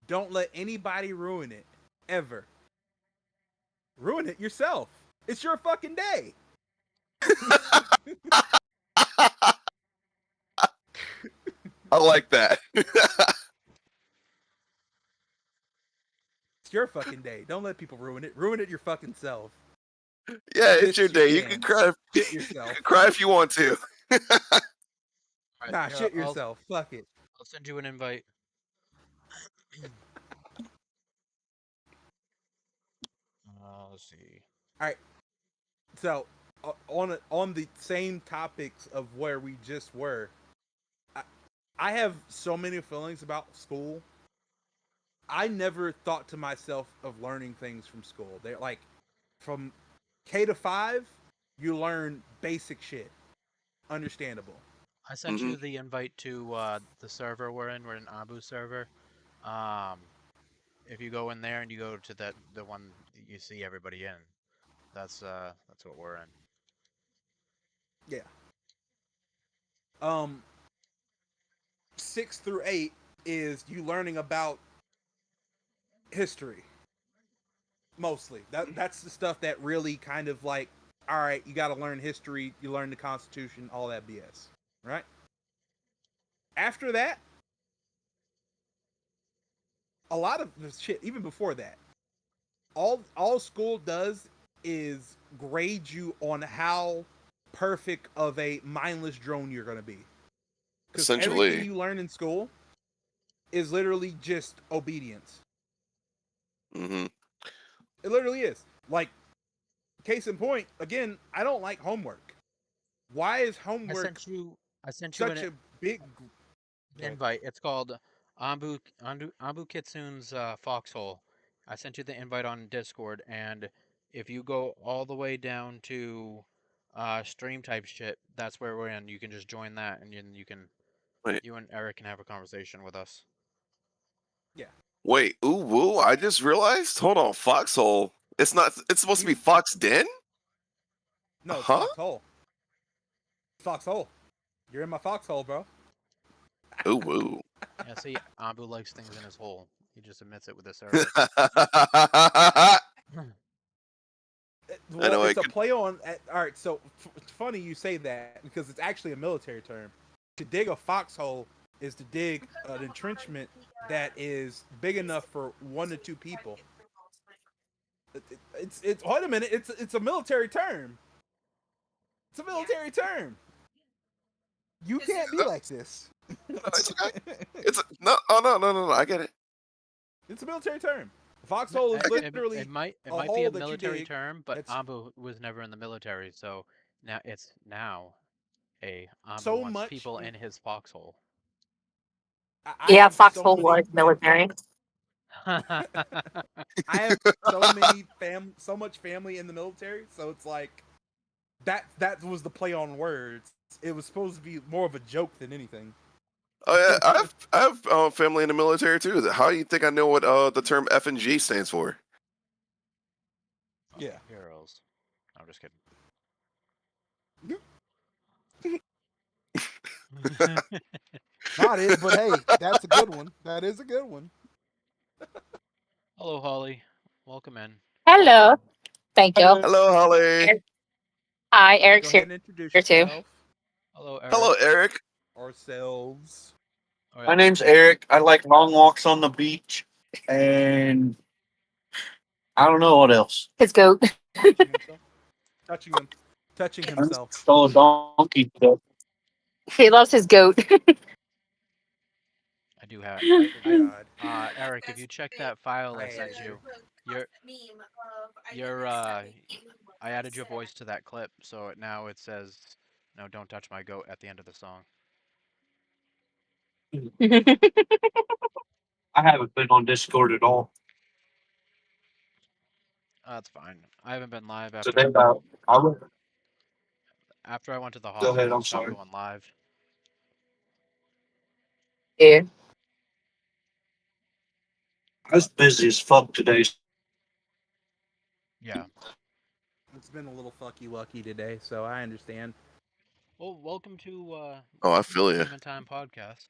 Don't let anybody ruin it. Ever. Ruin it yourself. It's your fucking day. I like that. It's your fucking day. Don't let people ruin it. Ruin it your fucking self. Yeah, it's Piss your your day. You can pants. cry. Shit yourself. Cry if you want to. Alright, Nah, here, shit yourself. Fuck it. I'll send you an invite. Let's see. All right. So on the same topics of where we just were, I have so many feelings about school. I never thought to myself of learning things from school. They're like from K to 5, you learn basic shit. Understandable. I sent you the invite to the server we're in. We're in Anbu server. If you go in there and you go to the one you see everybody in, that's what we're in. Yeah. 6 through 8 is you learning about history. Mostly. That's the stuff that really kind of like, all right, you got to learn history, you learn the Constitution, all that BS, right? After that, a lot of the shit, even before that, all school does is grade you on how perfect of a mindless drone you're gonna be. Because everything Essentially. you learn in school is literally just obedience. Mm-hmm. It literally is. Like, case in point, again, I don't like homework. Why is I homework sent you. I sent you such an a big invite. It's called Anbu Kitsune's Foxhole. I sent you the invite on Discord, and if you go all the way down to stream type shit, that's where we're in. You can just join that, and then Wait, you and Eric can have a conversation with us. yeah. wait, ooh, woo! I just realized. Hold on, Foxhole. It's not. It's supposed to be Fox Den. No, it's Huh? foxhole. Foxhole. You're in my foxhole, bro. Ooh, woo. Yeah, see, Anbu likes things in his hole. He just admits it with the server. I Well, know I it's a could. play on. All right, so it's funny you say that because it's actually a military term. To dig a foxhole is to dig an entrenchment that is big enough for 1 to 2 people. It's wait a minute. It's a military term. It's a military term. You can't be like this. No, it's okay. It's no. Oh no, no, no, no. I get it. It's a military term. Foxhole is literally It might a be hole a that you military dig. term, but That's Anbu was never in the military, so now it's a Anbu so wants much. people in his foxhole. I Yeah, have so Foxhole many. was military. I I have so many so much family in the military, so it's like that was the play on words. It was supposed to be more of a joke than anything. Oh yeah, I have family in the military too. How do you think I know what the term F and G stands for? Yeah. Heroes. I'm just kidding. Not it, but hey, that's a good one. That is a good one. Hello, Holly. Welcome in. Hello. Thank you. Hello, Holly. Hi, Go Eric's ahead here, and introduce here too. yourself, Hello, Eric. Hello, Eric. ourselves. Oh, yeah. My name's Eric. I like long walks on the beach, and I don't know what else. His goat. Touching himself. Touching him. Touching I'm himself. still a donkey. So He loves his goat. I do have. Oh God. Eric, if you check that file I I sent hate you, your I added your voice to that clip, so now it says, "No, don't touch my goat" at the end of the song. I haven't been on Discord at all That's fine. I haven't been live today. after I went to the Go ahead. hospital. I I'm stopped sorry. going live. Yeah. I was busy as fuck today. Yeah. It's been a little fucky wucky today, so I understand. Well, welcome to Oh, I feel the you. Game and Time podcast.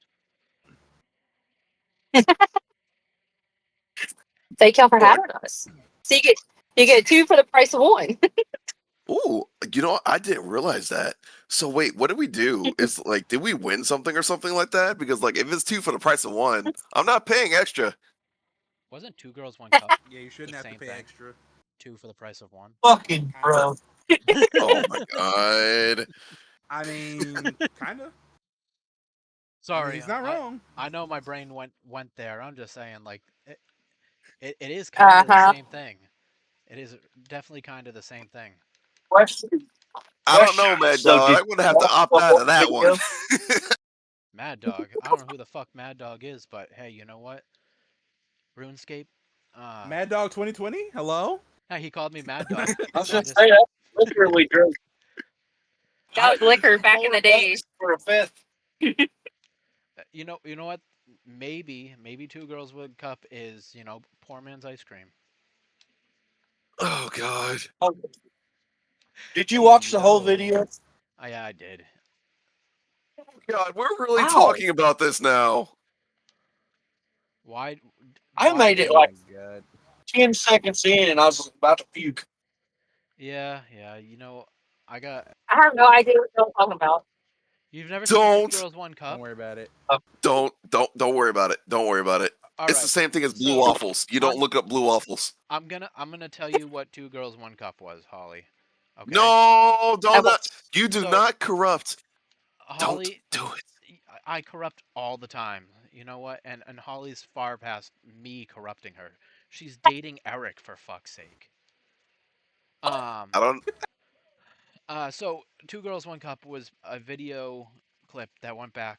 Thank y'all for Oh, having us. So you get two for the price of one. ooh, you know, I didn't realize that. So wait, what did we do? Is like, did we win something or something like that? Because like, if it's two for the price of one, I'm not paying extra. Wasn't Two Girls One Cup Yeah, you shouldn't the have to same pay thing? extra. Two for the price of one. Fucking bro. Oh my god. I mean, kinda. I mean, Sorry, he's not wrong. I know my brain went there. I'm just saying, like, it is Uh kind of the huh. same thing. It is definitely kind of the same thing. Question. I don't know, Mad So Dog. did I'm gonna you have to watch opt the out whole of that one. video? Mad Dog. I don't know who the fuck Mad Dog is, but hey, you know what? RuneScape. Mad Dog 2020. Hello. Yeah, he called me Mad Dog. I was So I gonna just, say that literally drove That was liquor back in the day. for a fifth. you know what? Maybe Two Girls One Cup is, poor man's ice cream. Oh god. Oh, did you Oh watch the whole no. video? Oh, yeah, I did. God, we're really Ow. talking about this now. Why? I Why made it did Oh like my God. 10 seconds in and I was about to puke. Yeah, you know, I got. I have no idea what you're talking about. You've never seen Two Don't Girls One Cup? Don't worry about it. don't worry about it. Don't worry about it. All It's right. the same thing as blue So, waffles. You don't on- look up blue waffles. I'm gonna tell you what Two Girls One Cup was, Holly. Okay. No, don't. Okay. You do So, not corrupt. Don't Holly, do it. I corrupt all the time. You know what? And Holly's far past me corrupting her. She's dating Eric, for fuck's sake. I don't. So Two Girls One Cup was a video clip that went back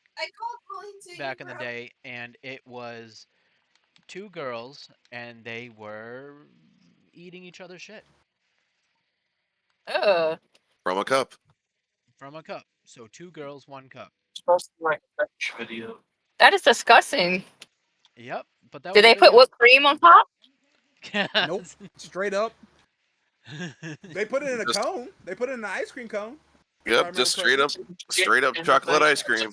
in the day, and it was two girls, and they were eating each other's shit Ugh. From a cup. from a cup. So Two Girls One Cup. Supposed to be like a fetish video. That is disgusting. Yep, but that Did was a they put video. whipped cream on top? Nope. Straight up. They put it in a Just- cone. They put it in an ice cream cone. Yep, just straight up In the chocolate thing. ice cream.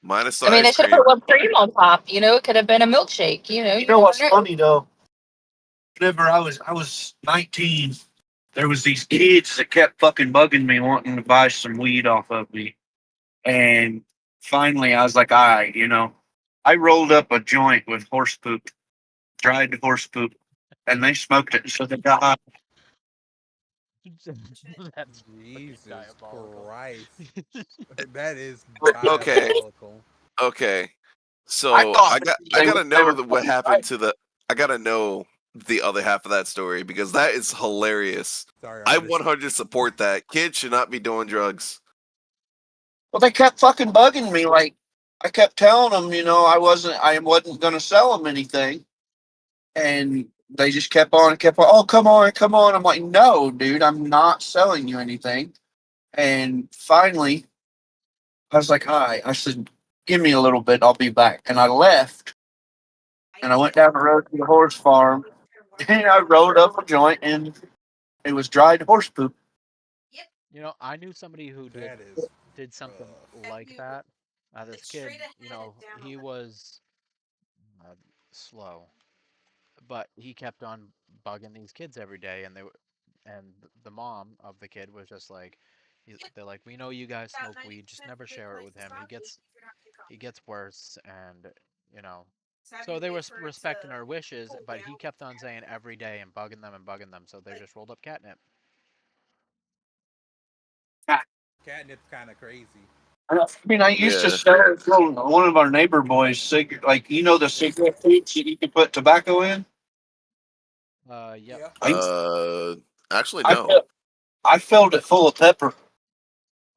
Minus the I mean, they ice should have cream. put whipped cream on top. You know, it could have been a milkshake. You know, You know what's never know. funny though? Whenever I was 19, there was these kids that kept fucking bugging me, wanting to buy some weed off of me. And finally, I was like, all right, I rolled up a joint with horse poop, dried horse poop, and they smoked it. So they got high. That's fucking Jesus diabolical. Christ. That is Okay. diabolical. Okay. So I thought I they gotta were- know they were what fucking happened right. to the. I gotta know the other half of that story because that is hilarious. Sorry, I artist. 100 support that. Kids should not be doing drugs. Well, they kept fucking bugging me. Like I kept telling them, I wasn't going to sell them anything, and they just kept on and kept on. Oh, come on, come on! I'm like, no, dude, I'm not selling you anything. And finally, I was like, all right. I said, give me a little bit, I'll be back. And I left, and I went down the road to the horse farm, and I rolled up a joint, and it was dried horse poop. You know, I knew somebody who That is. did something rough. like that. This kid, you know, he was slow, but he kept on bugging these kids every day, and the mom of the kid was just like, they're like, we know you guys smoke weed, just never share it with him. He gets worse, and you know. So they were respecting her wishes, but he kept on saying every day and bugging them, so they just rolled up catnip. Catnip's kind of crazy. I mean, I used to Yeah. sell one of our neighbor boys, like, the cigarette tubes that you can put tobacco in? Yep. Yeah. Actually I, no. fill- I filled it full of pepper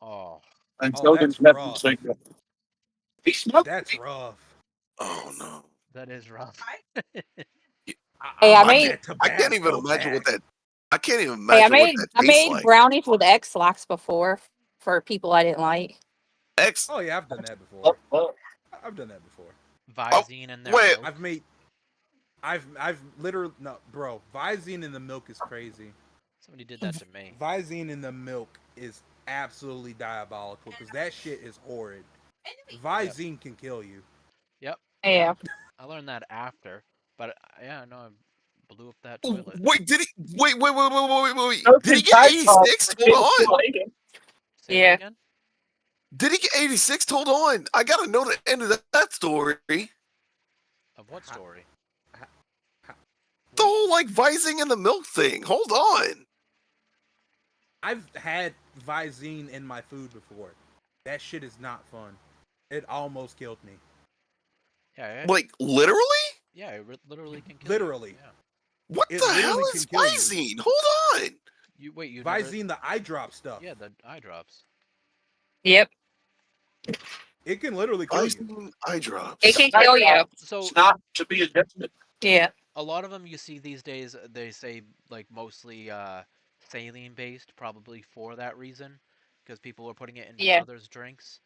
Oh, and Oh, sold him that's pepper rough. cigarette. He smoked That's it. rough. Oh no. that is rough. Hey, I want made- that I can't even Tabasco imagine what pack. that. I can't even Hey, imagine what that I tastes made like. brownies with X-Lax before for people I didn't like. X. Oh yeah, I've done that before. I've done that before. Visine in there. wait. I've made. I've literally no, bro. Visine in the milk is crazy. Somebody did that to me. Visine in the milk is absolutely diabolical because that shit is horrid. Visine can kill you. Yep. Yeah. I learned that after, but yeah, no, I blew up that toilet. Wait, did he? Wait. No, Did he it's get tight 86? top. Hold on. Say that Yeah. again? Did he get 86? Hold on. I gotta know the end of that story. The Of what story? whole like vising in the milk thing. Hold on. I've had Visine in my food before. That shit is not fun. It almost killed me. Yeah. Like literally? Yeah, it literally can kill Literally. You. Yeah. What It the hell literally is can kill you. visine? Hold on. You wait. You never- Visine, the eye drop stuff. Yeah, the eye drops. Yep. It can literally kill you. Visine eye drops. It can kill you. So It's not to be adjusted. Yeah. a lot of them you see these days, they say like mostly saline based, probably for that reason, because people are putting it in Yeah. others' drinks.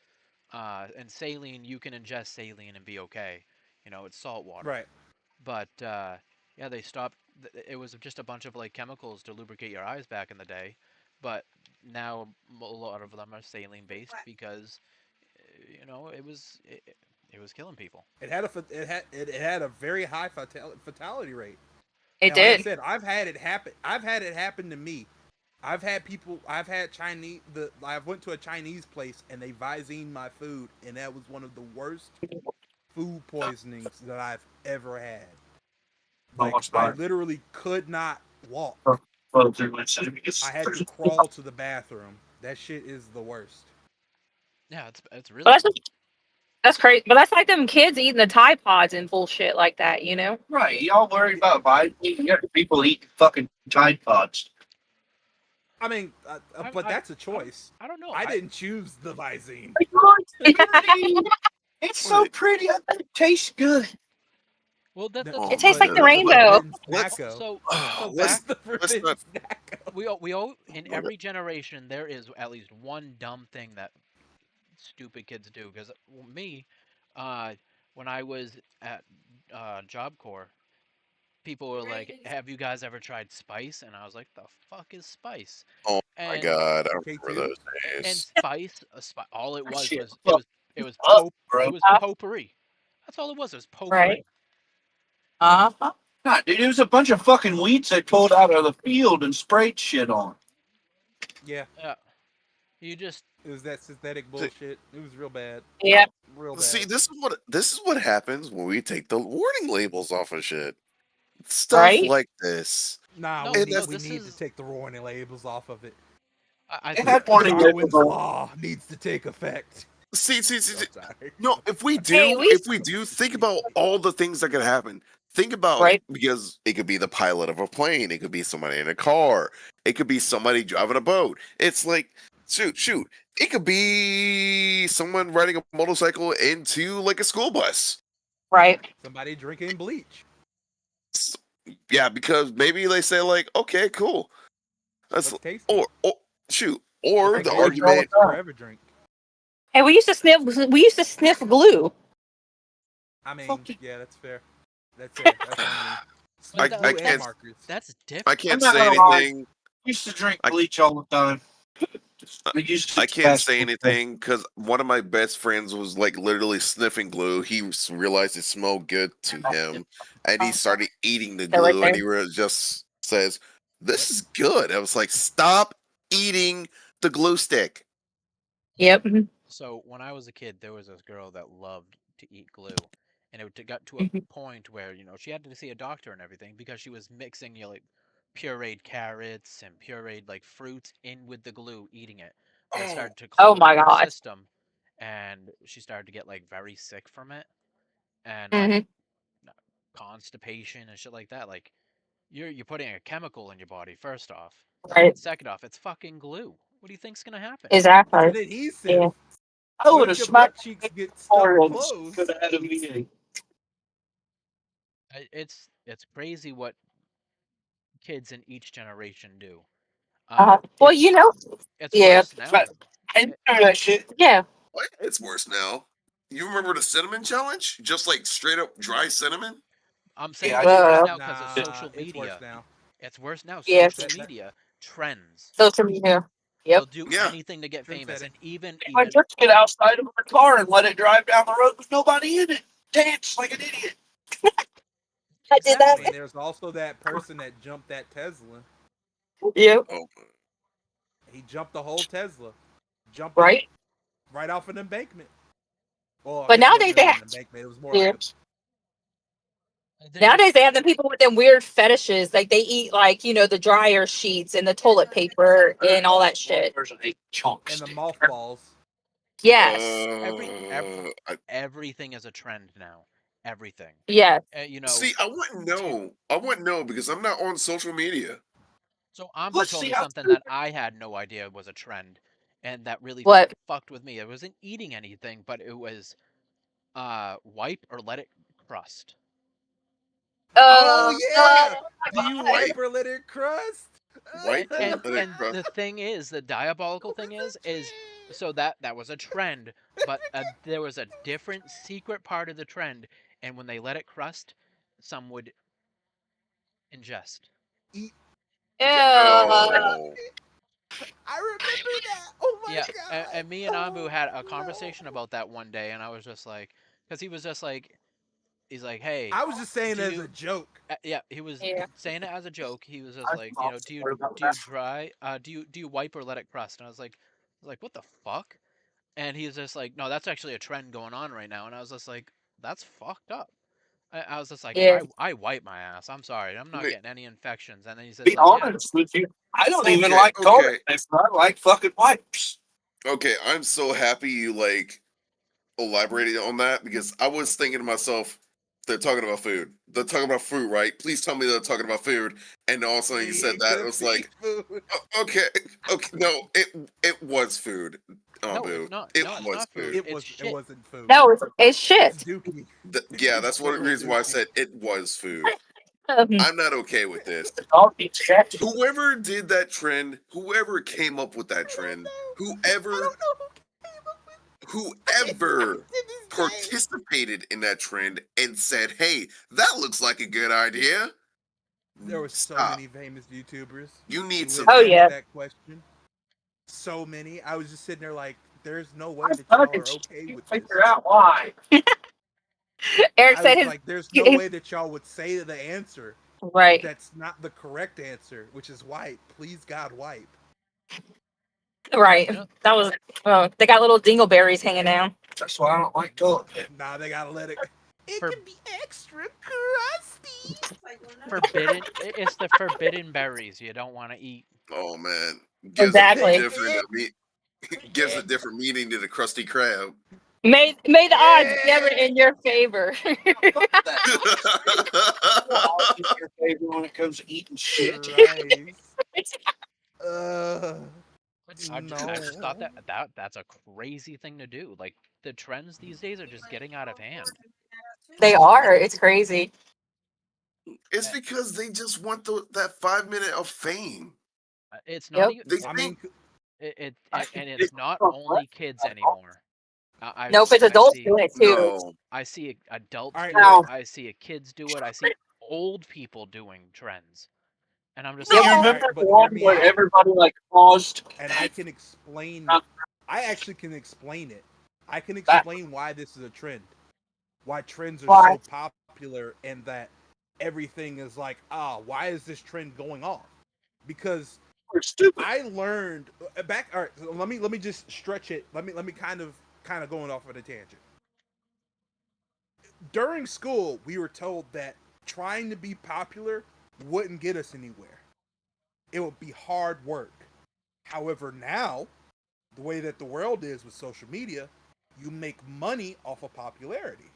And saline, you can ingest saline and be okay. You know, it's salt water. Right. But yeah, they stopped. It was just a bunch of like chemicals to lubricate your eyes back in the day, but now a lot of them are saline based because you know it was killing people. It had a very high fatality rate. It Like I did. said, I've had it happen. I've had it happen to me. I've had people. I've had Chinese. I went to a Chinese place and they Visine my food, and that was one of the worst food poisonings that I've ever had. Like I literally could not walk. I had to crawl to the bathroom. That shit is the worst. Yeah, it's But really that's that's crazy. But that's like them kids eating the Tide Pods and bullshit like that, you know? Right, y'all worried about Biden? You got people eating fucking Tide Pods. I mean, but that's a choice. I don't know. I didn't choose the Visine. It's so pretty. I bet it tastes good. Well, that's Oh, It tastes like the man. rainbow. Let's- so let's back not. we all in every generation there is at least one dumb thing that stupid kids do. Because me, when I was at Job Corps, people were like, "Have you guys ever tried spice?" And I was like, "The fuck is spice?" Oh my And god, I remember K2? those and days. spice, all it That was shit was it was up, bro. potpourri. That's all it was. It was Right. potpourri. Uh-huh. God, dude, it was a bunch of fucking weeds they pulled out of the field and sprayed shit on. Yeah, Yeah, you just it was that synthetic bullshit. It was real bad. Yeah. Real bad. See, this is what happens when we take the warning labels off of shit. Stuff Right? like this. Nah, no, we And need, no. we This need to is take the warning labels off of it. I It think had warning Darwin's labels on. law needs to take effect. See. I'm sorry. No, if we Hey, do, think about all the things that could happen. Think about Right. because it could be the pilot of a plane, it could be somebody in a car, it could be somebody driving a boat. It's like shoot, it could be someone riding a motorcycle into like a school bus. Right. Somebody drinking bleach. S- Yeah, because maybe they say like, okay, cool, that's Looks tasty. or shoot, It's or like the the worst argument. forever drink. Hey, we used to sniff glue. I mean, Fuck it. yeah, that's fair. That's fair. That's on me. Sniff that- glue I and can't markers. that's I different. can't I'm not say gonna lie. anything. I used to drink I bleach all the time. I used to I can't test say it. anything because one of my best friends was like literally sniffing glue. He realized it smelled good to him, and he started eating the They're right glue, and there. he just says, "This is good." I was like, "Stop eating the glue stick." Yep. So when I was a kid, there was this girl that loved to eat glue, and got to a Mhm. point where she had to see a doctor and everything because she was mixing like pureed carrots and pureed like fruits in with the glue, eating it, and it Oh, started to Oh clog my up her god. system, and she started to get like very sick from it, and like Hmm. constipation and shit like that. Like you're putting a chemical in your body first off, Right. and second off, it's fucking glue. What do you think's gonna happen? It's Exactly. an adhesive. Yeah. I What would if have your butt smacked cheeks get stuck more and closed? could have had a meeting. It's crazy what kids in each generation do. Well, It's it's yeah. worse now. But I didn't do that shit. Yeah. what? It's worse now. You remember the cinnamon challenge? Just like straight up dry cinnamon. I'm saying Yeah, I it's did worse that. Uh, now because of Nah, social it's worse media. now. It's worse now. yeah. Social media trends. Social media. They'll Yep. do Yeah, anything to get Trend famous, setting. and even I just get outside of my car and let it drive down the road with nobody in it. Dance like an idiot. I did I that. mean, there's also that person that jumped that Tesla. Yep. oh, He jumped the whole Tesla. Jumped it Right. right off an embankment. Well, I But guess it nowadays wasn't they really have. an embankment. It was more Yeah. like a Nowadays they have the people with them weird fetishes. Like they eat like the dryer sheets and the toilet paper and all that shit. There's an 8 chunks. and the mothballs. Yes. everything is a trend now. Everything. Yes. see, I wouldn't know. I wouldn't know because I'm not on social media. So Anbu Let's told see me how. something that I had no idea was a trend, and that really What? fucked with me. It wasn't eating anything, but it was wipe or let it crust. Oh yeah. Oh my Do you god. White, wipe or let it crust? white, And let it and crust. the thing is, the diabolical thing is so that was a trend, but there was a different secret part of the trend, and when they let it crust, some would ingest. Eat. Ew. Oh, I remember that. Oh my Yeah, god. and me and Ambu had a conversation about that one day, and I was just like, because he was just like, he's like, hey, I was just saying do as you? a joke. Yeah, he was Yeah. saying it as a joke. He was just I like, thought do sorry about you that. dry? Do you wipe or let it crust? And I was like, what the fuck? And he was just like, no, that's actually a trend going on right now. And I was just like, that's fucked up. I was just like, Yeah. I wipe my ass. I'm sorry, I'm not Wait, getting any infections. And then he says Be like, yeah, honest with you, I don't even Okay, like toilet okay, paper. I like fucking wipes. okay. I'm so happy you like elaborated on that because I was thinking to myself, they're talking about food. They're talking about food, right? Please tell me they're talking about food. And all of a sudden you said It that, it could was be like, food. okay, okay, no, it was food, no, it's Boo. not. It No, it's was not food. food. It's It shit. wasn't food. No, it's It's shit. Dookie. Yeah, It's that's one literal reason why I Dookie. said it was food. Um, I'm not okay with this. Dog eats cat. Whoever did that trend, whoever came up with that I don't trend, know. I whoever don't know who came up with whoever it to this day. participated in that trend and said, "Hey, that looks like a good idea." There were so Stop. many famous YouTubers You need who some had Oh, asked yeah. that question. So many. I was just sitting there like, there's no way I that y'all fucking are okay can't with this. figure out why. Eric I said was his, like, there's no his way that y'all would say the answer right. that's not the correct answer, which is wipe. Please God, wipe. Right. You know, That was they got little dingleberries hanging down. That's why I don't like toilet paper. Nah, they gotta let it. It For- can be extra crusty. forbidden. It's the forbidden berries you don't want to eat. Oh man, gives Exactly. a different gives a different meaning to the Krusty Krab. May the odds be Yeah. ever in your favor. Fuck that. I'll eat your favorite when it comes to eating shit. Christ. I just thought No. that's a crazy thing to do. Like the trends these days are just getting out of hand. They are. It's crazy. It's because they just want that 5 minute of fame. It's not Yep. even. They I think mean, And it's not only kids anymore. Nope, it's I adults see doing it too. no. I see adults Alright, do Now, it. I see kids do it. I see old people doing trends, and I'm just Do you like, remember alright, the but hear one me where out. everybody like paused And I can explain. I actually can explain it. I can That- explain why this is a trend. Why trends are Why? so popular and that everything is like, why is this trend going off? Because were stupid? I learned back. All right, so let me just stretch it. Let me kind of going off on a tangent. During school, we were told that trying to be popular wouldn't get us anywhere. It would be hard work. However, now the way that the world is with social media, you make money off of popularity.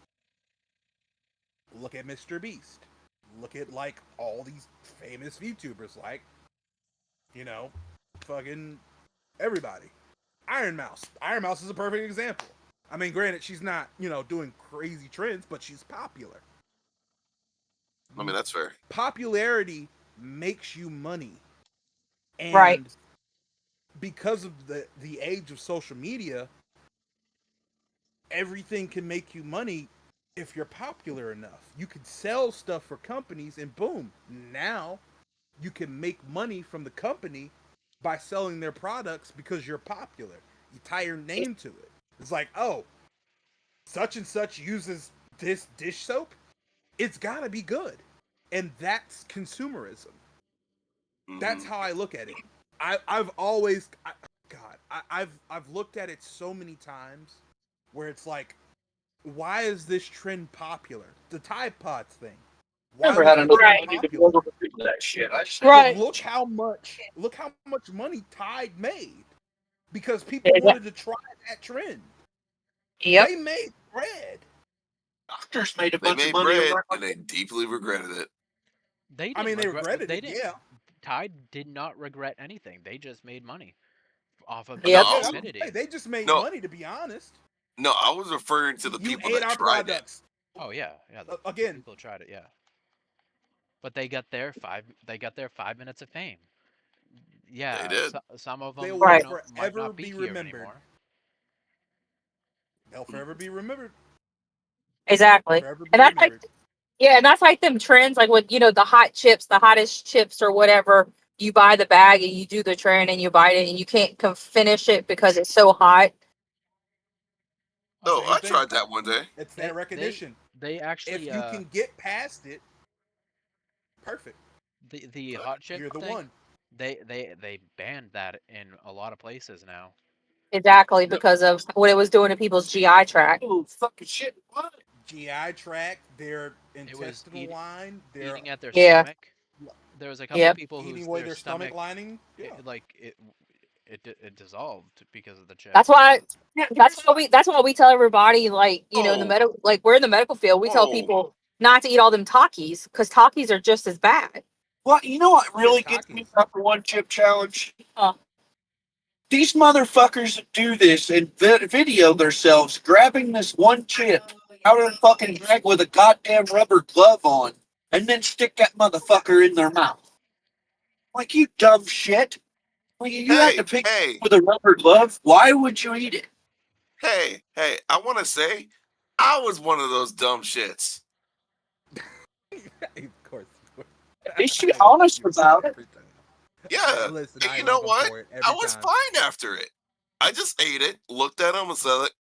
Look at Mr. Beast. Look at like all these famous YouTubers, like, you know, fucking everybody. Iron Mouse. Iron Mouse is a perfect example. I mean, granted, she's not, doing crazy trends, but she's popular. I mean, that's fair. Popularity makes you money. And right. because of the age of social media, everything can make you money if you're popular enough. You can sell stuff for companies and boom, now you can make money from the company by selling their products because you're popular. You tie your name to it. It's like, oh, such and such uses this dish soap. It's got to be good. And that's consumerism. That's Mhm. how I look at it. I've always I've looked at it so many times where it's like, why is this trend popular? The Tide Pods thing. Why Never was had that enough trend money to be popular? able to do that shit. I just Right. But look how much money Tide made because people wanted to try that trend. Yep. They made bread. doctors made a They bunch of made money bread around. and they deeply regretted it. they I didn't mean, they regret. regretted They it. didn't. Yeah. Tide did not regret anything. They just made money off of No, their Yep. I Yeah, was, that's stupidity. they just made no, money, to be honest. no, I was referring to the You people ate that our tried it. products. Oh yeah, yeah. The Again, people tried it, yeah. But they got their 5 minutes of fame. They Yeah, did. some of they them, will Right. might forever not be be here remembered. anymore. They'll forever be remembered. Exactly. Forever be And that's like, remembered. yeah, and that's like them trends, like with the hot chips, the hottest chips or whatever. You buy the bag and you do the trend and you bite it and you can't finish it because it's so hot. Oh, Same I thing. tried that one day. It's They that recognition. they actually If you can get past it, perfect. the hot chip You're the thing. one. They banned that in a lot of places now. Exactly, because of what it was doing to people's GI tract. Oh fucking shit! What? GI tract, their It was intestinal line, their eating at their Yeah. stomach. There was a couple Yep. people eating whose away their their stomach stomach lining. Yeah. it dissolved because of the chip. That's why we tell everybody, like, you know, in the Oh, medical, like, we're in the medical field, we tell oh, people not to eat all them Takis, because Takis are just as bad. Well, you know what really Yeah, gets me Takis. about the one chip challenge? Huh. These motherfuckers that do this and video themselves grabbing this one chip out of the fucking bag with a goddamn rubber glove on, and then stick that motherfucker in their mouth. Like, you dumb shit. Well, you had to hey, pick hey, with a rubber glove. Why would you eat it? hey! I want to say, I was one of those dumb shits. Of course. At least you're honest about it. Every time. Yeah, Listen, and I you know love them what? for it I every was time. fine after it. I just ate it, looked at them, and said, like,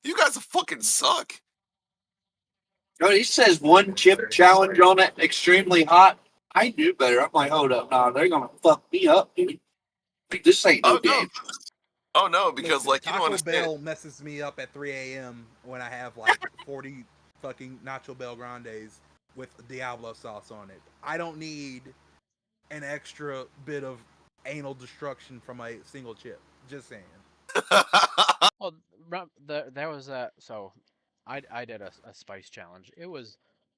"You guys fucking suck." You know, he says one chip challenge on it, extremely hot. I knew better. I'm like, hold up, nah, they're gonna fuck me up, dude. Like, this ain't no Oh no, game. oh no, because Listen, like you don't Taco understand. Bell messes me up at 3 a.m. when I have like 40 fucking Nacho Bell Grandes with Diablo sauce on it. I don't need an extra bit of anal destruction from a single chip. Just saying. Well, there was a so I did a spice challenge. It was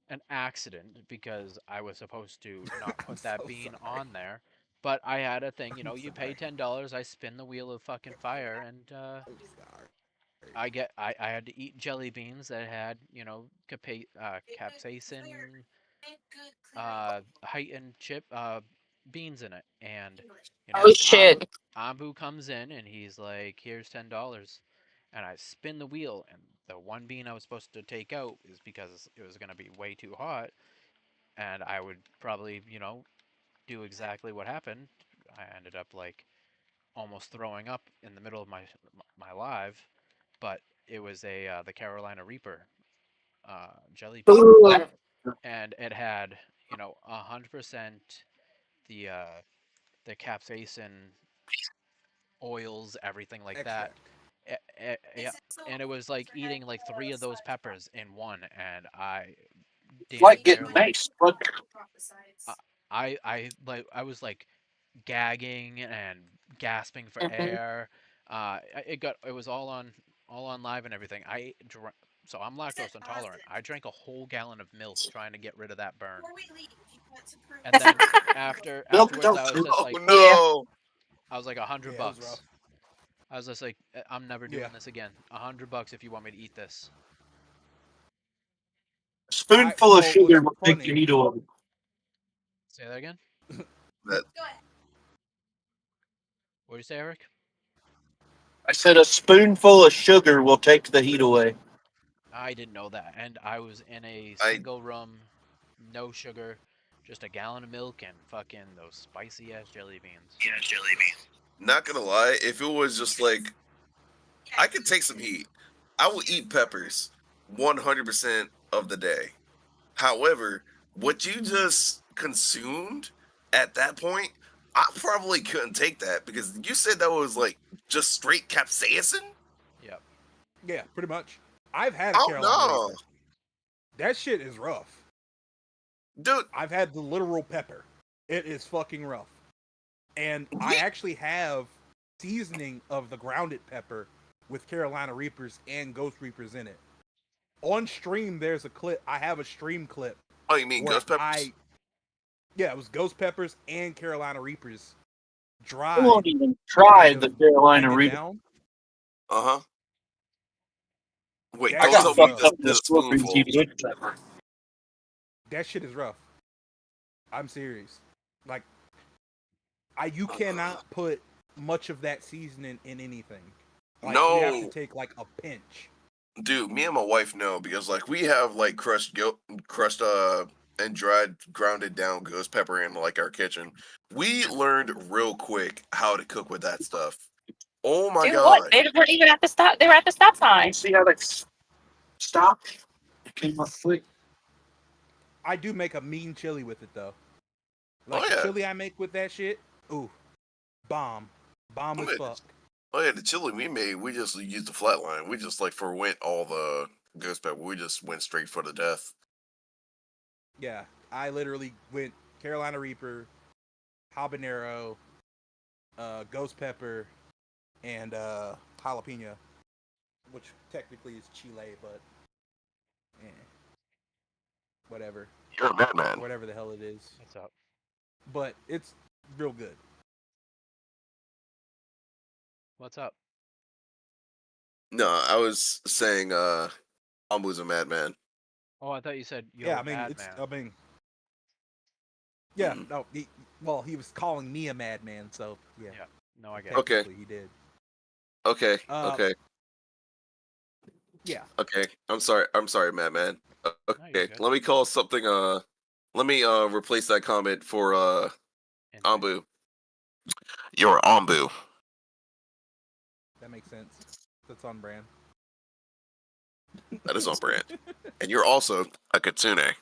an accident because I was supposed to not I'm put that so bean sorry. on there, but I had a thing. You know, I'm you pay sorry. $10, I spin the wheel of fucking fire, and I'm sorry. I had to eat jelly beans that had, you know, capsaicin, heightened chip beans in it, and you Oh know, shit. Anbu comes in and he's like, "Here's $10," and I spin the wheel, and the one bean I was supposed to take out is because it was gonna be way too hot, and I would probably, you know, do exactly what happened. I ended up like almost throwing up in the middle of my live, but it was the Carolina Reaper jelly bean, Ooh. and it had, you know, 100% the capsaicin oils, everything like that. Extract. Yeah, and it was like eating like three of those peppers in one, and I It's damn like near getting like maced. But I I was like gagging and gasping for Mhm. air. It was all on live and everything. So I'm lactose intolerant. I drank a whole gallon of milk trying to get rid of that burn. And then milk afterwards don't I was taste just Oh like Yeah. no! I was like Yeah, it was rough. $100. I was just like, I'm never Yeah. doing this again. $100 if you want me to eat this." a spoonful of So what's sugar will take the funny? heat away. Say that again. That What did you say, Eric? I said a spoonful of sugar will take the heat away. I didn't know that, and I was in a I single room, no sugar, just a gallon of milk and fucking those spicy ass jelly beans. not gonna lie. If it was just like I could take some heat, I will eat peppers 100% of the day. However, what you just consumed at that point, I probably couldn't take that because you said that was like just straight capsaicin. Yep. Yeah, pretty much. I've had a Oh Carolina no, Reaper. That shit is rough. dude! I've had the literal pepper. It is fucking rough. And I We actually have seasoning of the grounded pepper with Carolina Reapers and Ghost Reapers in it. On stream, there's a clip. I have a stream clip oh, you mean where ghost peppers? yeah, it was Ghost Peppers and Carolina Reapers I dried, won't even try kind the of Carolina blended Reaper. down. Uh huh. Wait, That I don't shit got tell is me you fucked rough. up just in the did a scorpions spoonful. eating pepper. That shit is rough. I'm serious. Like, you cannot put much of that seasoning in anything. Like, you have to No, take like a pinch. dude, me and my wife know because like we have like crushed and dried grounded down ghost pepper in like our kitchen. We learned real quick how to cook with that stuff. Oh my Do god. what? They weren't even at the stop. They were at the stop sign. You see how they stopped? It came up quick. I do make a mean chili with it though. Like Oh the yeah. chili I make with that shit. Ooh, bomb Oh, as yeah. fuck. Oh yeah, the chili we made, we just used the flatline. We just like forwent all the ghost pepper. We just went straight for the death. Yeah, I literally went Carolina Reaper, habanero, ghost pepper, and jalapeno, which technically is chile, but whatever, You're a madman. whatever the hell it is. What's up? But it's real good. What's up? No, I was saying Ambu's a madman. Oh, I thought you said yo, Yeah, I mean, madman. Yeah, Mhm. no, he was calling me a madman, so yeah. Yeah. No, I get it. Okay. Technically, he did. Okay. Okay. Yeah. Okay. I'm sorry, madman. you're Okay. good. Let me call something let me replace that comment for Insane. Ambu. You're Ambu. That makes sense. That's on brand. That is on brand. And you're also a Kitsune.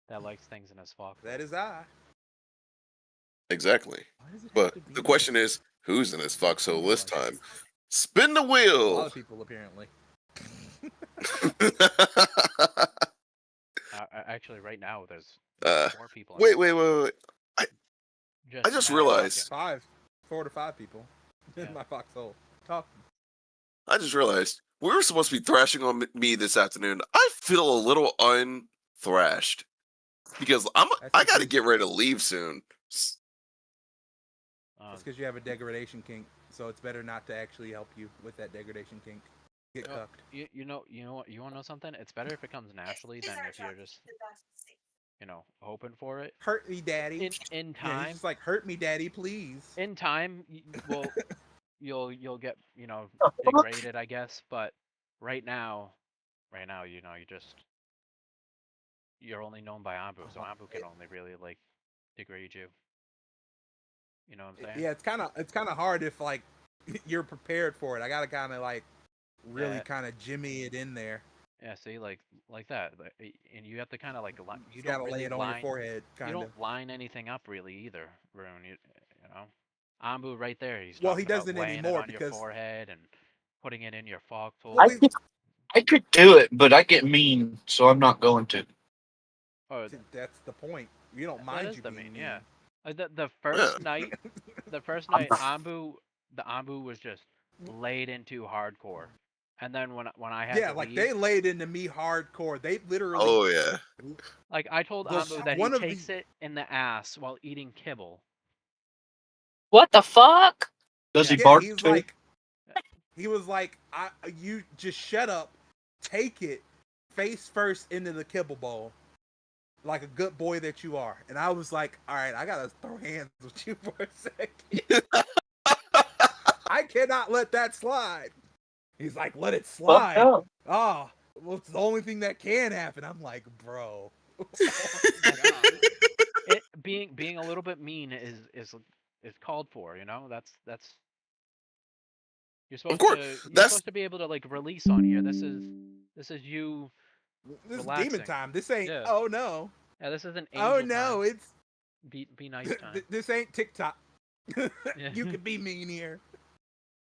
That likes things in his flock. That is I. Exactly. Why does it have But to be the me? question is, who's in his foxhole this time? Spin the A lot wheel. of people apparently. Actually, right now there's Uh, 4 people. wait. I just Matt realized. talking. 4 to 5 people in Yeah. my foxhole talking. I just realized we were supposed to be thrashing on me this afternoon. I feel a little unthrashed because I got to because- get ready to leave soon. That's because you have a degradation kink, so it's better not to actually help you with that degradation kink. Get No, cucked. you know what? You want to know something? It's better if it comes naturally than if you're just hoping for it. Hurt me, daddy. In Yeah, time, he's just like, hurt me, daddy, please. in time, well, you'll get degraded, I guess. But right now, you're only known by Anbu, so Anbu can only really like degrade you. You know what I'm saying? Yeah, it's kind of hard if like you're prepared for it. I gotta kind of like really Yeah. kind of jimmy it in there. Yeah, see, like that, and you have to kind of like you You don't gotta really lay it on your forehead, you kind of. don't line anything up really either, Rune. You know, Anbu right there. He's Well, talking he about doesn't laying anymore it on your because- forehead and putting it in your foxhole. Well, I could do it, but I get mean, so I'm not going to. Oh, That's the point. You don't that mind is you the being mean, mean. yeah. Like the first night, Anbu was just laid into hardcore, and then when I had Yeah, to like leave, they laid into me hardcore. They literally. Oh yeah. like I told Well, Anbu that one he of the- takes it in the ass while eating kibble. What the fuck? Does he Yeah, bark he's too? like, he was like, you just shut up, take it, face first into the kibble bowl, like a good boy that you are. And I was like, all right, I gotta throw hands with you for a second. I cannot let that slide. He's like, let it slide. no. Oh, well, it's the only thing that can happen. I'm like, bro. Being a little bit mean is called for, you know. That's you're supposed course, to that's- supposed to be able to like release on here. This is you. This is Relaxing. demon time. This ain't. Yeah. Oh no. Yeah, this is an angel Oh no. time. It's Be nice time. this ain't TikTok. Yeah. You can be mean here.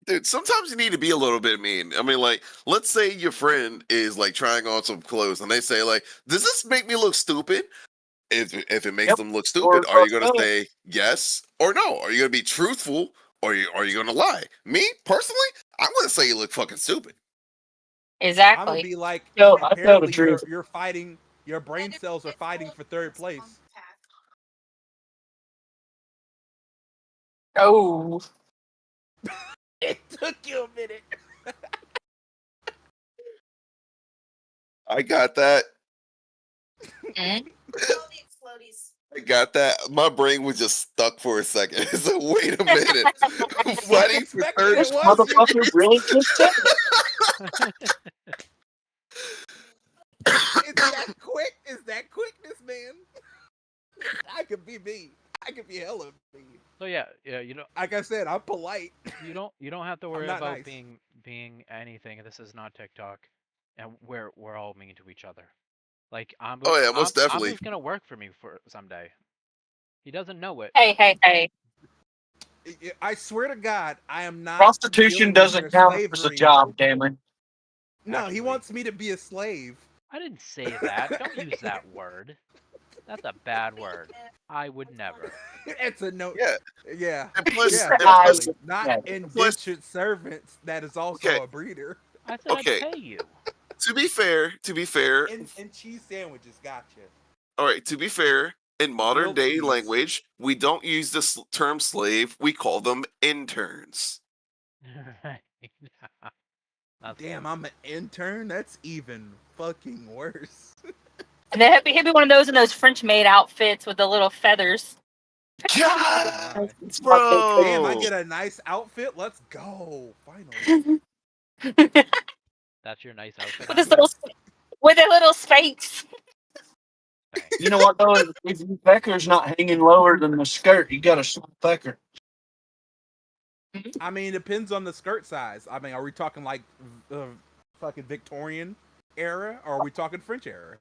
Dude, sometimes you need to be a little bit mean. I mean, like, let's say your friend is like trying on some clothes and they say, like, does this make me look stupid? If it makes Yep. them look stupid, Or are you gonna no. say yes or no? Are you gonna be truthful or are you gonna lie? Me, personally, I'm gonna say you look fucking stupid. I'm gonna Exactly. be like, Yo, I tell the apparently truth. you're fighting. Your brain cells are fighting for third place. Oh. It took you a minute. I got that. Mm. I got that. My brain was just stuck for a second. So wait a minute. Fighting for expected third it This was motherfucker really just said it. It's that quick. It's that quickness, man. I could be me. I can be hella mean. So yeah, you know, Like I said, I'm polite. you don't have to I'm worry not about nice. being anything. This is not TikTok, and we're all mean to each other. Like Oh yeah, most definitely. Ambu's gonna work for me for someday. He doesn't know it. Hey, hey, hey. I swear to God, I am not Prostitution dealing with their doesn't count as a slavery. job, damn it. No, he Actually, wants me to be a slave. I didn't say that. Don't use that word. That's a bad word. I would never. It's a no. Yeah, Yeah, and plus, yeah, and I plus, definitely. Not Yeah. plus. indentured servants. That is Okay, also a breeder. I said I'd okay. pay you. To be fair, And cheese sandwiches, gotcha. all right. To be fair, in modern Grilled day cheese. language, we don't use this term slave. We call them interns. Right. That's Damn, I'm an intern. That's even fucking worse. And then he'd be one of those in those French maid outfits with the little feathers. God, Damn, I bro. get a nice outfit. Let's go. Finally. that's your nice outfit, with his Ambu. little with a little spades. Thanks. You know what though? If your pecker's not hanging lower than the skirt, you got a small pecker. I mean, it depends on the skirt size. I mean, are we talking like fucking Victorian era, or are we talking French era?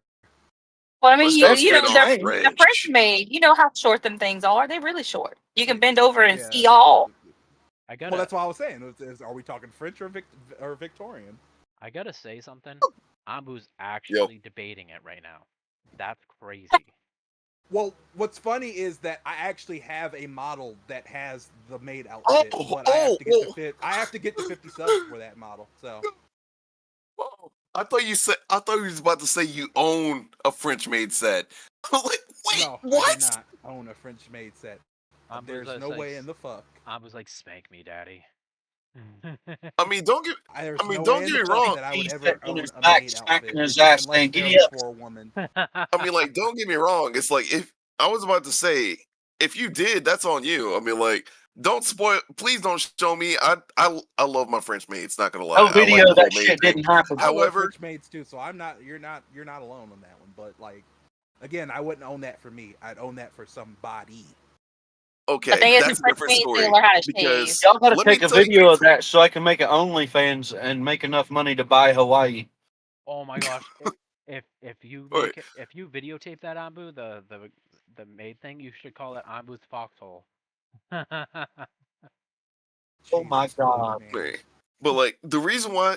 Well, I mean, Let's you go That's you the straight know on they're same. the French French. maid. You know how short them things are. They're really short. You can bend over and Yeah. see all. I Well, gotta that's what I was saying. Are we talking French or Victorian? I gotta say something. Ambu's Yo. actually debating it right now. That's crazy. Well, what's funny is that I actually have a model that has the maid Oh, outfit, but I have to get the oh, fit. I have to get the 50 subs for that model. So oh. I thought you said. I thought you was about to say you own a French maid set. I was like, wait, no, I do what? not own a French maid set. Ambu's There's no way in the fuck. like, spank me, daddy. I mean, don't get. There's I mean, no way don't in get the me fuck wrong. that I would He's ever sitting on own his a back, maid smacking outfit his ass, unless saying, they're "Giddy up." for a woman. I mean, like, don't get me wrong. It's like if I was about to say, if you did, that's on you. I mean, like, don't spoil. Please don't show me. I love my French maids. Not gonna lie, No I like video, the whole that maid shit thing. didn't happen. I love However, French maids too, so I'm not. You're not alone on that one. But like, again, I wouldn't own that for me. I'd own that for somebody. The okay, thing is, in that's a French different maids they story learn how to shave. because Y'all gotta let me take a tell you. video of that so I can make an OnlyFans and make enough money to buy Hawaii. Oh my gosh. If you All right, make it, if you videotape that Ambu, the maid thing, you should call it Ambu's foxhole. Oh my Jesus fuck, god. man. man. But like the reason why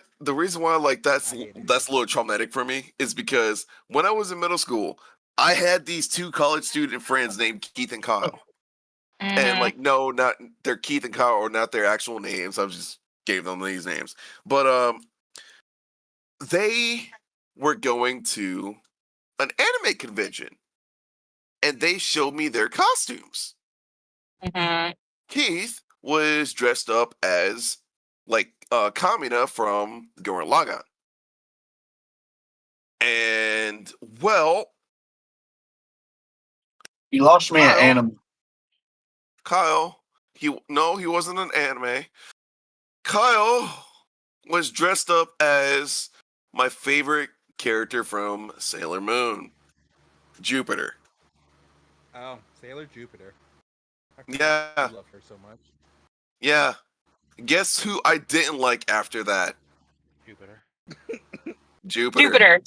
like I hate it. that's a little traumatic for me is because when I was in middle school, I had these two college student friends named Keith and Kyle. And Hmm. like no, not they're Keith and Kyle or not their actual names. I just gave them these names. But they were going to an anime convention and they showed me their costumes. Hmm. Keith was dressed up as like Kamina from Gurren Lagann. And well, You lost me at Kyle, anime. Kyle, he wasn't an anime. Kyle was dressed up as my favorite character from Sailor Moon, Jupiter. Oh, Sailor Jupiter. I forgot Yeah, you love her so much. yeah. Guess who I didn't like after that? Jupiter. Jupiter. Jupiter.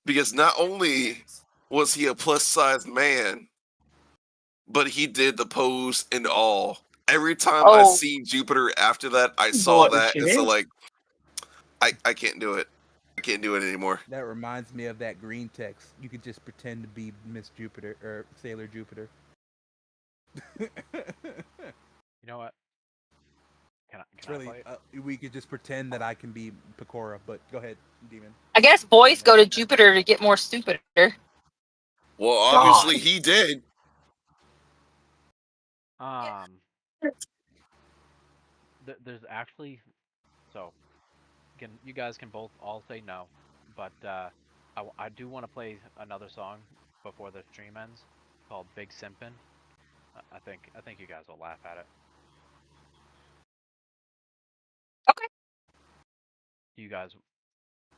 Because not only was he a plus size man, but he did the pose and all. Every time I Oh, seen Jupiter after that, I saw What the that, and so shit? like I can't do it. I can't do it anymore. That reminds me of that green text. You could just pretend to be Miss Jupiter or Sailor Jupiter. You know what? It's Can I really play it? we could just pretend that I can be Pecora, but go ahead, Demon. I guess boys go to Jupiter to get more stupider. Well, God. obviously he did. Um, there's actually so you guys can both all say no, but I do want to play another song before the stream ends called Big Simpin'. I think you guys will laugh at it. Okay. You guys,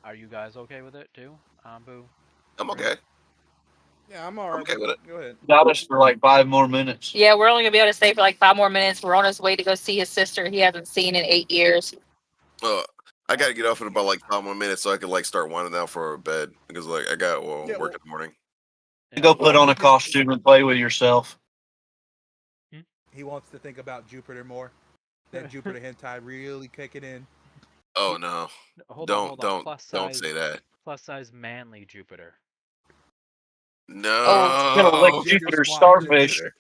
are you guys okay with it too? Ambu, I'm Rune? okay. Yeah, I'm alright okay with with it. it. Go ahead. Got us for like 5 more minutes. Yeah, we're only gonna be able to stay for like 5 more minutes. We're on his way to go see his sister he hasn't seen in 8 years. I gotta get off in about like 5 more minutes so I can like start winding down for bed because like I got Yeah, work well, in the morning. Go put on a costume and play with yourself. he wants to think about Jupiter more. That Jupiter hentai really kicking in. Oh no! Hold on. Don't Plus don't size, say that. plus size manly Jupiter. Oh. Gonna lick No. Gender Jupiter swap starfish. Jupiter.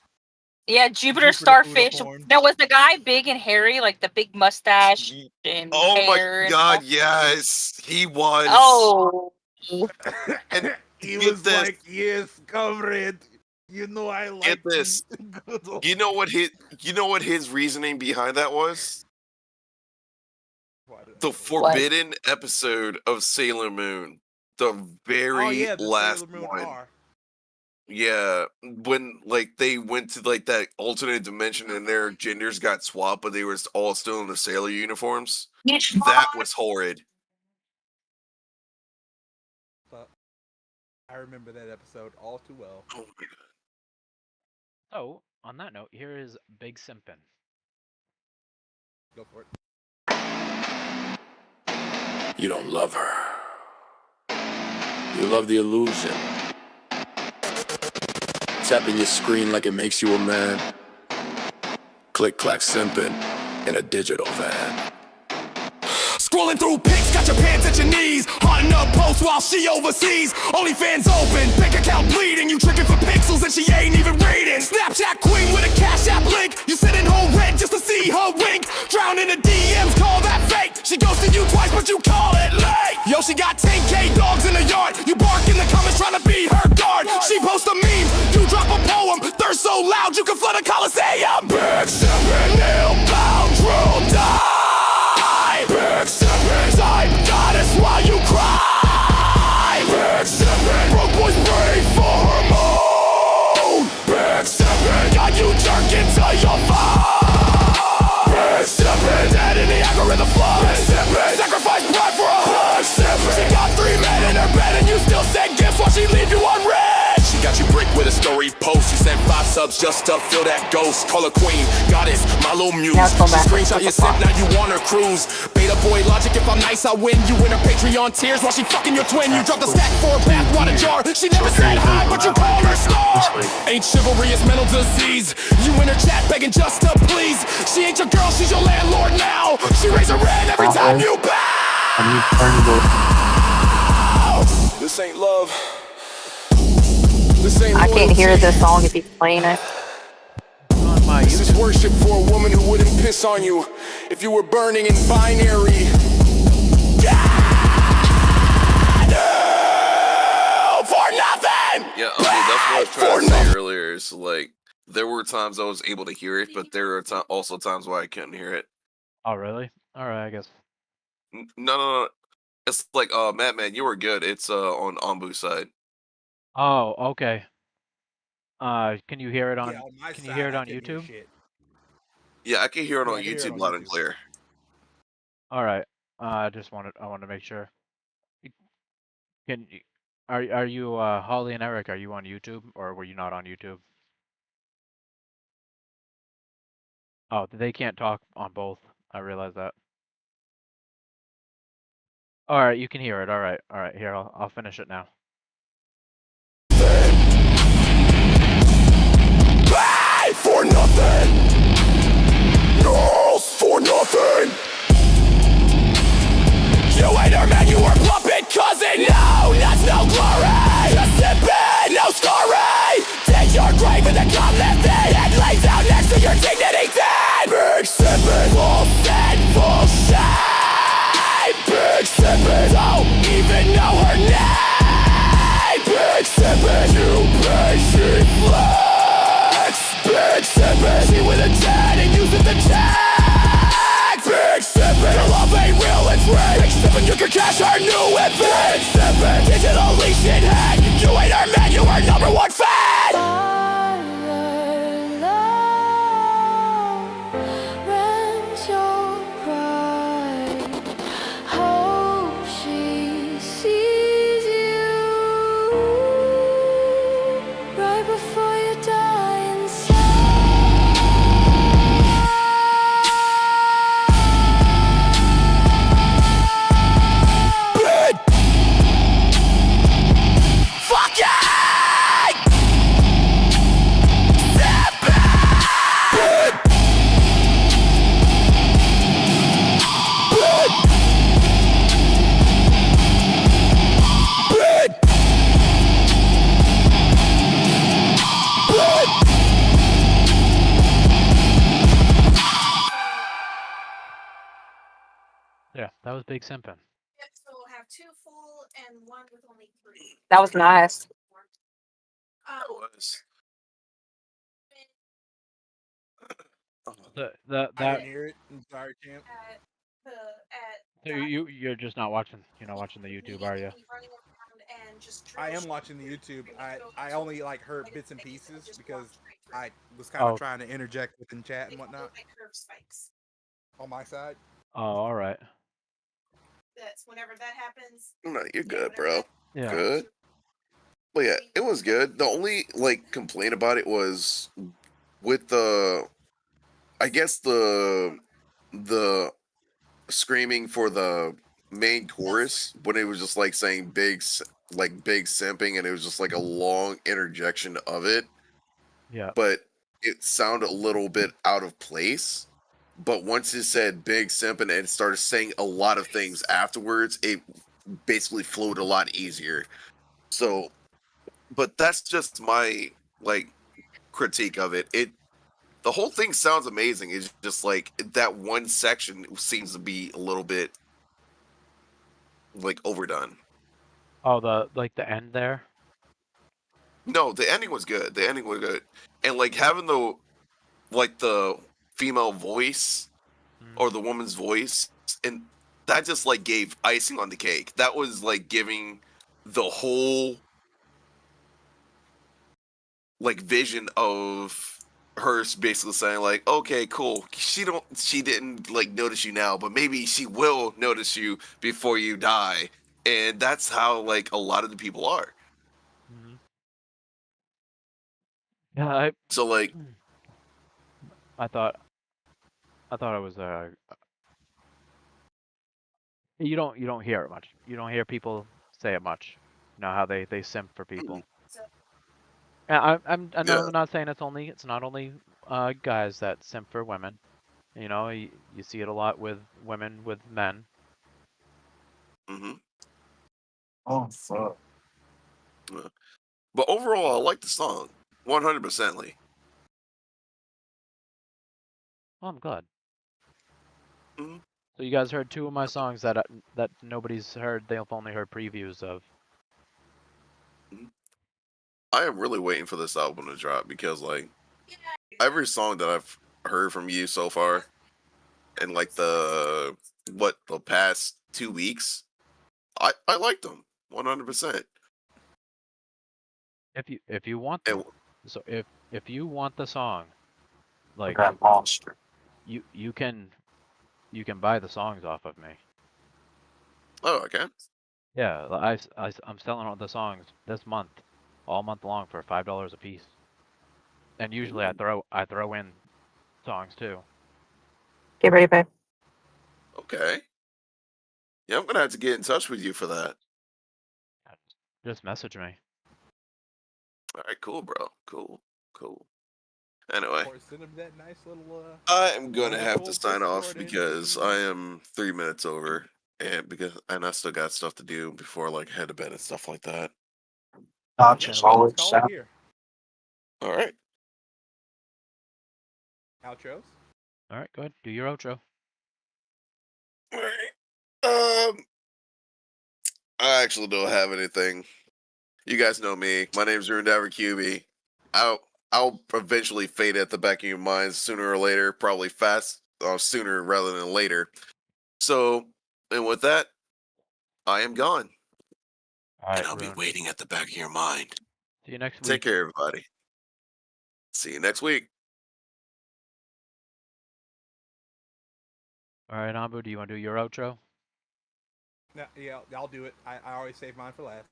Yeah, Jupiter Jupiter starfish. Plutoporn. Now, was the guy big and hairy, like the big mustache and Oh my hair? And God! all? Yes, he was. Oh, And He get was this. like, "Yes, comrade. You know I Get like this. Good old-" You know what his reasoning behind that was? Why did I The know that? forbidden episode of Sailor Moon, the very Oh yeah, the last Sailor Moon one. R. Yeah, when like they went to like that alternate dimension and their genders got swapped, but they were all still in the sailor uniforms. That was horrid. But I remember that episode all too well. Oh my God. So, on that note, here is Big Simpin. Go for it. You don't love her. You love the illusion. Tapping your screen like it makes you a man. Click clack simping in a digital van. Scrolling through pics, got your pants at your knees. Haunting up posts while she overseas. OnlyFans open, bank account bleeding. You tricking for pixels and she ain't even reading. Snapchat queen with a cash app link. You sitting home red just to see her wink. Drown in the DMs, call that fake. She ghosted you twice, but you call it late. Yo, she got 10K dogs in the yard. You bark in the comments trying to be her guard. She post a meme, you drop a poem. Thirst so loud you can flood a coliseum. Big sippin', nail-bound, drill die. Big sippin', type goddess while you cry. Big sippin', broke boys pray for her moon. Big sippin', got you jerking to your phone. Big sippin', dead in the algorithm flood. Big sippin', sacrifice pride for a hug. She got 3 men in her bed and you still send gifts while she leave you unread. She got you brick with a story post. You sent 5 subs just to fill that ghost. Call her queen, goddess, my little muse. She screenshot your simp, now you on her cruise. Beta boy logic, if I'm nice I win. You in her Patreon tears while she fucking your twin. You dropped a stack for a bathwater jar. She never said hi, but you call her star. Ain't chivalry, it's mental disease. You in her chat begging just to please. She ain't your girl, she's your landlord now. She raise her rent every time you bow. This ain't love. This ain't I can't hear loyalty. this song if he's playing it. On my This is worship for a woman who wouldn't piss on you if you were burning in binary. For nothing! Yeah, I mean that's what I was trying to say earlier. It's like there were times I was able to hear it, but there are also times where I couldn't hear it. Oh, really? Alright, I guess. No. It's like Madman, you were good. It's on Anbu's side. Oh, okay. Can you hear it on? Yeah, on my Can side, you hear it I on couldn't hear YouTube? shit. Yeah, I can hear it Yeah, on I can hear it YouTube on loud and YouTube. clear. All right. I wanted to make sure. Can you, are you Holly and Eric? Are you on YouTube or were you not on YouTube? Oh, they can't talk on both. I realize that. All right, you can hear it. All right. Here, I'll finish it now. Bad for nothing. Girls for nothing. You ain't her man, you were puppet cousin. No, that's no glory. Just sippin', no story. Take your grave in the gauntlet thing and lay down next to your dignity then. Big sippin', full sin, full shame. Big sippin', don't even know her name. Big sippin', you basic flex. Big sippin', she with a dead and using the tag. Big sippin', your love ain't real, it's fake. Big sippin', you can cash her new event. Big sippin', digital leash in hand. You ain't her man, you are #1 fan. Yeah, that was big simping. That was nice. That was. Oh, The I that didn't hear it. I'm sorry, champ. so you're just not watching. You're not watching the YouTube, are you? I am watching the YouTube. I only like heard bits and pieces because I was kind of Oh, trying to interject within chat and whatnot on my side. oh, all right. no, you're good, bro. Yeah. Good. But yeah, it was good. The only like complaint about it was with the, I guess the screaming for the main chorus when it was just like saying like big simping, and it was just like a long interjection of it, Yeah. but it sounded a little bit out of place. But once it said big simping and it started saying a lot of things afterwards, it basically flowed a lot easier. So, but that's just my like critique of it. The whole thing sounds amazing. It's just like that one section seems to be a little bit like overdone. Oh, the end there. No, the ending was good. The ending was good, and like having the female voice Mm. or the woman's voice, and that just like gave icing on the cake. That was like giving the whole like vision of her basically saying like, okay, cool. She didn't like notice you now, but maybe she will notice you before you die. And that's how like a lot of the people are. Mm. Yeah, I So like, I thought I thought it was you don't hear it much. You don't hear people say it much. You know how they simp for mm, people. And I know yeah, I'm not saying it's not only guys that simp for women. You know, you see it a lot with women with men. hmm Oh fuck. but overall, I like the song 100%ly. Oh, I'm glad. hmm So you guys heard two of my songs that nobody's heard. They've only heard previews of. I am really waiting for this album to drop because like every song that I've heard from you so far in like the past 2 weeks, I liked them 100%. If you want And them, so if you want the song, like That monster. you can buy the songs off of me. oh, okay. Yeah, I'm selling all the songs this month, all month long for $5 a piece. And usually Ooh, I throw in songs too. Get ready, babe. okay. Yeah, I'm gonna have to get in touch with you for that. Just message me. All right, cool, bro. Cool, cool. Anyway, Or send them that nice little I am gonna have to wonderful sign off Discord because invite. I am 3 minutes over, and I still got stuff to do before like head to bed and stuff like that. Yeah, Nachos then let's always call it sound. here. All right. Outros. All right, go ahead. Do your outro. All right. I actually don't have anything. You guys know me. My name's Rune QB. I'll eventually fade at the back of your minds sooner or later, probably sooner rather than later. So, and with that, I am gone, All and right, I'll be Rune. waiting at the back of your mind. See you next Take week. care, everybody. See you next week. All right, Anbu, do you want to do your outro? No, yeah, I'll do it. I always save mine for last.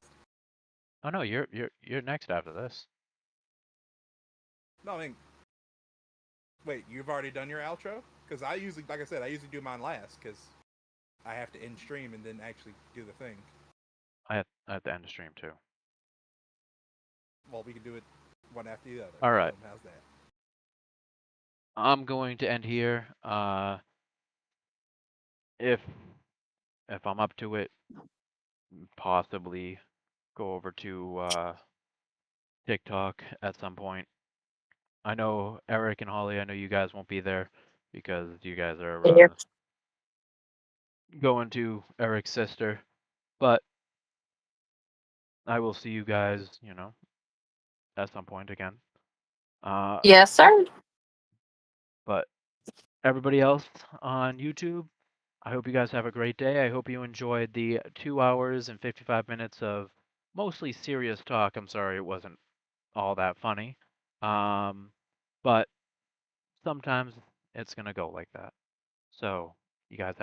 Oh no, you're next after this. No, I mean, wait, you've already done your outro? Because I usually, like I said, I usually do mine last because I have to end stream and then actually do the thing. I have to end the stream too. Well, we can do it one after the other. All right. How's that? I'm going to end here. If I'm up to it, possibly go over to TikTok at some point. I know Eric and Holly, I know you guys won't be there because you guys are Here. going to Eric's sister. But I will see you guys, at some point again. Yes, sir. But everybody else on YouTube, I hope you guys have a great day. I hope you enjoyed the 2 hours and 55 minutes of mostly serious talk. I'm sorry it wasn't all that funny. But sometimes it's going to go like that. So, you guys